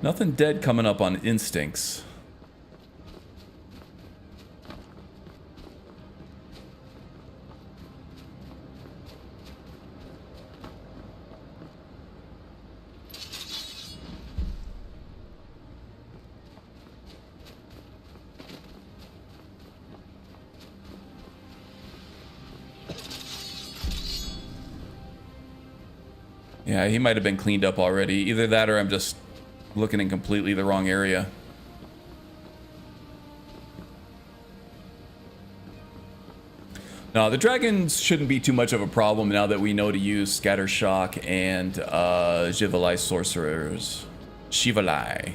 Nothing dead coming up on instincts. Yeah, he might have been cleaned up already. Either that or I'm just looking in completely the wrong area. No, the dragons shouldn't be too much of a problem now that we know to use Scatter Shock and Shivalai Sorcerers. Shivalai.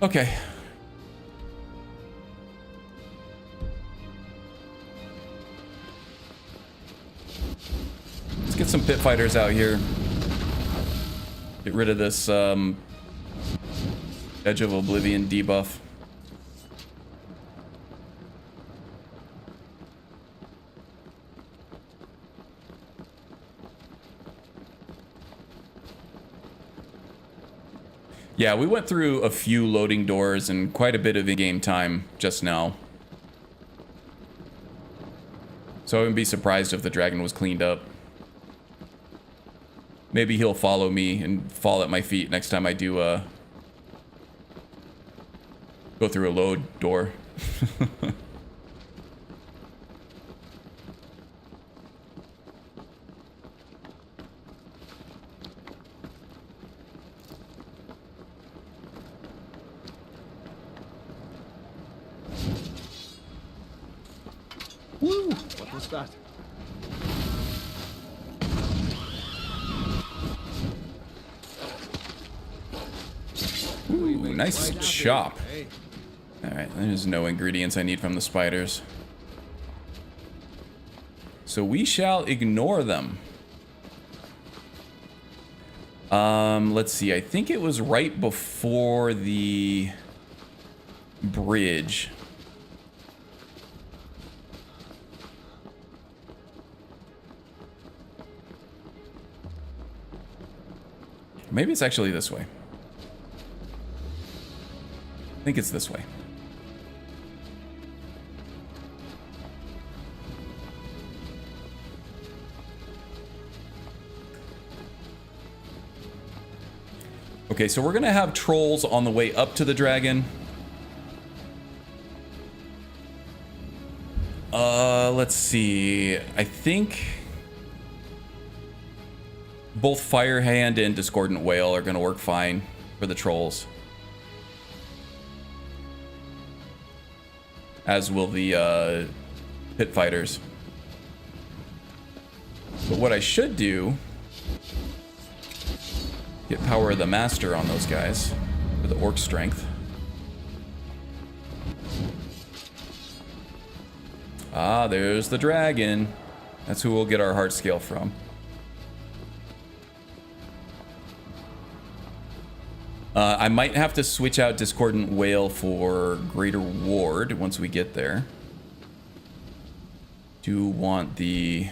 Okay. Let's get some pit fighters out here. Get rid of this Edge of Oblivion debuff. Yeah, we went through a few loading doors and quite a bit of in-game time just now. So I wouldn't be surprised if the dragon was cleaned up. Maybe he'll follow me and fall at my feet next time I do go through a load door. Woo! What was that? Ooh, nice chop. Alright, there's no ingredients I need from the spiders. So we shall ignore them. Let's see. I think it was right before the bridge. Maybe it's actually this way. I think it's this way. Okay, so we're gonna have trolls on the way up to the dragon. Let's see. I think both Firehand and Discordant Whale are gonna work fine for the trolls. As will the pit fighters. But what I should do, get Power of the Master on those guys for the orc strength. Ah, there's the dragon. That's who we'll get our heart scale from. I might have to switch out Discordant Whale for Greater Ward once we get there. Do want the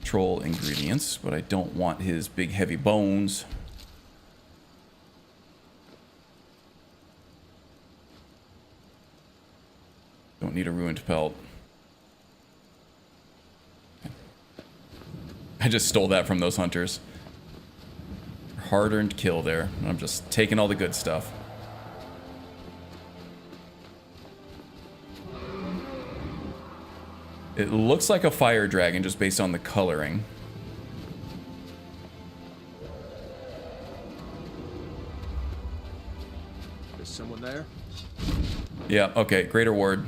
troll ingredients, but I don't want his big heavy bones. Don't need a ruined pelt. I just stole that from those hunters. Hard-earned kill there. I'm just taking all the good stuff. It looks like a fire dragon just based on the coloring. Is someone there? Yeah, okay. Greater Ward.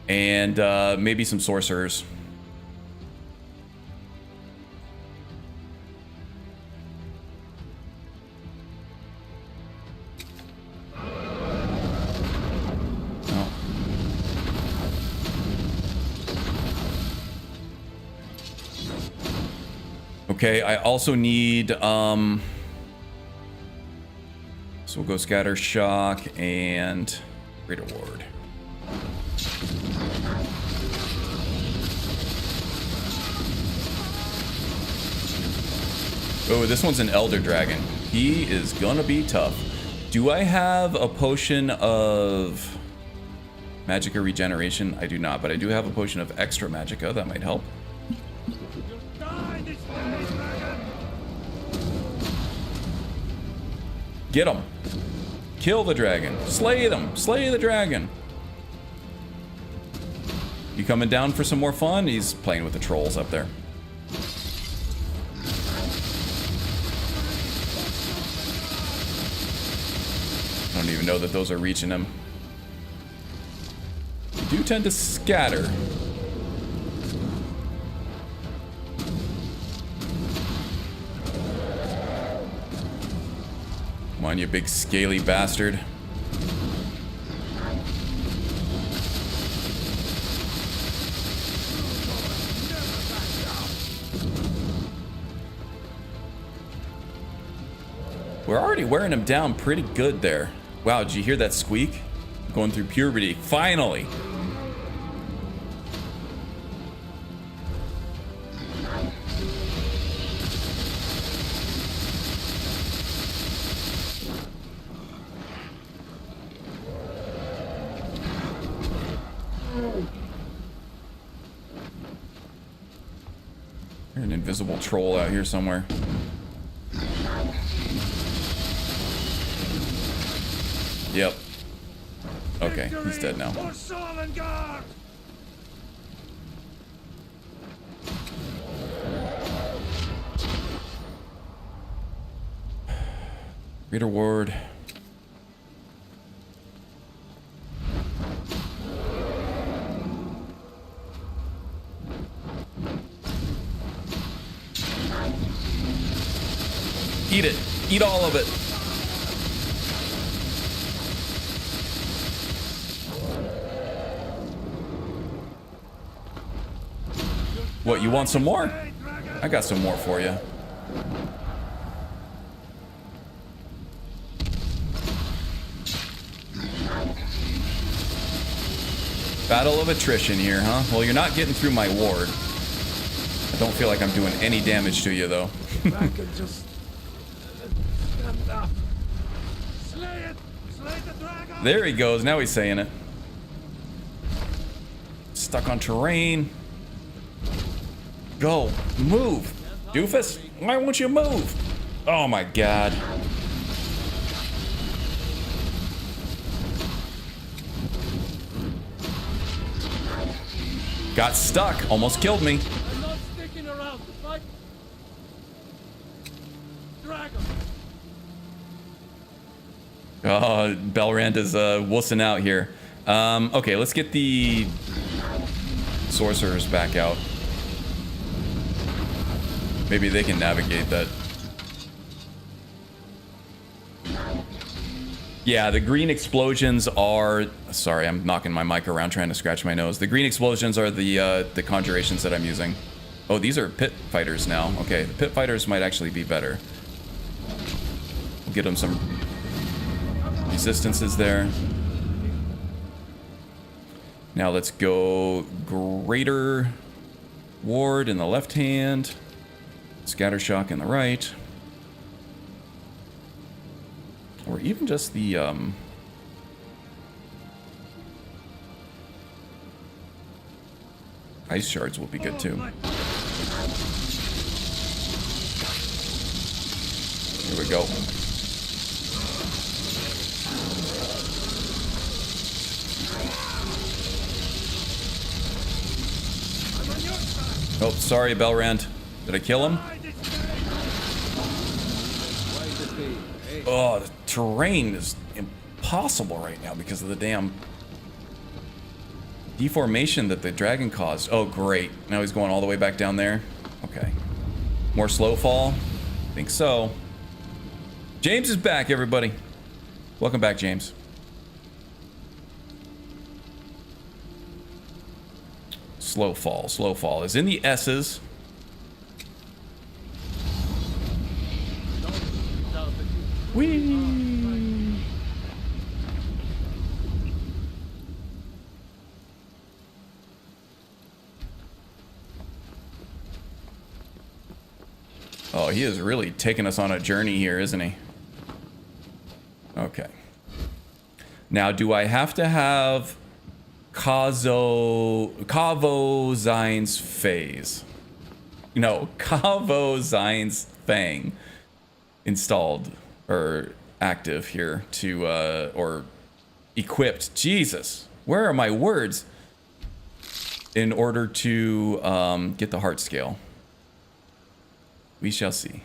And maybe some sorcerers. Okay, I also need, so we'll go Scatter Shock and Greater Ward. Oh, this one's an Elder Dragon. He is gonna be tough. Do I have a potion of Magicka Regeneration? I do not, but I do have a potion of Extra Magicka. That might help. Get him. Kill the dragon. Slay them. Slay the dragon. You coming down for some more fun? He's playing with the trolls up there. I don't even know that those are reaching him. They do tend to scatter. Come on, you big scaly bastard. We're already wearing him down pretty good there. Wow, did you hear that squeak? Going through puberty. Finally! There's an invisible troll out here somewhere. Yep. Okay, he's dead now. Reader ward. Eat it. Eat all of it. What, you want some more? I got some more for you. Battle of attrition here, huh? Well, you're not getting through my ward. I don't feel like I'm doing any damage to you, though. There he goes. Now he's saying it. Stuck on terrain. Go. Move. Doofus. Why won't you move? Oh my god. Got stuck. Almost killed me. I'm not sticking around to fight. Dragon. Oh, Belrand is wussing out here. Okay, let's get the sorcerers back out. Maybe they can navigate that. Yeah, the green explosions are... Sorry, I'm knocking my mic around trying to scratch my nose. The green explosions are the conjurations that I'm using. Oh, these are pit fighters now. Okay, the pit fighters might actually be better. We'll get them some resistances there. Now let's go Greater Ward in the left hand. Scattershock in the right. Or even just the, ice shards will be good too. Here we go. Oh, sorry, Belrand. Did I kill him? Oh, the terrain is impossible right now because of the damn deformation that the dragon caused. Oh, great. Now he's going all the way back down there. Okay. More slow fall? I think so. James is back, everybody. Welcome back, James. Slow fall. Slow fall is in the S's. Whee! Oh, he is really taking us on a journey here, isn't he? Okay. Now, do I have to have Kavozine's phase? No, Kavozine's Fang installed or active here to, or equipped. Jesus, where are my words? In order to get the heart scale. We shall see.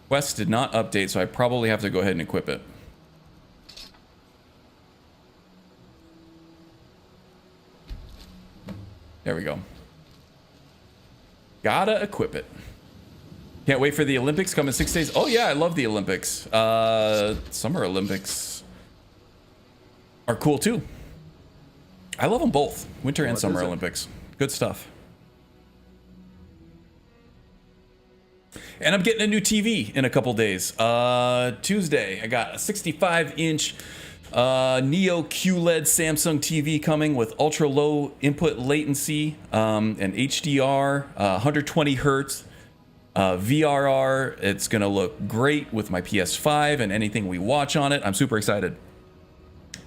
Quest did not update, so I probably have to go ahead and equip it. There we go. Gotta equip it. Can't wait for the Olympics, come in 6 days. Oh yeah, I love the Olympics. Summer Olympics are cool too. I love them both. Winter and Summer Olympics. Good stuff. And I'm getting a new TV in a couple days. Tuesday, I got a 65-inch Neo QLED Samsung TV coming with ultra low input latency, and HDR, 120 hertz, VRR. It's gonna look great with my PS5 and anything we watch on it. I'm super excited.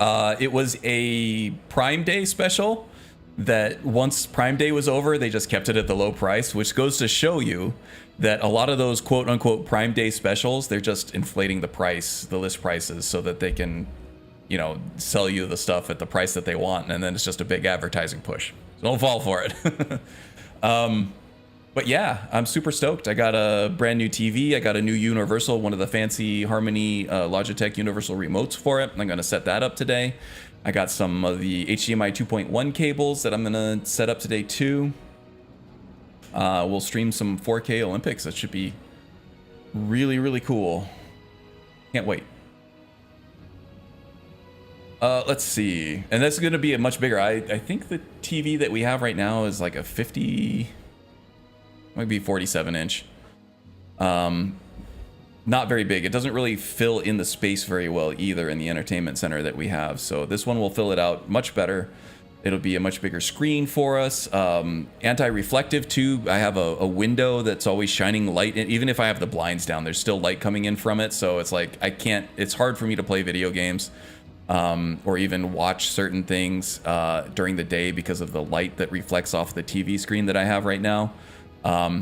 It was a Prime Day special that once Prime Day was over, they just kept it at the low price, which goes to show you that a lot of those quote unquote Prime Day specials, they're just inflating the price, the list prices, so that they can, you know, sell you the stuff at the price that they want, and then it's just a big advertising push. So don't fall for it. But yeah, I'm super stoked. I got a brand new TV. I got a new Universal, one of the fancy Harmony Logitech Universal remotes for it. I'm gonna set that up today. I got some of the HDMI 2.1 cables that I'm gonna set up today too. We'll stream some 4K Olympics. That should be really, really cool. Can't wait. Let's see. And that's going to be a much bigger. I think the TV that we have right now is like a 50, might be 47 inch. Not very big. It doesn't really fill in the space very well either in the entertainment center that we have. So this one will fill it out much better. It'll be a much bigger screen for us. Anti-reflective too. I have a window that's always shining light. And even if I have the blinds down, there's still light coming in from it. So it's like, it's hard for me to play video games. Or even watch certain things during the day because of the light that reflects off the TV screen that I have right now.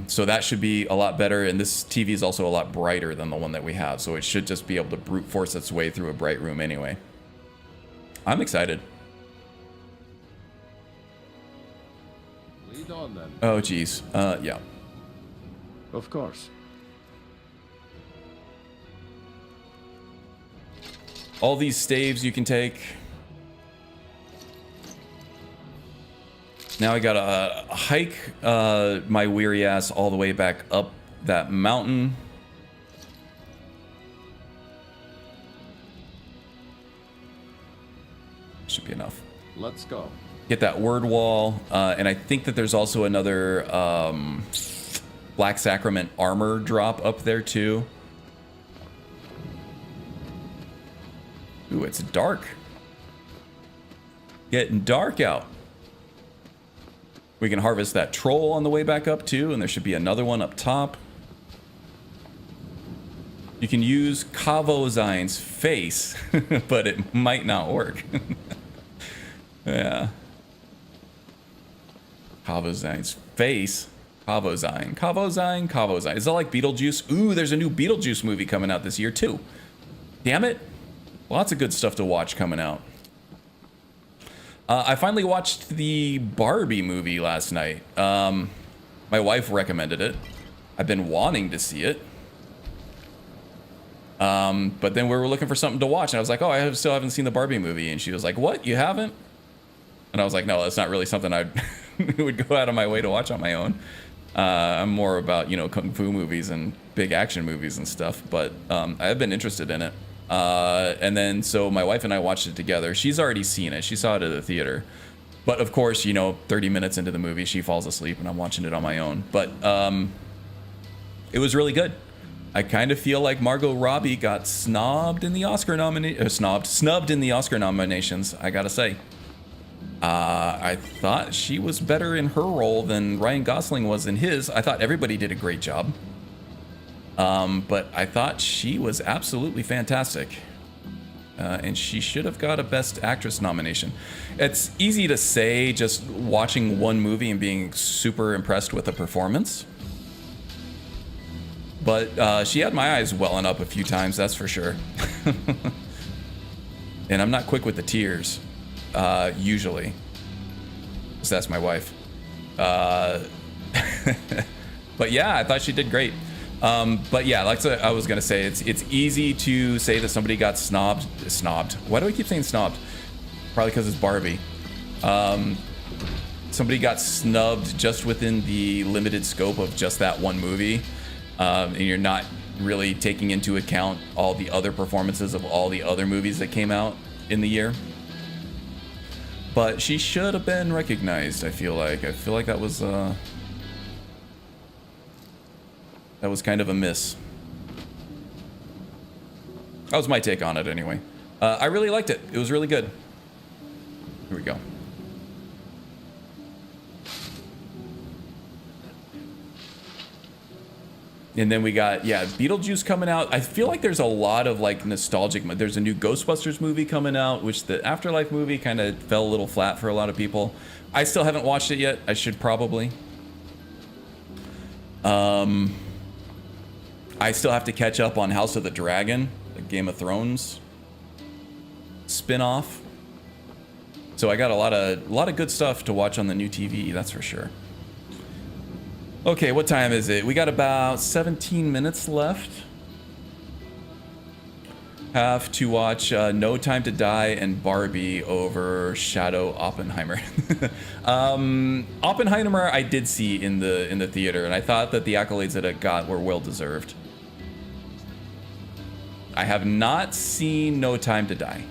So that should be a lot better, and this TV is also a lot brighter than the one that we have, so it should just be able to brute force its way through a bright room anyway. I'm excited. Lead on then. Oh geez, yeah. Of course. All these staves you can take. Now I gotta hike my weary ass all the way back up that mountain. Should be enough. Let's go. Get that word wall, and I think that there's also another Black Sacrament armor drop up there too. Ooh, it's dark. Getting dark out. We can harvest that troll on the way back up too, and there should be another one up top. You can use Kavozine's face, but it might not work. Yeah. Kavozine's face. Kavozine. Kavozine. Kavozine. Is that like Beetlejuice? Ooh, there's a new Beetlejuice movie coming out this year too. Damn it. Lots of good stuff to watch coming out. I finally watched the Barbie movie last night. My wife recommended it. I've been wanting to see it. But then we were looking for something to watch, and I was like, oh, I still haven't seen the Barbie movie. And she was like, what? You haven't? And I was like, no, that's not really something I would go out of my way to watch on my own. I'm more about, you know, kung fu movies and big action movies and stuff. But I've been interested in it. And then so my wife and I watched it together. She's already seen it. She saw it at the theater. But of course, you know, 30 minutes into the movie, she falls asleep and I'm watching it on my own. But it was really good. I kind of feel like Margot Robbie got snubbed in the Oscar snubbed in the Oscar nominations, I gotta say. I thought she was better in her role than Ryan Gosling was in his. I thought everybody did a great job. But I thought she was absolutely fantastic. And she should have got a Best Actress nomination. It's easy to say just watching one movie and being super impressed with the performance. But she had my eyes welling up a few times, that's for sure. And I'm not quick with the tears, usually. Because that's my wife. But yeah, I thought she did great. But yeah, like I was gonna say, it's easy to say that somebody got snobbed. Why do I keep saying snobbed? Probably because it's Barbie. Somebody got snubbed just within the limited scope of just that one movie, and you're not really taking into account all the other performances of all the other movies that came out in the year. But she should have been recognized. I feel like that was kind of a miss. That was my take on it anyway. I really liked it. It was really good. Here we go. And then we got, yeah, Beetlejuice coming out. I feel like there's a lot of like nostalgic. There's a new Ghostbusters movie coming out, which the Afterlife movie kind of fell a little flat for a lot of people. I still haven't watched it yet. I should probably. I still have to catch up on House of the Dragon, the Game of Thrones spin-off. So I got a lot of good stuff to watch on the new TV, that's for sure. Okay, what time is it? We got about 17 minutes left. Have to watch No Time to Die and Barbie over Shadow Oppenheimer. Oppenheimer I did see in the theater, and I thought that the accolades that it got were well deserved. I have not seen No Time to Die.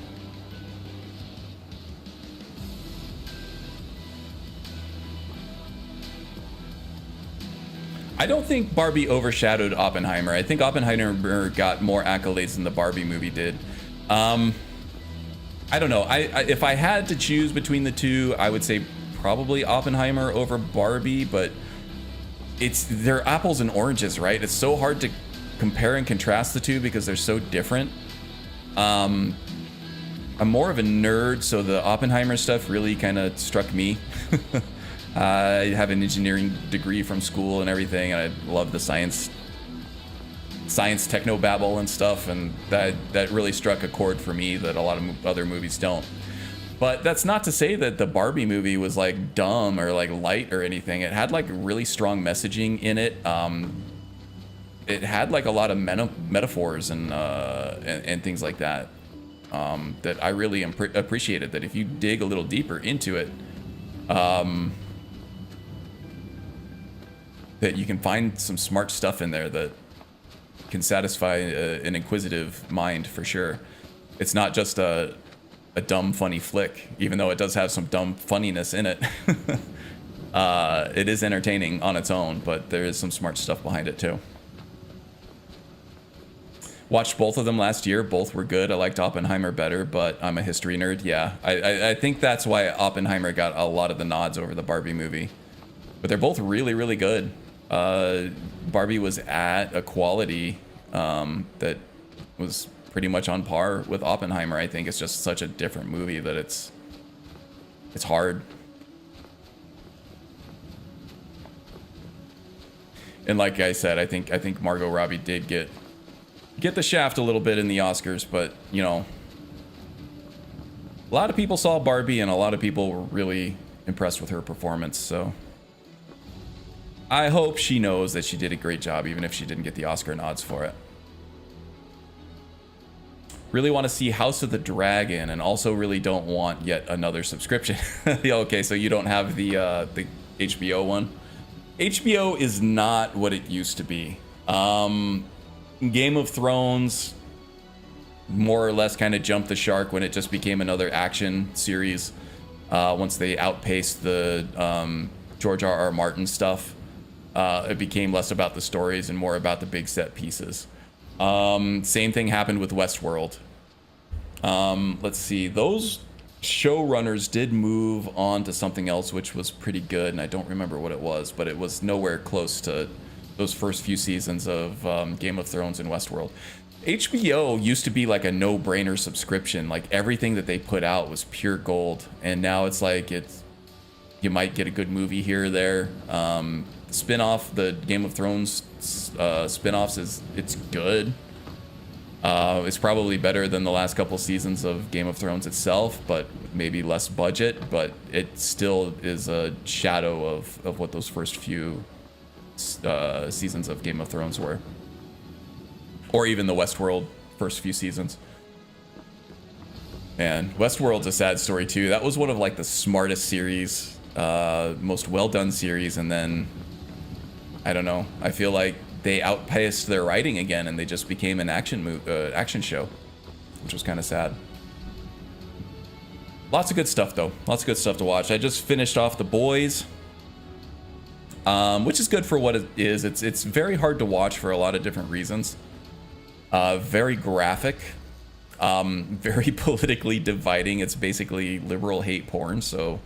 I don't think Barbie overshadowed Oppenheimer. I think Oppenheimer got more accolades than the Barbie movie did. I don't know. If I had to choose between the two, I would say probably Oppenheimer over Barbie, but they're apples and oranges, right? It's so hard to compare and contrast the two because they're so different. I'm more of a nerd, so the Oppenheimer stuff really kind of struck me. I have an engineering degree from school and everything, and I love the science technobabble and stuff, and that really struck a chord for me that a lot of other movies don't. But that's not to say that the Barbie movie was like dumb or like light or anything. It had like really strong messaging in it. It had like a lot of metaphors and things like that that I really appreciated. That if you dig a little deeper into it, that you can find some smart stuff in there that can satisfy an inquisitive mind for sure. It's not just a dumb, funny flick, even though it does have some dumb funniness in it. It is entertaining on its own, but there is some smart stuff behind it too. Watched both of them last year. Both were good. I liked Oppenheimer better, but I'm a history nerd. Yeah, I think that's why Oppenheimer got a lot of the nods over the Barbie movie. But they're both really, really good. Barbie was at a quality that was pretty much on par with Oppenheimer. I think it's just such a different movie that it's hard. And like I said, I think Margot Robbie did get the shaft a little bit in the Oscars, but you know, a lot of people saw Barbie and a lot of people were really impressed with her performance, so I hope she knows that she did a great job, even if she didn't get the Oscar nods for it. Really want to see House of the Dragon, and also really don't want yet another subscription. Okay, so you don't have the HBO one. HBO is not what it used to be. Game of Thrones more or less kind of jumped the shark when it just became another action series once they outpaced the George R.R. Martin stuff. it became less about the stories and more about the big set pieces. Same thing happened with Westworld. Let's see, those showrunners did move on to something else which was pretty good, and I don't remember what it was, but it was nowhere close to those first few seasons of Game of Thrones and Westworld. HBO used to be like a no-brainer subscription. Like everything that they put out was pure gold, and now it's like you might get a good movie here or there. Spin-off, the Game of Thrones spin-offs, it's good. It's probably better than the last couple seasons of Game of Thrones itself, but maybe less budget, but it still is a shadow of what those first few seasons of Game of Thrones were. Or even the Westworld first few seasons. And Westworld's a sad story too. That was one of like the smartest series, most well-done series, and then, I don't know, I feel like they outpaced their writing again, and they just became an action show, which was kind of sad. Lots of good stuff, though. Lots of good stuff to watch. I just finished off The Boys, which is good for what it is. It's very hard to watch for a lot of different reasons. Very graphic, very politically dividing. It's basically liberal hate porn. So,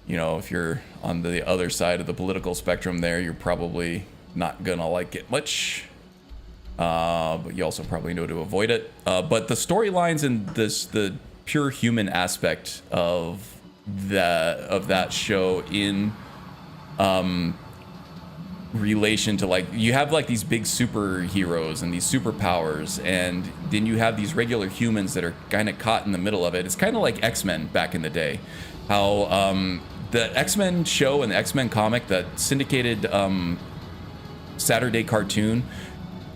you know, if you're on the other side of the political spectrum there, you're probably not gonna like it much, but you also probably know to avoid it. But the storylines and the pure human aspect of that show in relation to, like, you have like these big superheroes and these superpowers, and then you have these regular humans that are kind of caught in the middle of it. It's kind of like X-Men back in the day, how the X-Men show and the X-Men comic, that syndicated Saturday cartoon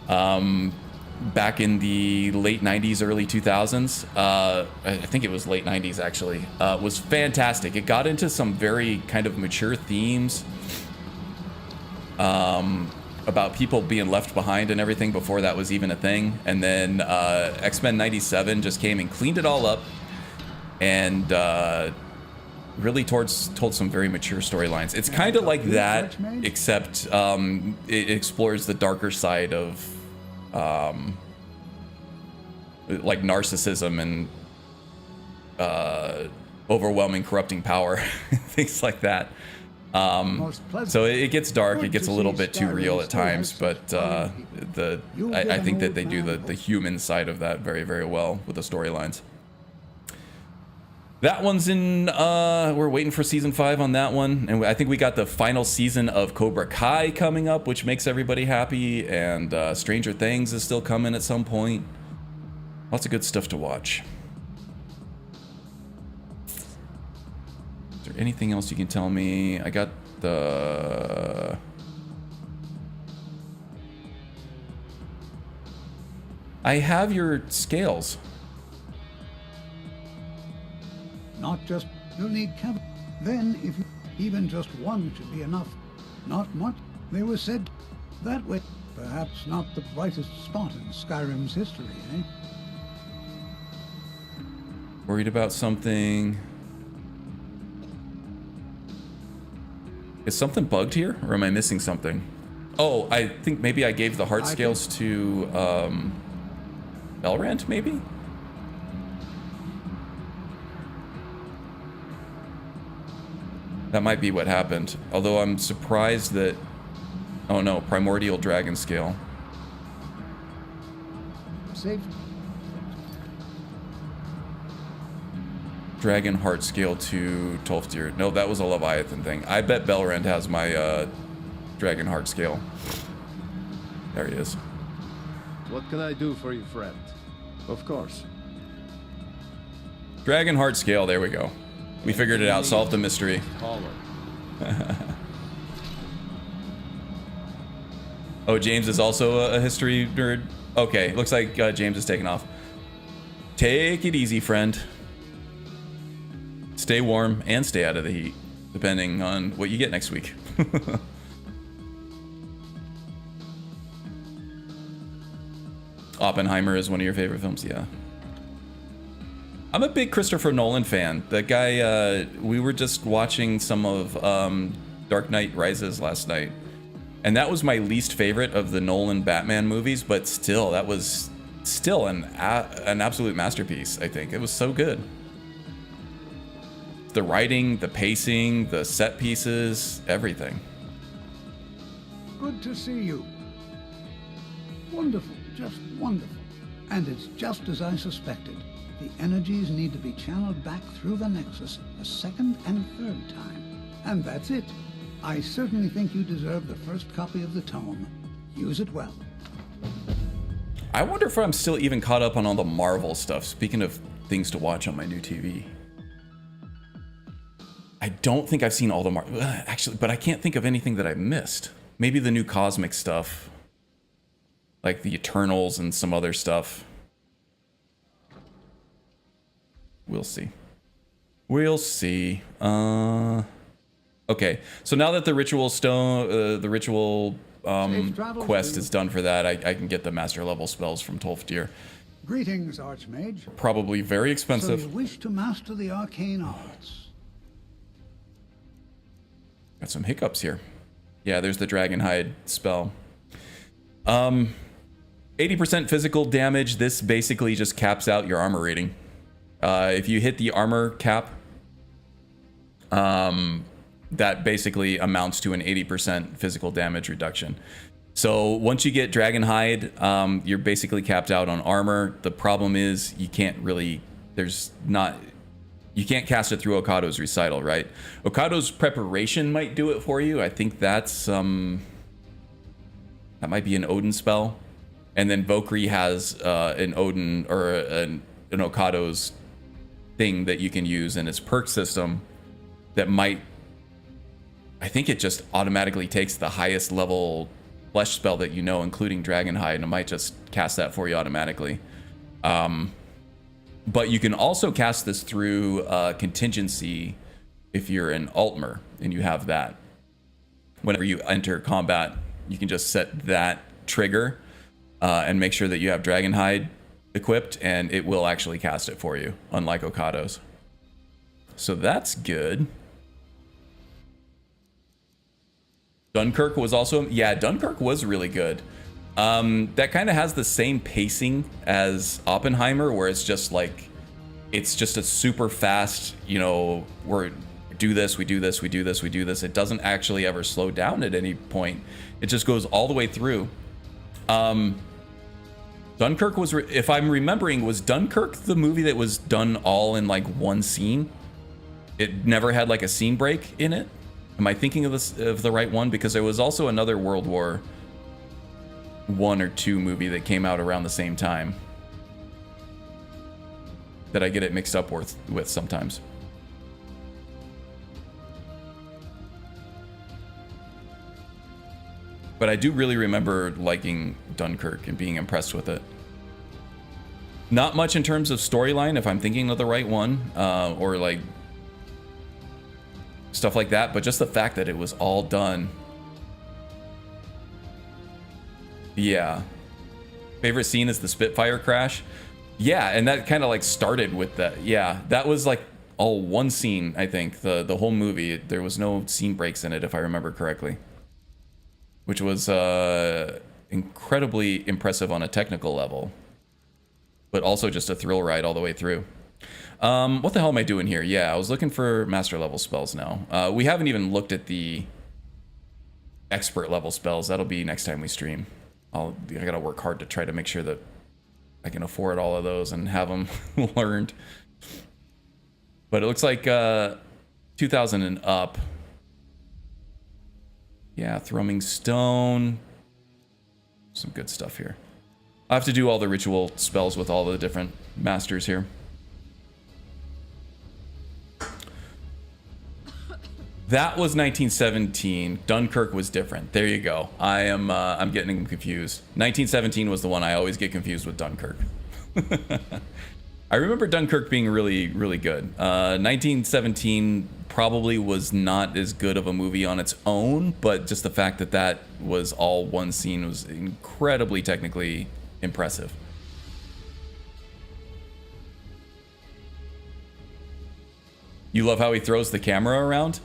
back in the late 90s, early 2000s, I think it was late 90s actually, was fantastic. It got into some very kind of mature themes about people being left behind and everything before that was even a thing. And then X-Men 97 just came and cleaned it all up, and really told some very mature storylines. It's kind of like that, except it explores the darker side of like narcissism and overwhelming corrupting power, things like that. So it gets dark, it gets a little bit too real at times, but I think that they do the human side of that very, very well with the storylines. That one's in, we're waiting for season 5 on that one. And I think we got the final season of Cobra Kai coming up, which makes everybody happy. And Stranger Things is still coming at some point. Lots of good stuff to watch. Is there anything else you can tell me? I got the... I have your scales. Not just, you'll need cavalry. Then, if even just one should be enough. Not much, they were said that way. Perhaps not the brightest spot in Skyrim's history, eh? Worried about something. Is something bugged here, or am I missing something? Oh, I think maybe I gave the heart scales to Belrand, maybe? That might be what happened. Although I'm surprised that... Oh no, Primordial Dragon Scale. Safe. Dragon Heart Scale to Tolfdir. No, that was a Leviathan thing. I bet Belrand has my Dragon Heart Scale. There he is. What can I do for you, friend? Of course. Dragon Heart Scale, there we go. We figured it out, solved the mystery. Oh, James is also a history nerd? Okay, looks like James is taking off. Take it easy, friend. Stay warm and stay out of the heat, depending on what you get next week. Oppenheimer is one of your favorite films, yeah. I'm a big Christopher Nolan fan. That guy, we were just watching some of Dark Knight Rises last night. And that was my least favorite of the Nolan Batman movies, but still, that was still an absolute masterpiece, I think. It was so good. The writing, the pacing, the set pieces, everything. Good to see you. Wonderful, just wonderful. And it's just as I suspected. The energies need to be channeled back through the Nexus a second and third time. And that's it. I certainly think you deserve the first copy of the tome. Use it well. I wonder if I'm still even caught up on all the Marvel stuff, speaking of things to watch on my new TV. I don't think I've seen all the Marvel, actually, but I can't think of anything that I missed. Maybe the new cosmic stuff, like the Eternals and some other stuff. We'll see. We'll see. Okay, so now that the ritual stone, the ritual quest is done for that, I can get the master level spells from Tolfdir. Greetings, Archmage. Probably very expensive. So you wish to master the arcane arts? Got some hiccups here. Yeah, there's the Dragonhide spell. 80% physical damage. This basically just caps out your armor rating. If you hit the armor cap, that basically amounts to an 80% physical damage reduction. So once you get Dragonhide, you're basically capped out on armor. The problem is you can't really, you can't cast it through Okado's recital, right? Okado's preparation might do it for you. I think that's, that might be an Odin spell. And then Valkyrie has an Odin or an Okado's thing that you can use in its perk system that might, I think it just automatically takes the highest level flesh spell that you know, including Dragonhide, and it might just cast that for you automatically. But you can also cast this through contingency if you're an Altmer and you have that. Whenever you enter combat, you can just set that trigger and make sure that you have Dragonhide equipped, and it will actually cast it for you, unlike Okado's. So that's good. Dunkirk was also, yeah, Dunkirk was really good. That kind of has the same pacing as Oppenheimer, where it's just like, it's just a super fast, you know, we do this, we do this, we do this, we do this. It doesn't actually ever slow down at any point. It just goes all the way through. Dunkirk was, if I'm remembering, was Dunkirk the movie that was done all in like one scene? It never had like a scene break in it? Am I thinking of this, of the right one? Because there was also another World War I or II movie that came out around the same time that I get it mixed up with sometimes. But I do really remember liking Dunkirk and being impressed with it. Not much in terms of storyline, if I'm thinking of the right one, or like stuff like that, but just the fact that it was all done. Yeah. Favorite scene is the Spitfire crash. Yeah, and that kind of like started with that. Yeah, that was like all one scene, I think. The whole movie, there was no scene breaks in it, if I remember correctly. Which was incredibly impressive on a technical level, but also just a thrill ride all the way through. What the hell am I doing here? Yeah, I was looking for master level spells now. We haven't even looked at the expert level spells. That'll be next time we stream. I gotta work hard to try to make sure that I can afford all of those and have them learned. But it looks like 2000 and up. Yeah, Thrumming Stone. Some good stuff here. I have to do all the ritual spells with all the different masters here. That was 1917. Dunkirk was different. There you go. I'm getting them confused. 1917 was the one I always get confused with Dunkirk. I remember Dunkirk being really, really good. 1917 probably was not as good of a movie on its own, but just the fact that that was all one scene was incredibly technically impressive. You love how he throws the camera around?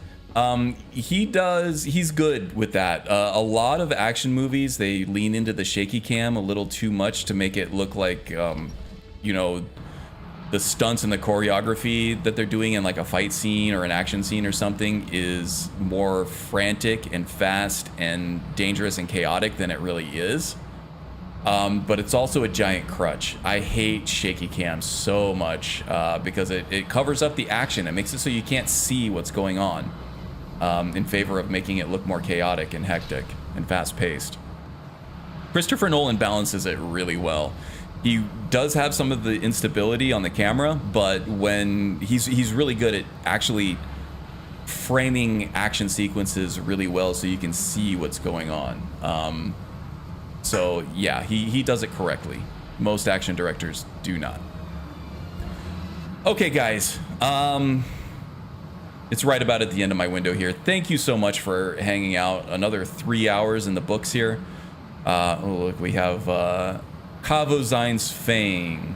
He's good with that. A lot of action movies, they lean into the shaky cam a little too much to make it look like, you know, the stunts and the choreography that they're doing in like a fight scene or an action scene or something is more frantic and fast and dangerous and chaotic than it really is. But it's also a giant crutch. I hate shaky cam so much because it covers up the action. It makes it so you can't see what's going on in favor of making it look more chaotic and hectic and fast-paced. Christopher Nolan balances it really well. He does have some of the instability on the camera, but when he's really good at actually framing action sequences really well so you can see what's going on. So yeah, he does it correctly. Most action directors do not. Okay, guys. It's right about at the end of my window here. Thank you so much for hanging out. Another 3 hours in the books here. Oh, look, we have Kavozine's Fang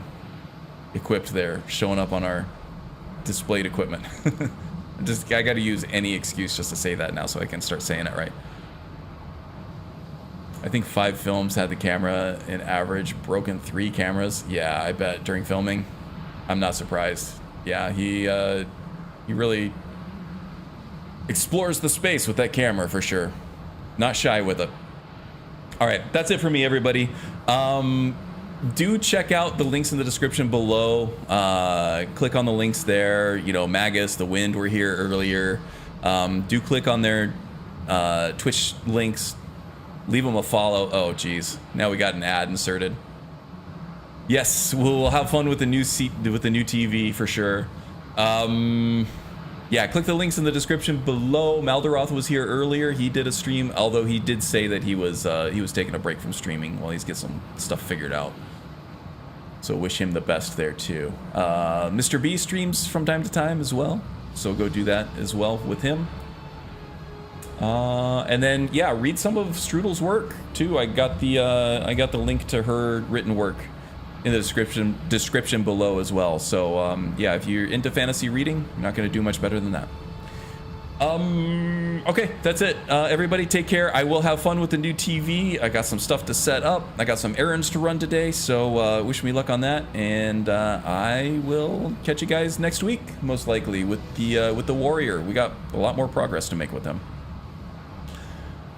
equipped there, showing up on our displayed equipment. I got to use any excuse just to say that now so I can start saying it right. I think 5 films had the camera in average, broken 3 cameras. Yeah, I bet during filming. I'm not surprised. Yeah, he really explores the space with that camera for sure. Not shy with it. All right, that's it for me, everybody. Do check out the links in the description below. Click on the links there. You know, Magus, The Wind were here earlier. Do click on their Twitch links. Leave them a follow. Oh, geez. Now we got an ad inserted. Yes, we'll have fun with the new TV for sure. Yeah, click the links in the description below. Maldaroth was here earlier. He did a stream, although he did say that he was taking a break from streaming while he's getting some stuff figured out. So wish him the best there too. Mr. B streams from time to time as well, so go do that as well with him. And then yeah, read some of Strudel's work too. I got the link to her written work in the description below as well. So yeah, if you're into fantasy reading, you're not going to do much better than that. Okay, that's it. Everybody take care. I will have fun with the new TV. I got some stuff to set up. I got some errands to run today, so wish me luck on that. And I will catch you guys next week, most likely, with the warrior. We got a lot more progress to make with him.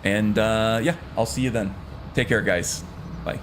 And yeah, I'll see you then. Take care, guys. Bye.